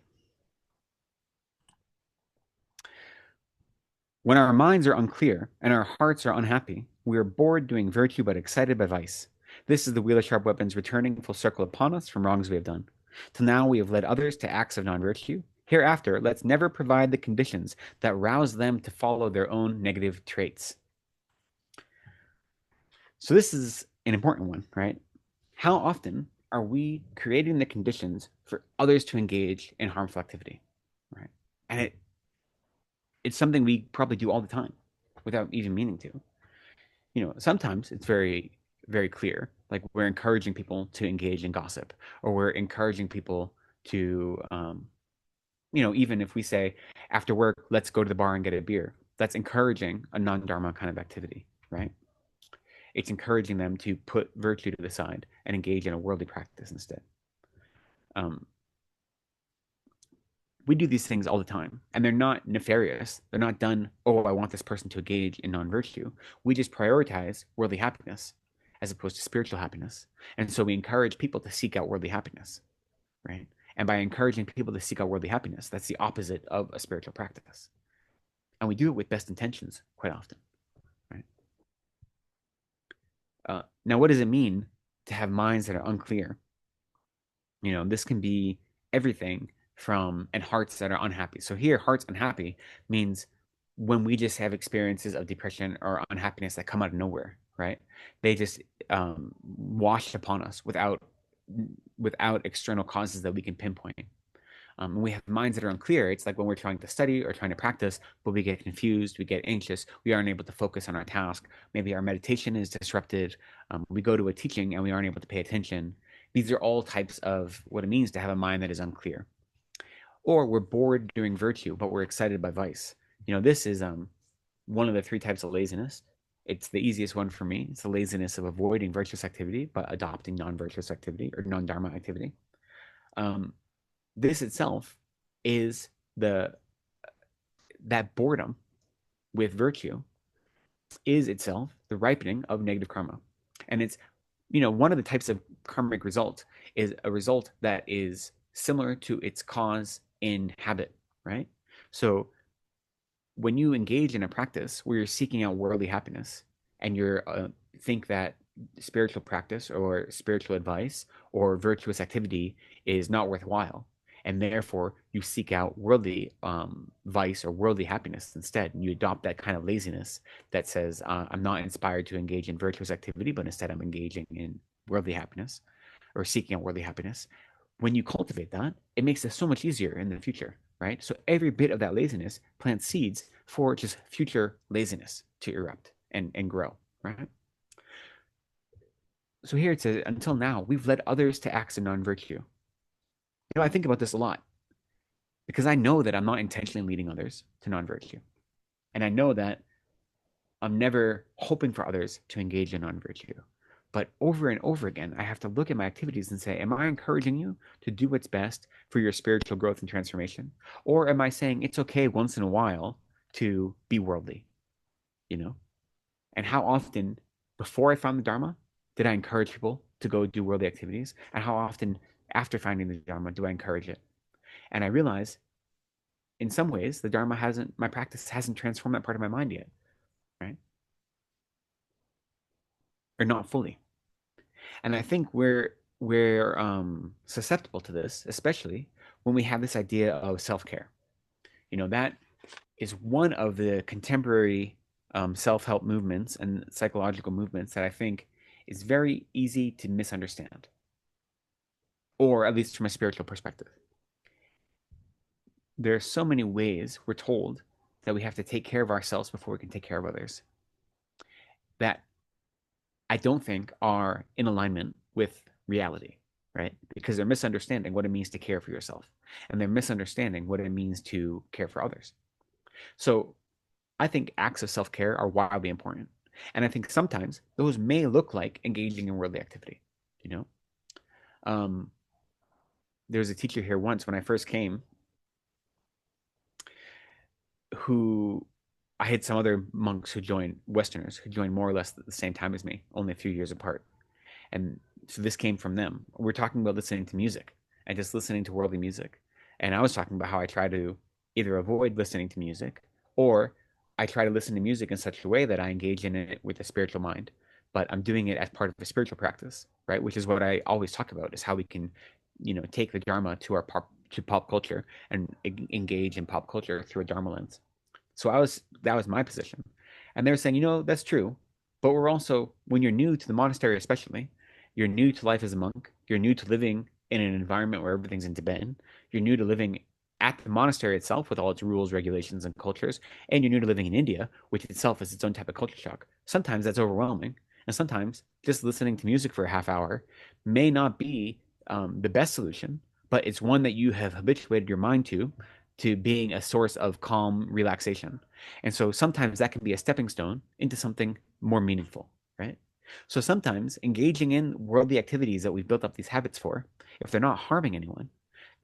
Speaker 2: When our minds are unclear and our hearts are unhappy, we are bored doing virtue but excited by vice. This is the wheel of sharp weapons returning full circle upon us from wrongs we have done. Till now we have led others to acts of non-virtue. Hereafter, let's never provide the conditions that rouse them to follow their own negative traits. So this is an important one, right? How often are we creating the conditions for others to engage in harmful activity, right? And it's something we probably do all the time without even meaning to. Sometimes it's very, very clear. Like we're encouraging people to engage in gossip, or we're encouraging people to, even if we say after work, let's go to the bar and get a beer, that's encouraging a non-Dharma kind of activity, right? It's encouraging them to put virtue to the side and engage in a worldly practice instead. We do these things all the time, and they're not nefarious. They're not done, oh, I want this person to engage in non-virtue. We just prioritize worldly happiness as opposed to spiritual happiness. And so we encourage people to seek out worldly happiness, right? and by encouraging people to seek out worldly happiness. That's the opposite of a spiritual practice. And we do it with best intentions quite often, right? Now, what does it mean to have minds that are unclear? This can be everything from, and hearts that are unhappy. So here, hearts unhappy means when we just have experiences of depression or unhappiness that come out of nowhere, right? They just wash upon us without external causes that we can pinpoint. When we have minds that are unclear, it's like when we're trying to study or trying to practice, but we get confused, we get anxious, we aren't able to focus on our task. Maybe our meditation is disrupted. We go to a teaching and we aren't able to pay attention. These are all types of what it means to have a mind that is unclear. Or we're bored doing virtue, but we're excited by vice. This is one of the three types of laziness. It's the easiest one for me. It's the laziness of avoiding virtuous activity, but adopting non-virtuous activity or non-dharma activity. This itself is that boredom with virtue is itself the ripening of negative karma. And it's, one of the types of karmic result is a result that is similar to its cause in habit, right? So when you engage in a practice where you're seeking out worldly happiness and you think that spiritual practice or spiritual advice or virtuous activity is not worthwhile, and therefore you seek out worldly vice or worldly happiness instead, and you adopt that kind of laziness that says, I'm not inspired to engage in virtuous activity, but instead I'm engaging in worldly happiness or seeking out worldly happiness. When you cultivate that, it makes it so much easier in the future, right? So every bit of that laziness plants seeds for just future laziness to erupt and grow, right? So here it says, until now, we've led others to acts of non-virtue. I think about this a lot because I know that I'm not intentionally leading others to non-virtue. And I know that I'm never hoping for others to engage in non-virtue. But over and over again, I have to look at my activities and say, am I encouraging you to do what's best for your spiritual growth and transformation? Or am I saying it's okay once in a while to be worldly, And how often, before I found the Dharma, did I encourage people to go do worldly activities? And how often, after finding the Dharma, do I encourage it? And I realize, in some ways, my practice hasn't transformed that part of my mind yet, right? Or not fully. And I think we're susceptible to this, especially when we have this idea of self-care. That is one of the contemporary self-help movements and psychological movements that I think is very easy to misunderstand, or at least from a spiritual perspective. There are so many ways we're told that we have to take care of ourselves before we can take care of others that I don't think are in alignment with reality, right? Because they're misunderstanding what it means to care for yourself, and they're misunderstanding what it means to care for others. So I think acts of self-care are wildly important. And I think sometimes those may look like engaging in worldly activity, There was a teacher here once when I first came who I had some other monks who joined, Westerners, who joined more or less at the same time as me, only a few years apart. And so this came from them. We're talking about listening to music and just listening to worldly music. And I was talking about how I try to either avoid listening to music or I try to listen to music in such a way that I engage in it with a spiritual mind, but I'm doing it as part of a spiritual practice, right? Which is what I always talk about, is how we can, take the Dharma to pop culture and engage in pop culture through a Dharma lens. So that was my position. And they were saying, that's true. But we're also, when you're new to the monastery, especially, you're new to life as a monk, you're new to living in an environment where everything's in Tibetan, you're new to living at the monastery itself with all its rules, regulations, and cultures, and you're new to living in India, which itself is its own type of culture shock. Sometimes that's overwhelming. And sometimes just listening to music for a half hour may not be the best solution, but it's one that you have habituated your mind to being a source of calm relaxation. And so sometimes that can be a stepping stone into something more meaningful, right? So sometimes engaging in worldly activities that we've built up these habits for, if they're not harming anyone,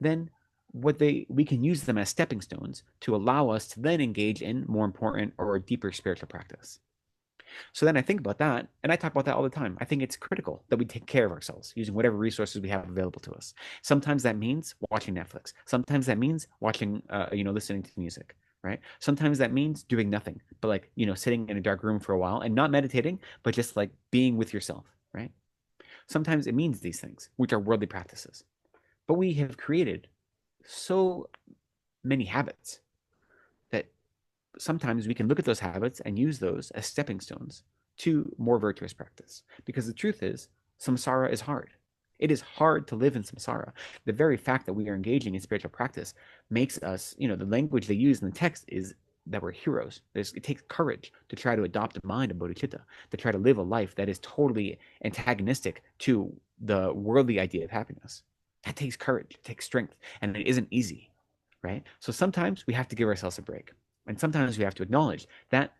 Speaker 2: then we can use them as stepping stones to allow us to then engage in more important or deeper spiritual practice. So then I think about that, and I talk about that all the time. I think it's critical that we take care of ourselves using whatever resources we have available to us. Sometimes that means watching Netflix. Sometimes that means watching, listening to music, right? Sometimes that means doing nothing, but like, sitting in a dark room for a while and not meditating, but just like being with yourself, right? Sometimes it means these things, which are worldly practices. But we have created so many habits that sometimes we can look at those habits and use those as stepping stones to more virtuous practice. Because the truth is, samsara is hard. It is hard to live in samsara. The very fact that we are engaging in spiritual practice makes us, the language they use in the text is that we're heroes. It takes courage to try to adopt a mind of bodhicitta, to try to live a life that is totally antagonistic to the worldly idea of happiness. That takes courage, it takes strength, and it isn't easy, right? So sometimes we have to give ourselves a break. And sometimes we have to acknowledge that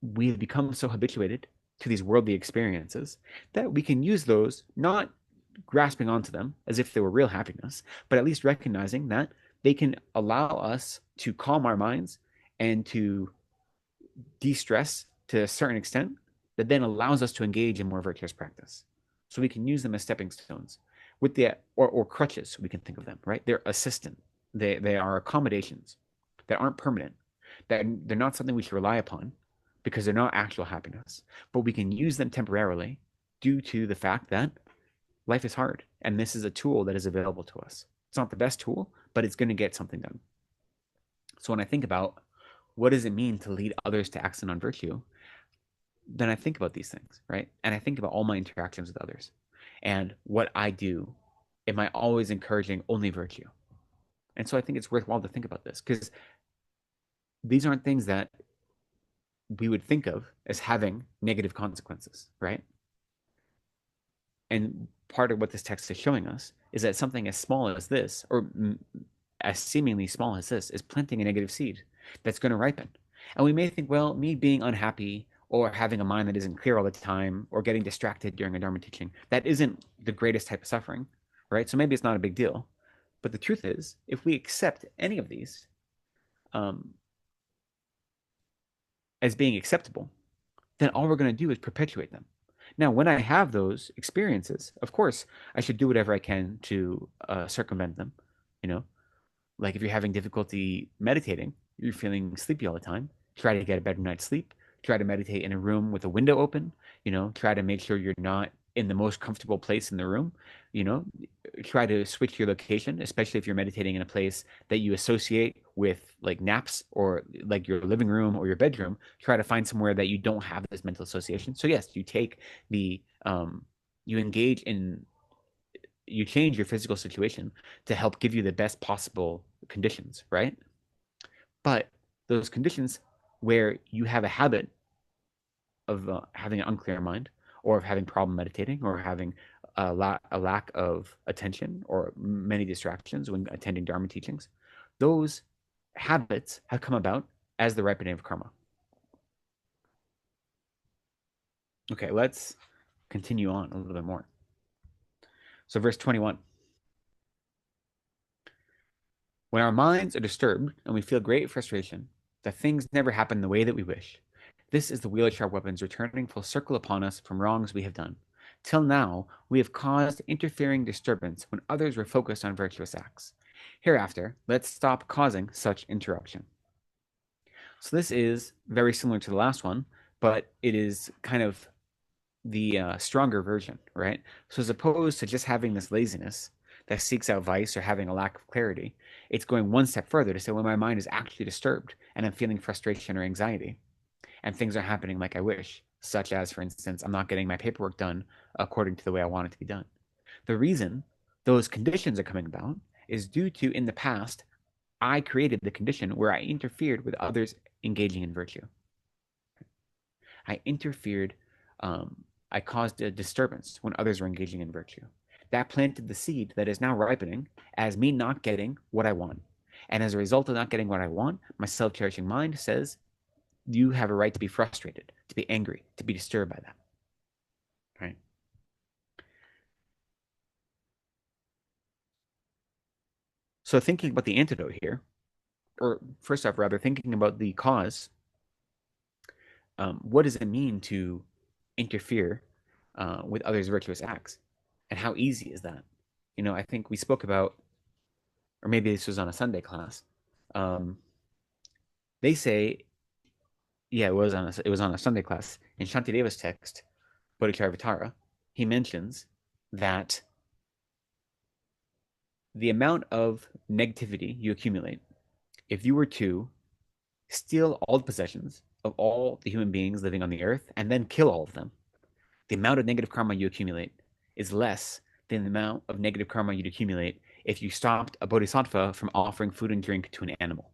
Speaker 2: we have become so habituated to these worldly experiences that we can use those, not grasping onto them as if they were real happiness, but at least recognizing that they can allow us to calm our minds and to de-stress to a certain extent that then allows us to engage in more virtuous practice. So we can use them as stepping stones with the or crutches, we can think of them, right? They're assistant. They are accommodations that aren't permanent, that they're not something we should rely upon because they're not actual happiness, but we can use them temporarily due to the fact that life is hard and this is a tool that is available to us. It's not the best tool, but it's going to get something done. So when I think about what does it mean to lead others to action on virtue, then I think about these things, right? And I think about all my interactions with others and what I do. Am I always encouraging only virtue? And so I think it's worthwhile to think about this because these aren't things that we would think of as having negative consequences, right? And part of what this text is showing us is that something as small as this, or as seemingly small as this, is planting a negative seed that's going to ripen. And we may think, well, me being unhappy or having a mind that isn't clear all the time or getting distracted during a Dharma teaching, that isn't the greatest type of suffering, right? So maybe it's not a big deal. But the truth is, if we accept any of these um, as being acceptable, then all we're going to do is perpetuate them. Now, when I have those experiences, of course, I should do whatever I can to circumvent them. You know, like if you're having difficulty meditating, you're feeling sleepy all the time, try to get a better night's sleep. Try to meditate in a room with a window open. Try to make sure you're not in the most comfortable place in the room. You know, try to switch your location, especially if you're meditating in a place that you associate with like naps or like your living room or your bedroom. Try to find somewhere that you don't have this mental association. So yes, you take the you engage in you change your physical situation to help give you the best possible conditions, right? But those conditions where you have a habit of having an unclear mind or of having problem meditating or having a lack of attention or many distractions when attending Dharma teachings, those habits have come about as the ripening of karma. Okay, let's continue on a little bit more. So, verse 21. When our minds are disturbed and we feel great frustration that things never happen the way that we wish, this is the wheel of sharp weapons returning full circle upon us from wrongs we have done. Till now, we have caused interfering disturbance when others were focused on virtuous acts. Hereafter, let's stop causing such interruption. So this is very similar to the last one, but it is kind of the stronger version, right? So as opposed to just having this laziness that seeks out vice or having a lack of clarity, it's going one step further to say when my mind is actually disturbed and I'm feeling frustration or anxiety and things are happening like I wish, such as, for instance, I'm not getting my paperwork done according to the way I want it to be done. The reason those conditions are coming about is due to in the past, I created the condition where I interfered with others engaging in virtue. I interfered, I caused a disturbance when others were engaging in virtue. That planted the seed that is now ripening as me not getting what I want. And as a result of not getting what I want, my self cherishing mind says, you have a right to be frustrated, to be angry, to be disturbed by that. Right? So thinking about the antidote here, or first off, rather, thinking about the cause, what does it mean to interfere with others' virtuous acts? And how easy is that? I think we spoke about, or maybe this was on a Sunday class. They say, yeah, it was on a Sunday class. In Shantideva's text, Bodhicharvatara, he mentions that the amount of negativity you accumulate, if you were to steal all the possessions of all the human beings living on the earth and then kill all of them, the amount of negative karma you accumulate is less than the amount of negative karma you'd accumulate if you stopped a bodhisattva from offering food and drink to an animal.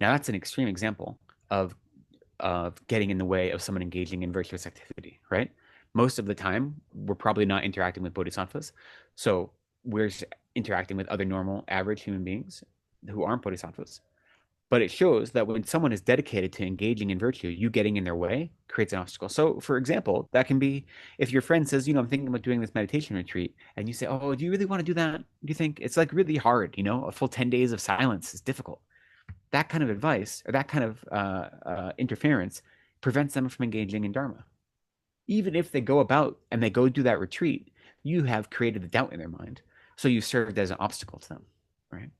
Speaker 2: Now, that's an extreme example of getting in the way of someone engaging in virtuous activity, right? Most of the time, we're probably not interacting with bodhisattvas. So we're interacting with other normal, average human beings who aren't bodhisattvas. But it shows that when someone is dedicated to engaging in virtue, you getting in their way creates an obstacle. So, for example, that can be if your friend says, I'm thinking about doing this meditation retreat, and you say, oh, do you really want to do that? Do you think it's like really hard? A full 10 days of silence is difficult. That kind of advice or that kind of interference prevents them from engaging in Dharma. Even if they go about and they go do that retreat, you have created the doubt in their mind. So you served as an obstacle to them, right?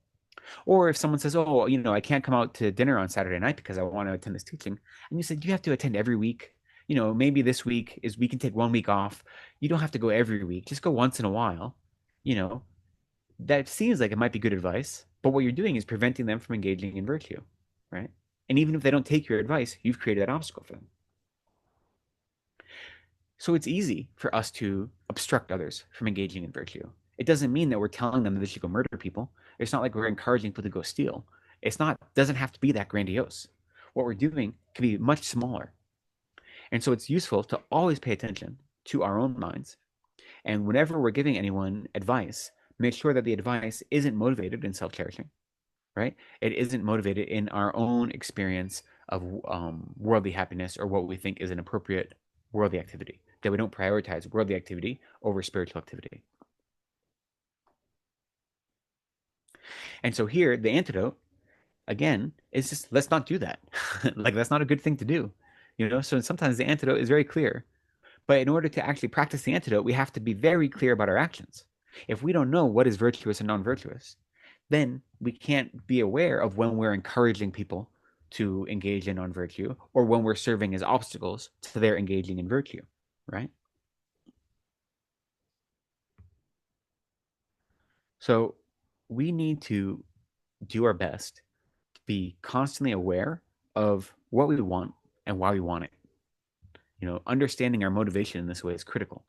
Speaker 2: Or if someone says, oh, I can't come out to dinner on Saturday night because I want to attend this teaching. And you said, you have to attend every week. Maybe this week is we can take 1 week off. You don't have to go every week. Just go once in a while. That seems like it might be good advice, but what you're doing is preventing them from engaging in virtue, right? And even if they don't take your advice, you've created that obstacle for them. So it's easy for us to obstruct others from engaging in virtue. It doesn't mean that we're telling them that they should go murder people. It's not like we're encouraging people to go steal. Doesn't have to be that grandiose. What we're doing can be much smaller. And so it's useful to always pay attention to our own minds. And whenever we're giving anyone advice, make sure that the advice isn't motivated in self-cherishing, right? It isn't motivated in our own experience of worldly happiness or what we think is an appropriate worldly activity, that we don't prioritize worldly activity over spiritual activity. And so here, the antidote, again, is just let's not do that. Like, that's not a good thing to do. So sometimes the antidote is very clear. But in order to actually practice the antidote, we have to be very clear about our actions. If we don't know what is virtuous and non-virtuous, then we can't be aware of when we're encouraging people to engage in non-virtue or when we're serving as obstacles to their engaging in virtue, right? So we need to do our best to be constantly aware of what we want and why we want it. Understanding our motivation in this way is critical.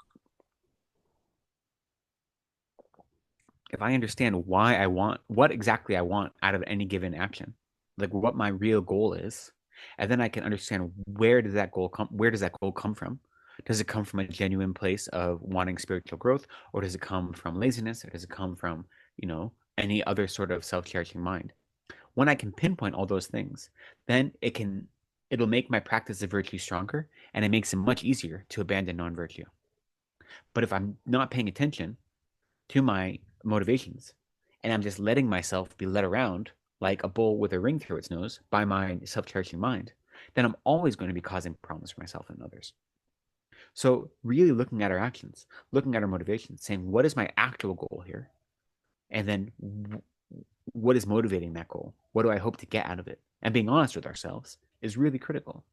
Speaker 2: If I understand why I want, what exactly I want out of any given action, like what my real goal is, and then I can understand where does that goal come from? Does it come from a genuine place of wanting spiritual growth, or does it come from laziness, or does it come from, any other sort of self-cherishing mind? When I can pinpoint all those things, then it'll make my practice of virtue stronger, and it makes it much easier to abandon non-virtue. But if I'm not paying attention to my motivations and I'm just letting myself be led around like a bull with a ring through its nose by my self-cherishing mind, then I'm always going to be causing problems for myself and others. So really looking at our actions, looking at our motivations, saying, what is my actual goal here? And then what is motivating that goal? What do I hope to get out of it? And being honest with ourselves is really critical.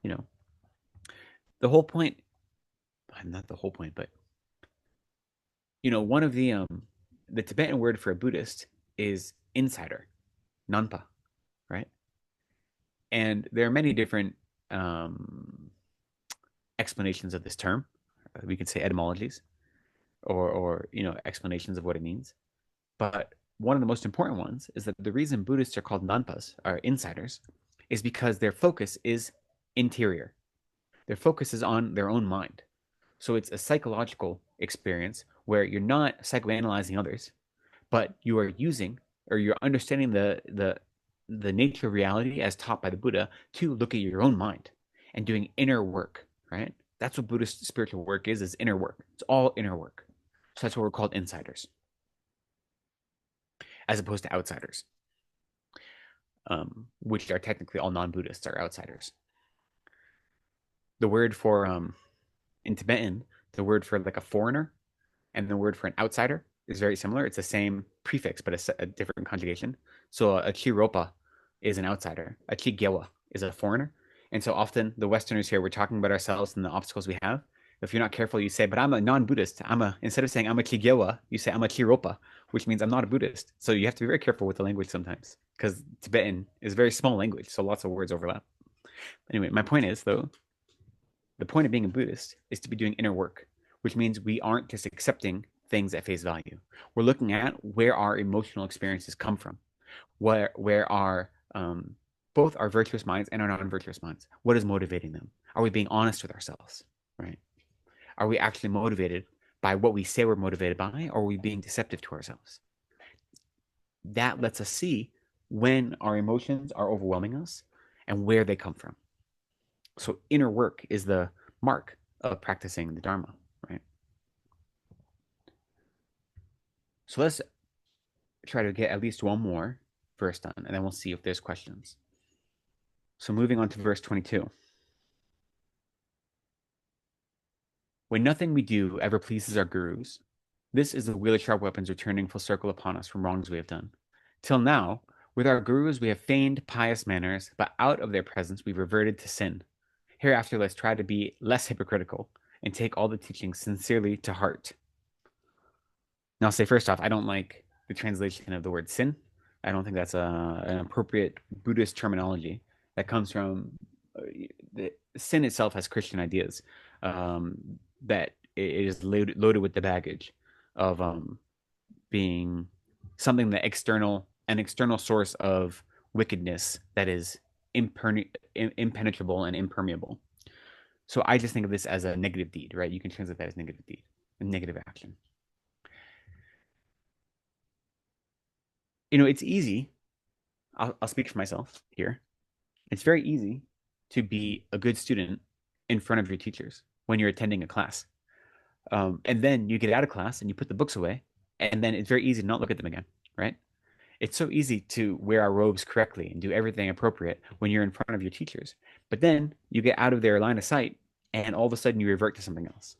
Speaker 2: The whole point, not the whole point, but one of the Tibetan word for a Buddhist is insider, nanpa, right? And there are many different explanations of this term. We could say etymologies, or explanations of what it means. But one of the most important ones is that the reason Buddhists are called nanpas, or insiders, is because their focus is interior. Their focus is on their own mind. So it's a psychological experience where you're not psychoanalyzing others, but you are using, or you're understanding the nature of reality as taught by the Buddha to look at your own mind and doing inner work, right? That's what Buddhist spiritual work is inner work. It's all inner work. So that's what we're called insiders, as opposed to outsiders. which are technically all non-Buddhists, are outsiders. The word for in Tibetan, the word for like a foreigner and the word for an outsider is very similar. It's the same prefix, but a different conjugation. So a chiropa is an outsider. A chigewa is a foreigner. And so often the Westerners here, we're talking about ourselves and the obstacles we have. If you're not careful, you say, but I'm a non-Buddhist. Instead of saying I'm a chigewa, you say I'm a chiropa, which means I'm not a Buddhist. So you have to be very careful with the language sometimes because Tibetan is a very small language. So lots of words overlap. Anyway, my point is though, the point of being a Buddhist is to be doing inner work, which means we aren't just accepting things at face value. We're looking at where our emotional experiences come from, where our both our virtuous minds and our non-virtuous minds. What is motivating them? Are we being honest with ourselves? Right? Are we actually motivated by what we say we're motivated by, or are we being deceptive to ourselves? That lets us see when our emotions are overwhelming us and where they come from. So inner work is the mark of practicing the Dharma, right? So let's try to get at least one more verse done, and then we'll see if there's questions. So moving on to verse 22. When nothing we do ever pleases our gurus, this is the wheel of sharp weapons returning full circle upon us from wrongs we have done. Till now, with our gurus we have feigned pious manners, but out of their presence we've reverted to sin. Hereafter, let's try to be less hypocritical and take all the teachings sincerely to heart. Now, I'll say first off, I don't like the translation of the word sin. I don't think that's an appropriate Buddhist terminology that comes from the sin itself has Christian ideas that it is loaded with the baggage of being something that an external source of wickedness that is impenetrable and impermeable. So I just think of this as a negative deed, right? You can translate that as negative deed, a negative action. It's easy. I'll speak for myself here. It's very easy to be a good student in front of your teachers when you're attending a class. And then you get out of class and you put the books away, and then it's very easy to not look at them again, right? It's so easy to wear our robes correctly and do everything appropriate when you're in front of your teachers. But then you get out of their line of sight and all of a sudden you revert to something else.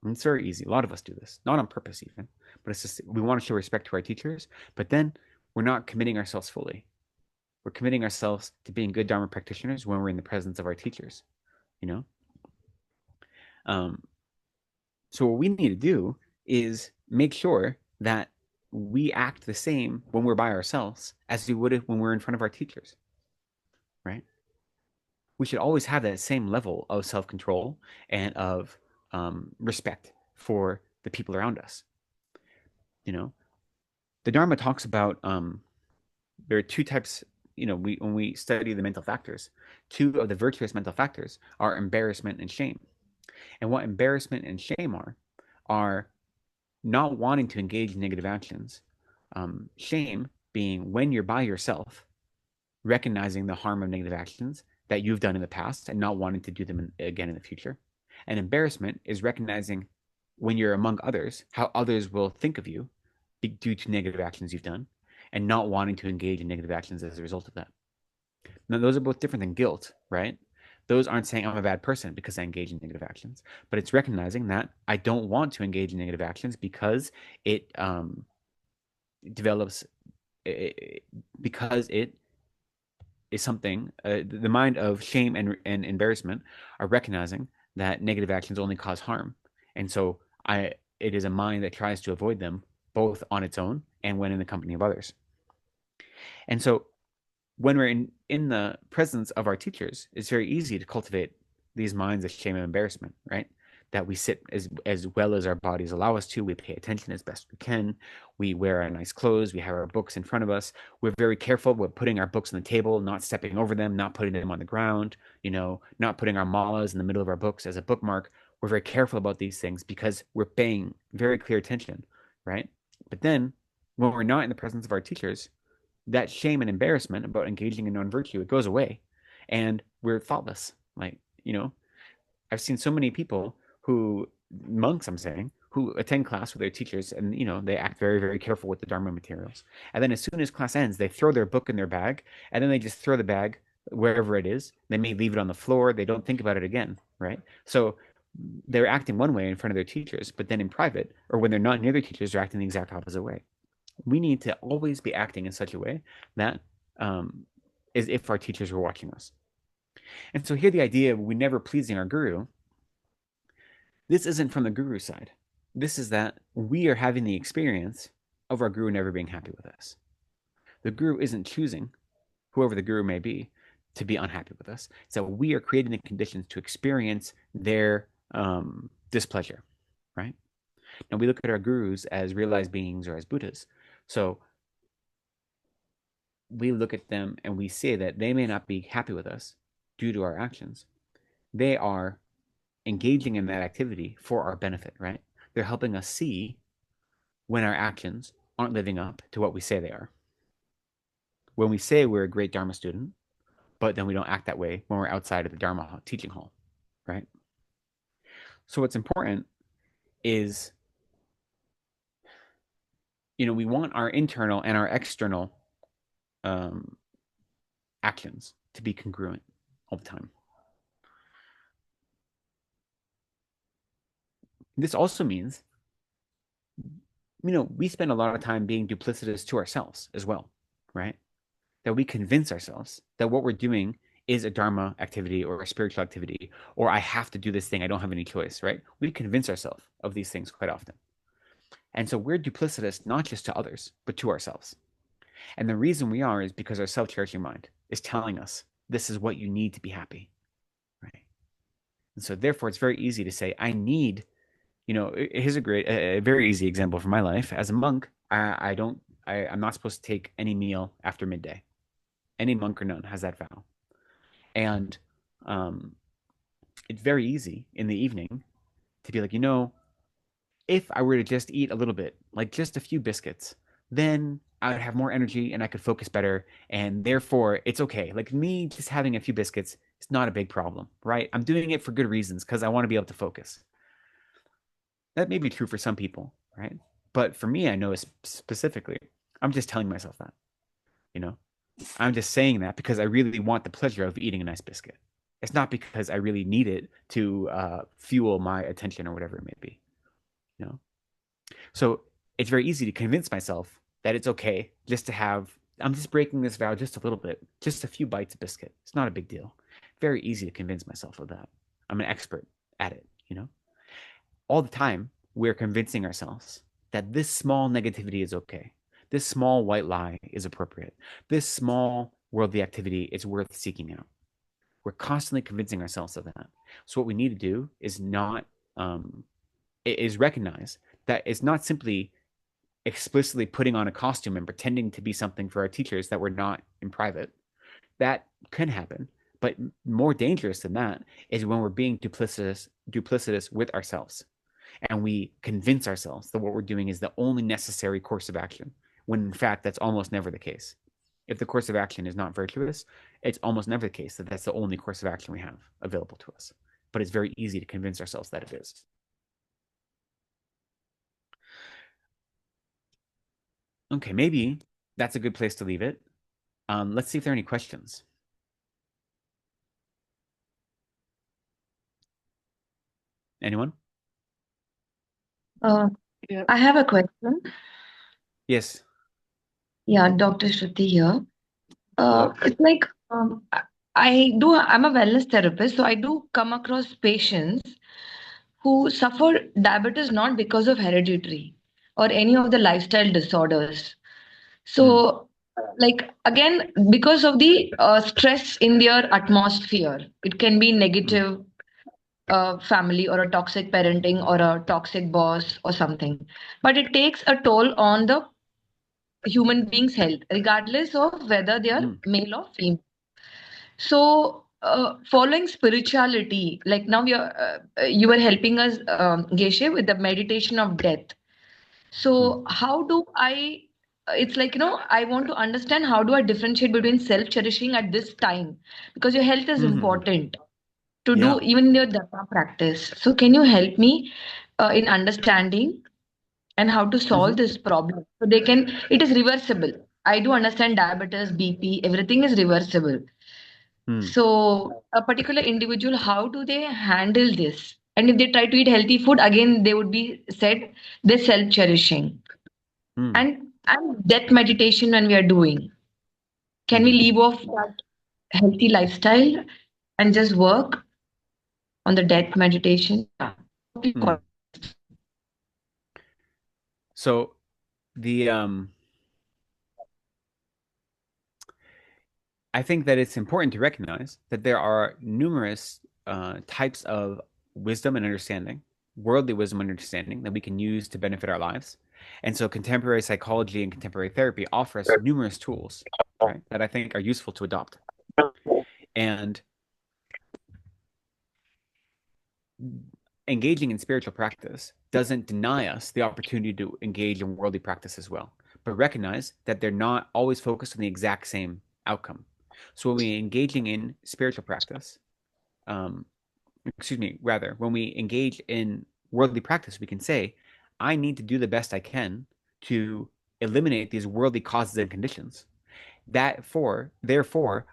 Speaker 2: And it's very easy. A lot of us do this, not on purpose even, but it's just we want to show respect to our teachers, but then we're not committing ourselves fully. We're committing ourselves to being good Dharma practitioners when we're in the presence of our teachers, you know? So what we need to do is make sure that we act the same when we're by ourselves as we would when we're in front of our teachers, right? We should always have that same level of self-control and of respect for the people around us. The Dharma talks about there are two types. When we study the mental factors, two of the virtuous mental factors are embarrassment and shame. And what embarrassment and shame are not wanting to engage in negative actions. Shame being when you're by yourself, recognizing the harm of negative actions that you've done in the past and not wanting to do them again in the future. And embarrassment is recognizing when you're among others, how others will think of you due to negative actions you've done and not wanting to engage in negative actions as a result of that. Now, those are both different than guilt, right? Those aren't saying I'm a bad person because I engage in negative actions, but it's recognizing that I don't want to engage in negative actions because it develops, because it is something, the mind of shame and embarrassment are recognizing that negative actions only cause harm. And so it is a mind that tries to avoid them both on its own and when in the company of others. And so when we're in the presence of our teachers, it's very easy to cultivate these minds of shame and embarrassment, right? That we sit as well as our bodies allow us to. We pay attention as best we can. We wear our nice clothes. We have our books in front of us. We're very careful with putting our books on the table, not stepping over them, not putting them on the ground, not putting our malas in the middle of our books as a bookmark. We're very careful about these things because we're paying very clear attention, right? But then when we're not in the presence of our teachers, that shame and embarrassment about engaging in non-virtue, it goes away and we're thoughtless. I've seen so many people monks, I'm saying, who attend class with their teachers, and they act very, very careful with the Dharma materials. And then as soon as class ends, they throw their book in their bag, and then they just throw the bag wherever it is. They may leave it on the floor. They don't think about it again, right? So they're acting one way in front of their teachers, but then in private, or when they're not near their teachers, they're acting the exact opposite way. We need to always be acting in such a way that as if our teachers were watching us. And so here the idea of we never pleasing our guru, this isn't from the guru side. This is that we are having the experience of our guru never being happy with us. The guru isn't choosing, whoever the guru may be, to be unhappy with us. So we are creating the conditions to experience their displeasure, right? Now we look at our gurus as realized beings or as Buddhas. So we look at them and we say that they may not be happy with us due to our actions. They are engaging in that activity for our benefit, right? They're helping us see when our actions aren't living up to what we say they are. When we say we're a great Dharma student, but then we don't act that way when we're outside of the Dharma teaching hall, right? So what's important is, we want our internal and our external actions to be congruent all the time. This also means, we spend a lot of time being duplicitous to ourselves as well, right? That we convince ourselves that what we're doing is a Dharma activity or a spiritual activity, or I have to do this thing, I don't have any choice, right? We convince ourselves of these things quite often. And so we're duplicitous not just to others, but to ourselves. And the reason we are is because our self-cherishing mind is telling us this is what you need to be happy, right? And so therefore, it's very easy to say, I need, here's a very easy example from my life. As a monk, I'm not supposed to take any meal after midday. Any monk or nun has that vow. And it's very easy in the evening to be like, if I were to just eat a little bit, like just a few biscuits, then I would have more energy and I could focus better. And therefore, it's okay. Like me just having a few biscuits is not a big problem, right? I'm doing it for good reasons because I want to be able to focus. That may be true for some people, right? But for me, I know specifically, I'm just telling myself that, I'm just saying that because I really want the pleasure of eating a nice biscuit. It's not because I really need it to fuel my attention or whatever it may be. So it's very easy to convince myself that it's okay just to have, I'm just breaking this vow just a little bit, just a few bites of biscuit. It's not a big deal. Very easy to convince myself of that. I'm an expert at it, All the time, we're convincing ourselves that this small negativity is okay. This small white lie is appropriate. This small worldly activity is worth seeking out. We're constantly convincing ourselves of that. So what we need to do is recognize that it's not simply explicitly putting on a costume and pretending to be something for our teachers that we're not in private. That can happen. But more dangerous than that is when we're being duplicitous with ourselves. And we convince ourselves that what we're doing is the only necessary course of action, when in fact, that's almost never the case. If the course of action is not virtuous, it's almost never the case that that's the only course of action we have available to us. But it's very easy to convince ourselves that it is. Okay, maybe that's a good place to leave it. Let's see if there are any questions. Anyone?
Speaker 4: Yeah.
Speaker 5: I have a question.
Speaker 2: Yes.
Speaker 5: Yeah, Dr. Shruti here.
Speaker 2: Hello.
Speaker 5: It's like I'm a wellness therapist, so I do come across patients who suffer diabetes not because of hereditary or any of the lifestyle disorders. So, like again, because of the stress in their atmosphere, it can be negative family or a toxic parenting or a toxic boss or something. But it takes a toll on the human being's health, regardless of whether they are male or female. So, following spirituality, like now you were helping us, Geshe, with the meditation of death. So, how do I? It's like, I want to understand how do I differentiate between self-cherishing at this time, because your health is important to do even in your Dharma practice. So, can you help me? in understanding and how to solve this problem. So it is reversible. I do understand diabetes, BP, everything is reversible. So a particular individual, how do they handle this? And if they try to eat healthy food, again, they would be said they're self-cherishing. And death meditation when we are doing, can we leave off that healthy lifestyle and just work on the death meditation? Yeah.
Speaker 2: So the I think that it's important to recognize that there are numerous types of wisdom and understanding, worldly wisdom and understanding that we can use to benefit our lives. And so contemporary psychology and contemporary therapy offer us numerous tools, right, that I think are useful to adopt. And engaging in spiritual practice doesn't deny us the opportunity to engage in worldly practice as well, but recognize that they're not always focused on the exact same outcome. So when we're engaging in spiritual practice, when we engage in worldly practice, we can say, I need to do the best I can to eliminate these worldly causes and conditions. Therefore,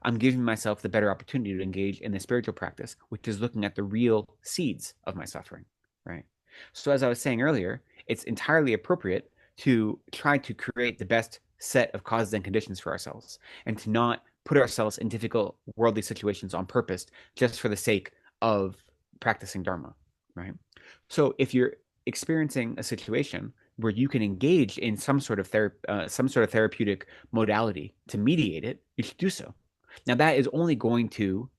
Speaker 2: I'm giving myself the better opportunity to engage in the spiritual practice, which is looking at the real seeds of my suffering, right? So as I was saying earlier, it's entirely appropriate to try to create the best set of causes and conditions for ourselves and to not put ourselves in difficult worldly situations on purpose just for the sake of practicing Dharma, right? So if you're experiencing a situation where you can engage in some sort of therapeutic modality to mediate it, you should do so. Now, that is only going to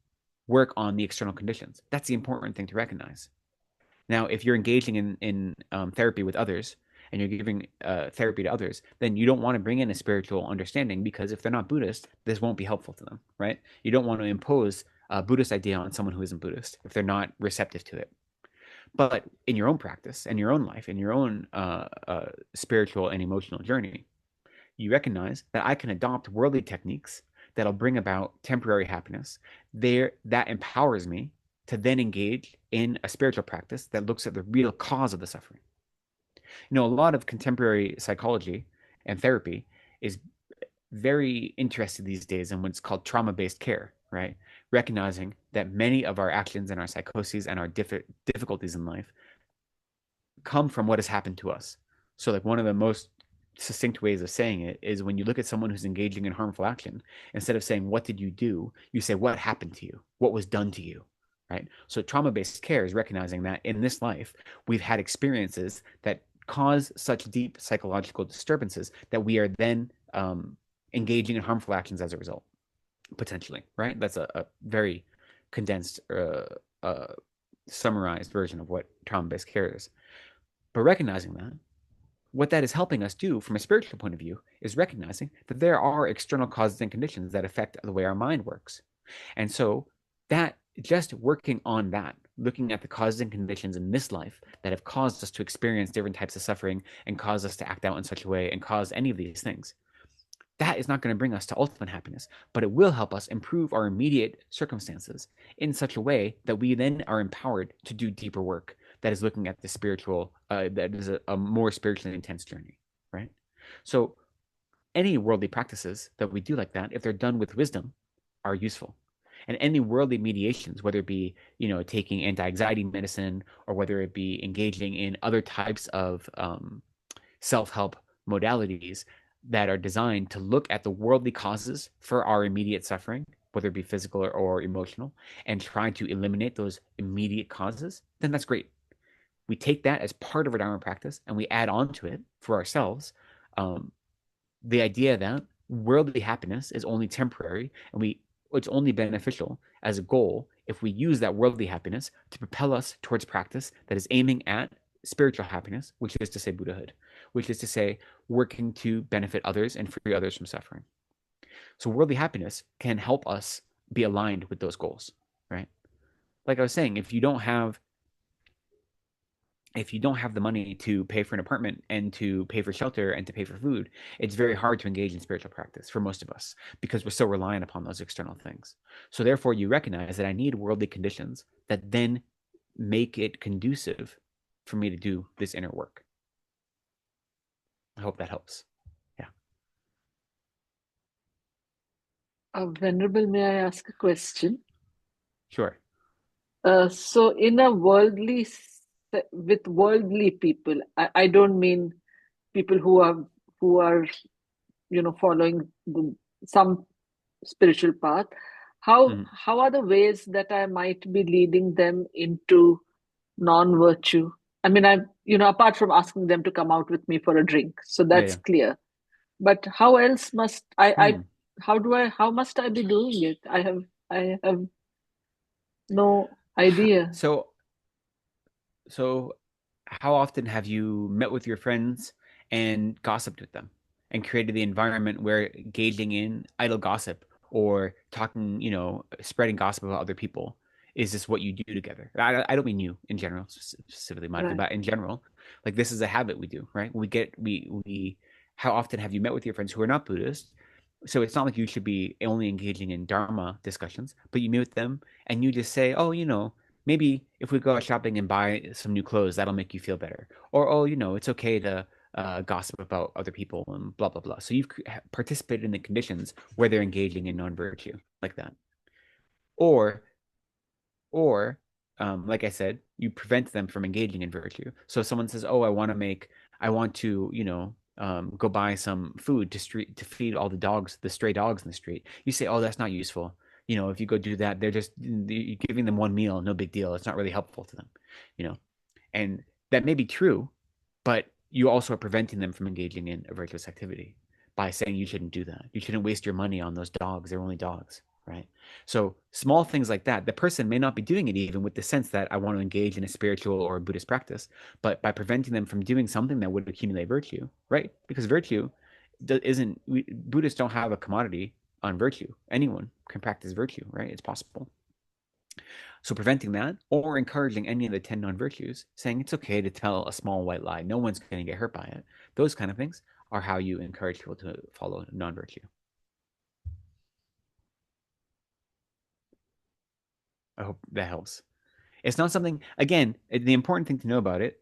Speaker 2: work on the external conditions. That's the important thing to recognize. Now, if you're engaging in therapy with others and you're giving therapy to others, then you don't want to bring in a spiritual understanding, because if they're not Buddhist, this won't be helpful to them, right? You don't want to impose a Buddhist idea on someone who isn't Buddhist if they're not receptive to it. But in your own practice and your own life, in your own spiritual and emotional journey, you recognize that I can adopt worldly techniques that'll bring about temporary happiness. That empowers me to then engage in a spiritual practice that looks at the real cause of the suffering. You know, a lot of contemporary psychology and therapy is very interested these days in what's called trauma-based care, right? Recognizing that many of our actions and our psychoses and our difficulties in life come from what has happened to us. So like one of the most succinct ways of saying it is when you look at someone who's engaging in harmful action, instead of saying, what did you do? You say, what happened to you? What was done to you? Right? So trauma-based care is recognizing that in this life, we've had experiences that cause such deep psychological disturbances that we are then engaging in harmful actions as a result, potentially, right? That's a very condensed, summarized version of what trauma-based care is. But recognizing that, what that is helping us do from a spiritual point of view is recognizing that there are external causes and conditions that affect the way our mind works. And so that just working on that, looking at the causes and conditions in this life that have caused us to experience different types of suffering and caused us to act out in such a way and cause any of these things, that is not going to bring us to ultimate happiness, but it will help us improve our immediate circumstances in such a way that we then are empowered to do deeper work that is looking at the spiritual, that is a more spiritually intense journey, right? So any worldly practices that we do like that, if they're done with wisdom, are useful. And any worldly mediations, whether it be, you know, taking anti-anxiety medicine or whether it be engaging in other types of self-help modalities that are designed to look at the worldly causes for our immediate suffering, whether it be physical or emotional, and try to eliminate those immediate causes, then that's great. We take that as part of our Dharma practice and we add on to it for ourselves the idea that worldly happiness is only temporary and it's only beneficial as a goal if we use that worldly happiness to propel us towards practice that is aiming at spiritual happiness, which is to say Buddhahood, which is to say working to benefit others and free others from suffering. So worldly happiness can help us be aligned with those goals, right? Like I was saying, if you don't have the money to pay for an apartment and to pay for shelter and to pay for food, it's very hard to engage in spiritual practice for most of us because we're so reliant upon those external things. So therefore, you recognize that I need worldly conditions that then make it conducive for me to do this inner work. I hope that helps. Yeah.
Speaker 4: Venerable, may I ask a question?
Speaker 2: Sure.
Speaker 4: So in a with worldly people, I don't mean people who are following some spiritual path.
Speaker 2: Mhm.
Speaker 4: How are the ways that I might be leading them into non-virtue? I mean, apart from asking them to come out with me for a drink, so that's
Speaker 2: Yeah.
Speaker 4: clear. But how else must
Speaker 2: Hmm.
Speaker 4: how must I be doing it? I have no idea.
Speaker 2: So how often have you met with your friends and gossiped with them and created the environment where engaging in idle gossip or talking, spreading gossip about other people is this what you do together? I don't mean you in general, specifically Madhvi,
Speaker 4: Right.
Speaker 2: but in general, like this is a habit we do, right? We how often have you met with your friends who are not Buddhist? So it's not like you should be only engaging in Dharma discussions, but you meet with them and you just say, oh, maybe if we go out shopping and buy some new clothes, that'll make you feel better. Or, oh, it's okay to gossip about other people and blah, blah, blah. So you've participated in the conditions where they're engaging in non-virtue like that. Or, or like I said, you prevent them from engaging in virtue. So if someone says, oh, I want to, go buy some food to feed all the stray dogs in the street. You say, oh, that's not useful. If you go do that, you're giving them one meal, no big deal. It's not really helpful to them, you know, and that may be true, but you also are preventing them from engaging in a virtuous activity by saying you shouldn't do that. You shouldn't waste your money on those dogs. They're only dogs, right? So small things like that, the person may not be doing it even with the sense that I want to engage in a spiritual or a Buddhist practice, but by preventing them from doing something that would accumulate virtue, right? Because virtue Buddhists don't have a commodity on virtue. Anyone can practice virtue, right? It's possible. So preventing that or encouraging any of the 10 non-virtues, saying it's okay to tell a small white lie, no one's going to get hurt by it. Those kind of things are how you encourage people to follow non-virtue. I hope that helps. It's not something, again, the important thing to know about it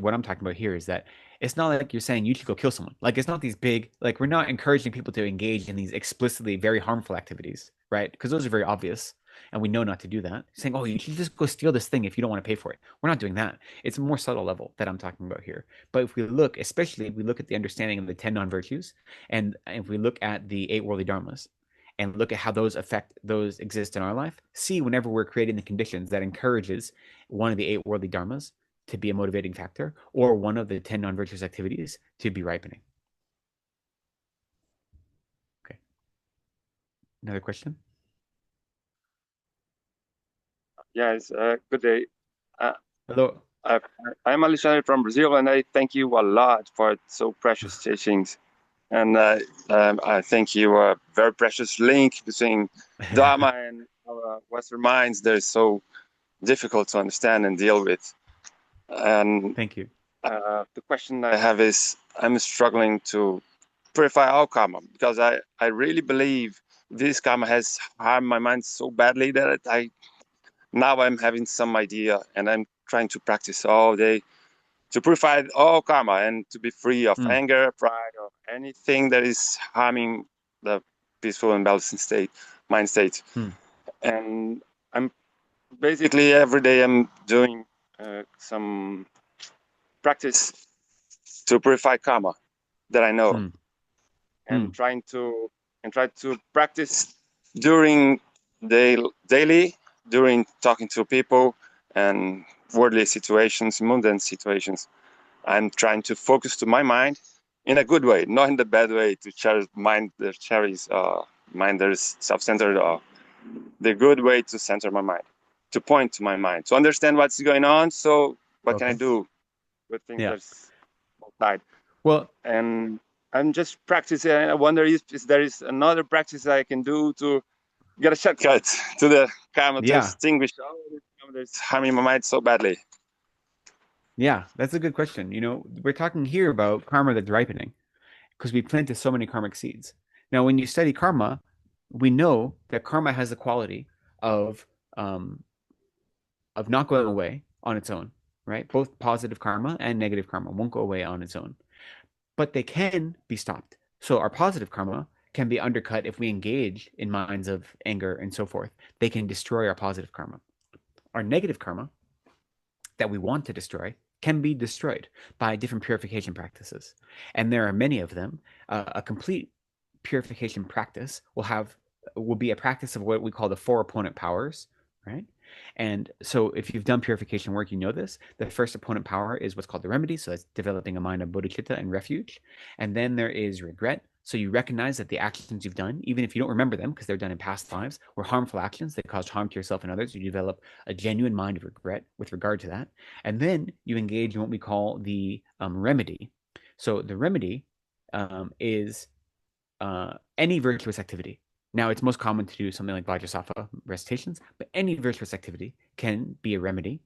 Speaker 2: what I'm talking about here is that it's not like you're saying you should go kill someone. Like, it's not these big, like, we're not encouraging people to engage in these explicitly very harmful activities, right? Because those are very obvious and we know not to do that. Saying, oh, you should just go steal this thing if you don't want to pay for it. We're not doing that. It's a more subtle level that I'm talking about here. But if we look, especially if we look at the understanding of the 10 non virtues, and if we look at the 8 worldly dharmas, and look at how those exist in our life, see whenever we're creating the conditions that encourages one of the 8 worldly dharmas to be a motivating factor or one of the 10 non-virtuous activities to be ripening. Okay. Another question?
Speaker 6: Yes, good day.
Speaker 2: Hello.
Speaker 6: I'm Alexander from Brazil, and I thank you a lot for so precious teachings. And I think you a very precious link between Dharma and our Western minds that is so difficult to understand and deal with. And
Speaker 2: Thank you.
Speaker 6: the question I have is, I'm struggling to purify all karma because I really believe this karma has harmed my mind so badly that now I'm having some idea and I'm trying to practice all day to purify all karma and to be free of anger, pride, or anything that is harming the peaceful and balanced mind state. And I'm basically every day I'm doing some practice to purify karma that I know, and try to practice during daily during talking to people and worldly situations, mundane situations. I'm trying to focus to my mind in a good way, not in the bad way to cherish mind that cherries mind that is self-centered, or the good way to center my mind, to point to my mind, to understand what's going on. So what can I do with things that's outside?
Speaker 2: Well,
Speaker 6: and I'm just practicing. I wonder if there is another practice I can do to get a shortcut to the karma to extinguish all this karma that's harming my mind so badly.
Speaker 2: Yeah, that's a good question. We're talking here about karma that's ripening because we planted so many karmic seeds. Now, when you study karma, we know that karma has the quality of not going away on its own. right? Both positive karma and negative karma won't go away on its own, but they can be stopped. So our positive karma can be undercut if we engage in minds of anger and so forth. They can destroy our positive karma. Our negative karma that we want to destroy can be destroyed by different purification practices. And there are many of them. A complete purification practice will be a practice of what we call the four opponent powers, right? And so if you've done purification work, you know this. The first opponent power is what's called the remedy. So that's developing a mind of bodhicitta and refuge. And then there is regret. So you recognize that the actions you've done, even if you don't remember them because they're done in past lives, were harmful actions that caused harm to yourself and others. You develop a genuine mind of regret with regard to that. And then you engage in what we call the remedy. So the remedy is any virtuous activity. Now, it's most common to do something like Vajrasattva recitations, but any virtuous activity can be a remedy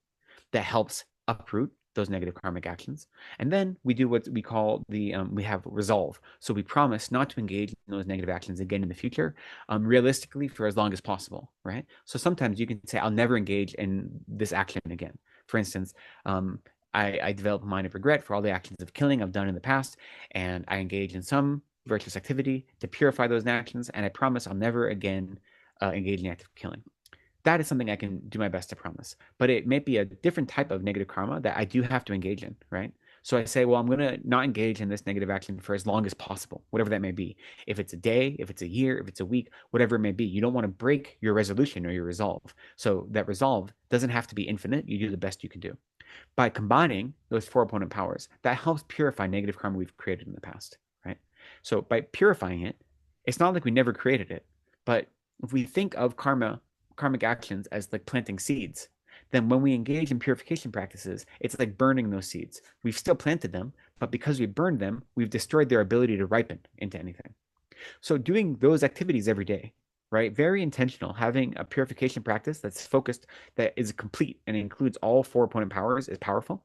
Speaker 2: that helps uproot those negative karmic actions. And then we do what we call we have resolve. So we promise not to engage in those negative actions again in the future, realistically for as long as possible, right? So sometimes you can say, I'll never engage in this action again. For instance, I develop a mind of regret for all the actions of killing I've done in the past, and I engage in some virtuous activity to purify those actions, and I promise I'll never again engage in the act of killing. That is something I can do my best to promise, but it may be a different type of negative karma that I do have to engage in, right? So I say, well, I'm going to not engage in this negative action for as long as possible, whatever that may be. If it's a day, if it's a year, if it's a week, whatever it may be, you don't want to break your resolution or your resolve. So that resolve doesn't have to be infinite. You do the best you can do. By combining those four opponent powers, that helps purify negative karma we've created in the past, right? So by purifying it, it's not like we never created it, but if we think of karmic actions as like planting seeds, then when we engage in purification practices, it's like burning those seeds. We've still planted them, but because we burned them, we've destroyed their ability to ripen into anything. So doing those activities every day, right? Very intentional, having a purification practice that's focused, that is complete and includes all four opponent powers is powerful.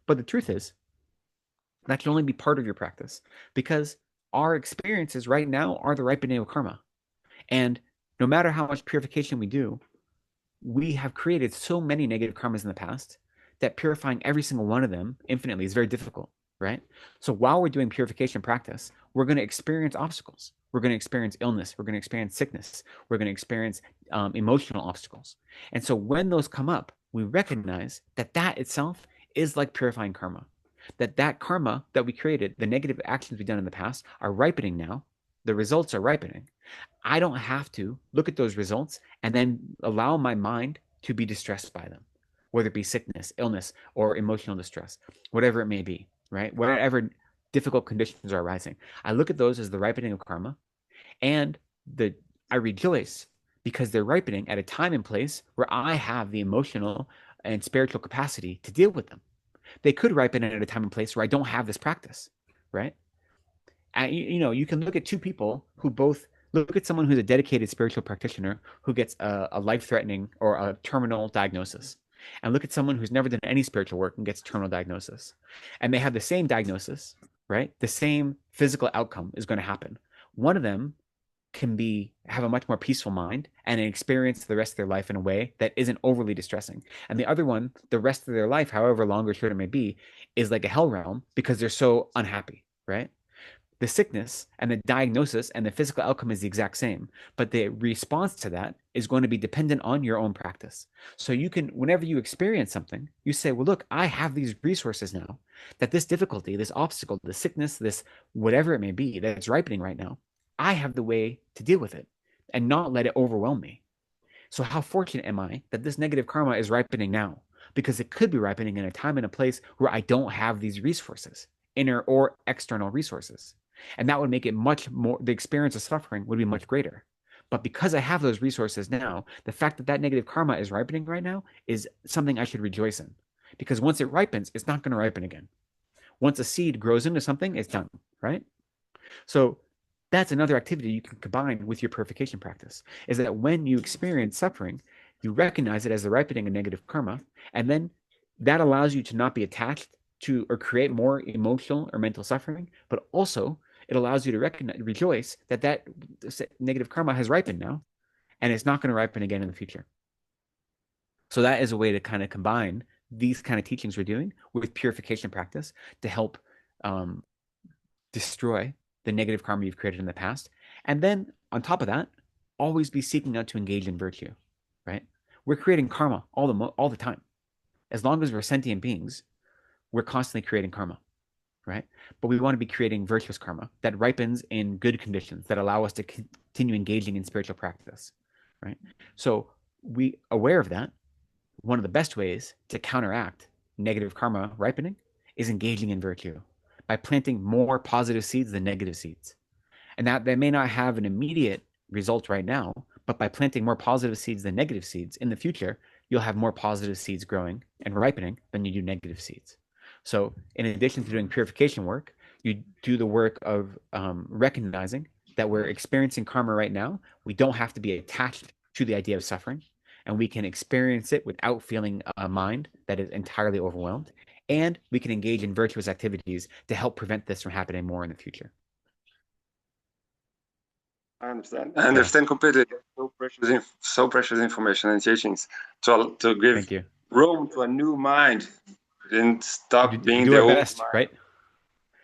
Speaker 2: But the truth is, that can only be part of your practice because our experiences right now are the ripening of karma. And no matter how much purification we do, we have created so many negative karmas in the past that purifying every single one of them infinitely is very difficult, right? So while we're doing purification practice, we're going to experience obstacles. We're going to experience illness. We're going to experience sickness. We're going to experience emotional obstacles. And so when those come up, we recognize that that itself is like purifying karma. That karma that we created, the negative actions we've done in the past, are ripening now. The results are ripening. I don't have to look at those results and then allow my mind to be distressed by them, whether it be sickness, illness, or emotional distress, whatever it may be, right? Whatever difficult conditions are arising. I look at those as the ripening of karma, and I rejoice because they're ripening at a time and place where I have the emotional and spiritual capacity to deal with them. They could ripen at a time and place where I don't have this practice, right? You can look at two people who both look at someone who's a dedicated spiritual practitioner who gets a life-threatening or a terminal diagnosis, and look at someone who's never done any spiritual work and gets a terminal diagnosis. And they have the same diagnosis, right? The same physical outcome is going to happen. One of them can have a much more peaceful mind and experience the rest of their life in a way that isn't overly distressing. And the other one, the rest of their life, however long or short it may be, is like a hell realm because they're so unhappy, right? The sickness and the diagnosis and the physical outcome is the exact same, but the response to that is going to be dependent on your own practice. So you can, whenever you experience something, you say, well, look, I have these resources now that this difficulty, this obstacle, this sickness, this whatever it may be that's ripening right now, I have the way to deal with it and not let it overwhelm me. So how fortunate am I that this negative karma is ripening now? Because it could be ripening in a time and a place where I don't have these resources, inner or external resources. And that would make it much more, the experience of suffering would be much greater. But because I have those resources now, the fact that that negative karma is ripening right now is something I should rejoice in. Because once it ripens, it's not going to ripen again. Once a seed grows into something, it's done, right? So that's another activity you can combine with your purification practice, is that when you experience suffering, you recognize it as the ripening of negative karma, and then that allows you to not be attached to or create more emotional or mental suffering, but also it allows you to rejoice that negative karma has ripened now, and it's not going to ripen again in the future. So that is a way to kind of combine these kind of teachings we're doing with purification practice to help destroy the negative karma you've created in the past. And then on top of that, always be seeking out to engage in virtue, right? We're creating karma all the time. As long as we're sentient beings, we're constantly creating karma, right? But we want to be creating virtuous karma that ripens in good conditions that allow us to continue engaging in spiritual practice, right? So we aware of that. One of the best ways to counteract negative karma ripening is engaging in virtue by planting more positive seeds than negative seeds. And that may not have an immediate result right now, but by planting more positive seeds than negative seeds in the future, you'll have more positive seeds growing and ripening than you do negative seeds. So in addition to doing purification work, you do the work of recognizing that we're experiencing karma right now. We don't have to be attached to the idea of suffering, and we can experience it without feeling a mind that is entirely overwhelmed. And we can engage in virtuous activities to help prevent this from happening more in the future.
Speaker 6: I understand. I understand completely. So precious information and teachings to give room to a new mind and stop being
Speaker 2: do our best,
Speaker 6: mind.
Speaker 2: Right?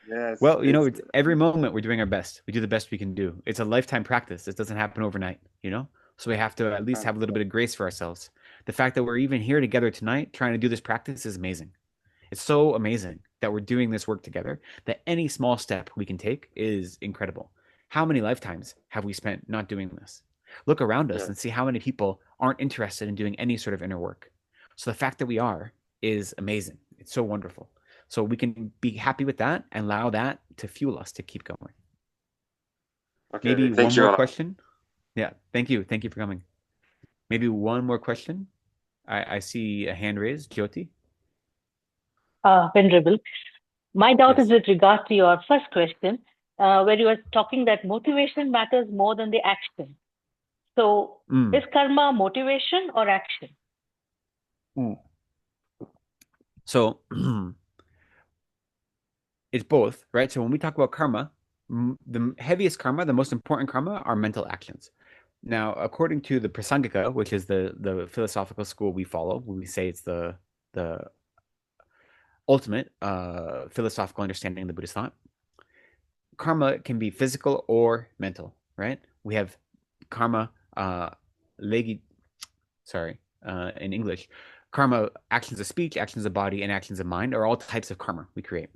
Speaker 6: Yes.
Speaker 2: Well, you know, it's every moment we're doing our best. We do the best we can do. It's a lifetime practice. It doesn't happen overnight, you know? So we have to at least have a little bit of grace for ourselves. The fact that we're even here together tonight trying to do this practice is amazing. It's so amazing that we're doing this work together, that any small step we can take is incredible. How many lifetimes have we spent not doing this? Look around us and see how many people aren't interested in doing any sort of inner work. So the fact that we are is amazing. It's so wonderful. So we can be happy with that and allow that to fuel us to keep going.
Speaker 6: Okay,
Speaker 2: maybe one more question. Yeah, thank you. Thank you for coming. Maybe one more question. I see a hand raised. Jyoti?
Speaker 7: Venerable, my doubt is with regard to your first question, where you were talking that motivation matters more than the action. So is karma motivation or action?
Speaker 2: So it's both, right? So when we talk about karma, the heaviest karma, the most important karma are mental actions. Now, according to the Prasangika, which is the philosophical school we follow, we say it's the ultimate philosophical understanding of the Buddhist thought, karma can be physical or mental, right? We have karma, in English, karma, actions of speech, actions of body, and actions of mind are all types of karma we create.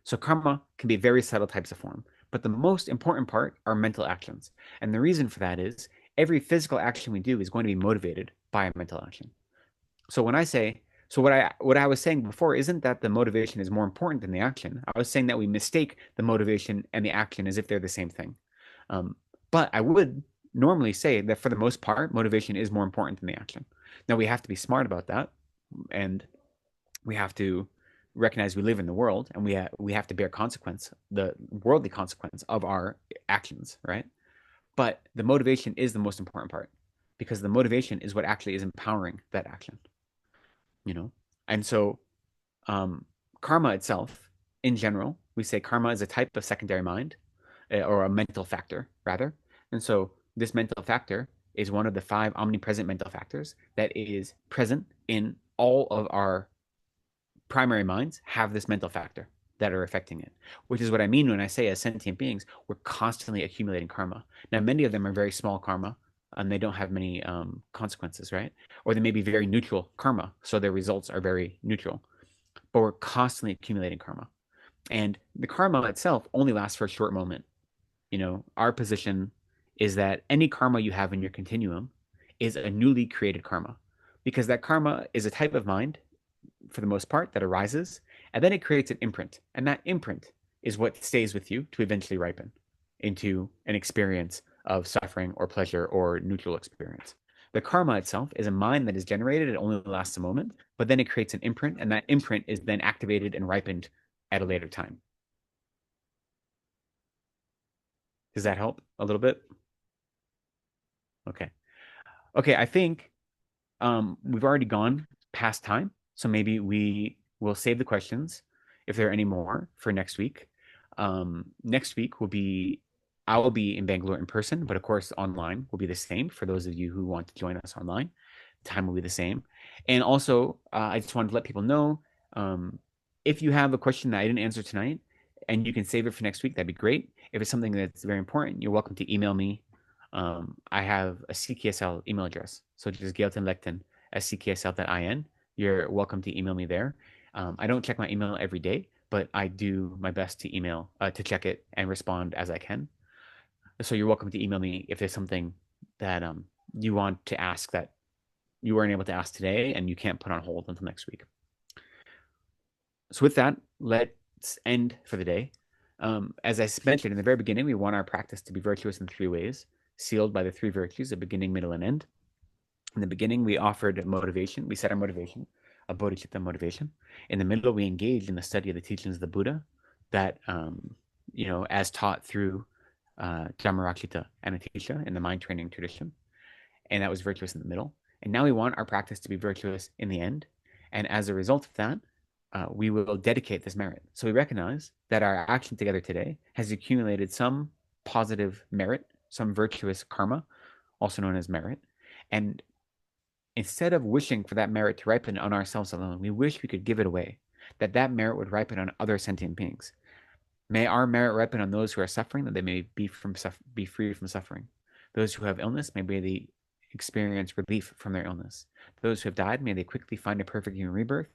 Speaker 2: So karma can be very subtle types of form, but the most important part are mental actions. And the reason for that is every physical action we do is going to be motivated by a mental action. So when I say, so what I was saying before isn't that the motivation is more important than the action. I was saying that we mistake the motivation and the action as if they're the same thing. But I would normally say that for the most part, motivation is more important than the action. Now we have to be smart about that, and we have to recognize we live in the world, and we have to bear consequence, the worldly consequence of our actions, right? But the motivation is the most important part, because the motivation is what actually is empowering that action, you know? And so karma itself, in general, we say karma is a type of secondary mind, or a mental factor, rather. And so this mental factor is one of the 5 omnipresent mental factors that is present in all of our primary minds have this mental factor that are affecting it, which is what I mean when I say as sentient beings, we're constantly accumulating karma. Now, many of them are very small karma, and they don't have many consequences, right? Or they may be very neutral karma, so their results are very neutral. But we're constantly accumulating karma. And the karma itself only lasts for a short moment. You know, our position is that any karma you have in your continuum is a newly created karma, because that karma is a type of mind, for the most part, that arises, and then it creates an imprint. And that imprint is what stays with you to eventually ripen into an experience of suffering or pleasure or neutral experience. The karma itself is a mind that is generated. It only lasts a moment, but then it creates an imprint, and that imprint is then activated and ripened at a later time. Does that help a little bit? Okay. Okay, I think we've already gone past time, so maybe we will save the questions, if there are any more, for next week. Next week I will be in Bangalore in person, but of course online will be the same for those of you who want to join us online. Time will be the same. And also, I just wanted to let people know, if you have a question that I didn't answer tonight and you can save it for next week, that'd be great. If it's something that's very important, you're welcome to email me. I have a CKSL email address. So just Gyalten Lekden at CKSL.in. You're welcome to email me there. I don't check my email every day, but I do my best to email, to check it and respond as I can. So you're welcome to email me if there's something that you want to ask that you weren't able to ask today and you can't put on hold until next week. So with that, let's end for the day. As I mentioned in the very beginning, we want our practice to be virtuous in 3 ways, sealed by the 3 virtues of beginning, middle, and end. In the beginning, we offered motivation. We set our motivation, a bodhicitta motivation. In the middle, we engaged in the study of the teachings of the Buddha that, as taught through Dharma and Atisha in the mind training tradition. And that was virtuous in the middle. And now we want our practice to be virtuous in the end. And as a result of that, we will dedicate this merit. So we recognize that our action together today has accumulated some positive merit, some virtuous karma, also known as merit. And instead of wishing for that merit to ripen on ourselves alone, we wish we could give it away, that merit would ripen on other sentient beings. May our merit ripen on those who are suffering, that they may be free from suffering. Those who have illness, may they experience relief from their illness. Those who have died, may they quickly find a perfect human rebirth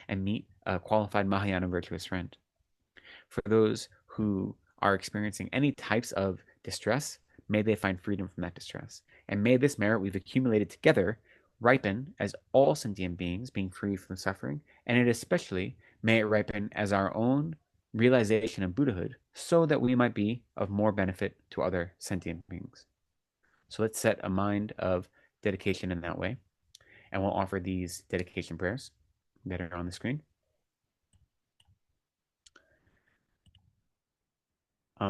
Speaker 2: and meet a qualified Mahayana virtuous friend. For those who are experiencing any types of distress, may they find freedom from that distress. And may this merit we've accumulated together ripen as all sentient beings being free from suffering, and it especially may it ripen as our own realization of Buddhahood, so that we might be of more benefit to other sentient beings. So let's set a mind of dedication in that way, and we'll offer these dedication prayers that are on the screen.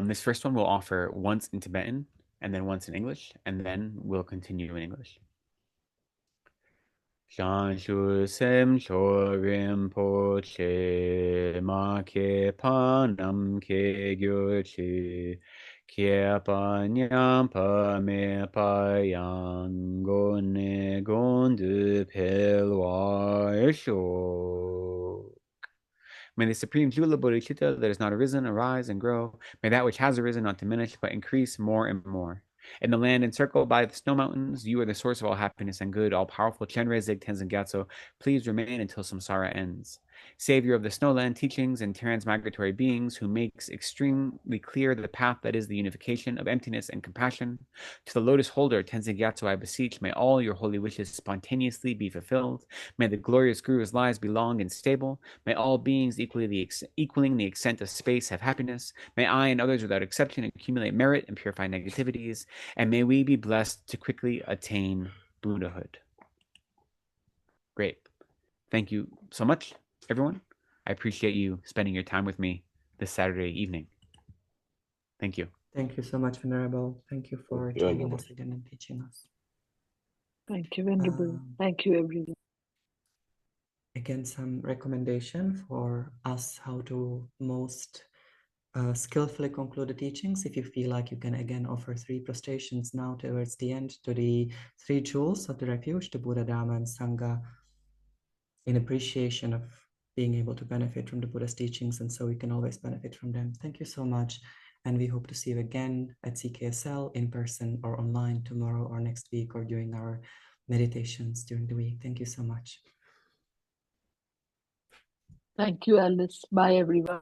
Speaker 2: This first one we'll offer once in Tibetan, and then once in English, and then we'll continue in English. Shan Shu Sem Cho Rinpoche Ma Ke Panam Ke Gyo Chi Ke Pa Nyam Pa Me Pa Yang Go Ne Gon Du Pel Wa Sho. May the supreme Jula Bodhicitta that has not arisen arise and grow. May that which has arisen not diminish, but increase more and more. In the land encircled by the snow mountains, you are the source of all happiness and good, all-powerful Chenrezig Zig Tenzin Gyatso. Please remain until samsara ends. Savior of the snowland teachings and transmigratory beings, who makes extremely clear the path that is the unification of emptiness and compassion. To the lotus holder, Tenzin Gyatso, I beseech, may all your holy wishes spontaneously be fulfilled. May the glorious Guru's lives be long and stable. May all beings equaling the extent of space have happiness. May I and others without exception accumulate merit and purify negativities. And may we be blessed to quickly attain Buddhahood. Great. Thank you so much, everyone. I appreciate you spending your time with me this Saturday evening. Thank you.
Speaker 1: Thank you so much, Venerable. Thank you for joining us again and teaching us.
Speaker 4: Thank you, Venerable. Thank you, everyone.
Speaker 1: Again, some recommendation for us how to most skillfully conclude the teachings. If you feel like you can again offer 3 prostrations now towards the end to the 3 jewels of the refuge, the Buddha, Dharma, and Sangha, in appreciation of being able to benefit from the Buddha's teachings, and so we can always benefit from them. Thank you so much, and we hope to see you again at CKSL in person or online tomorrow or next week or during our meditations during the week. Thank you so much.
Speaker 4: Thank you, Alice. Bye, everyone.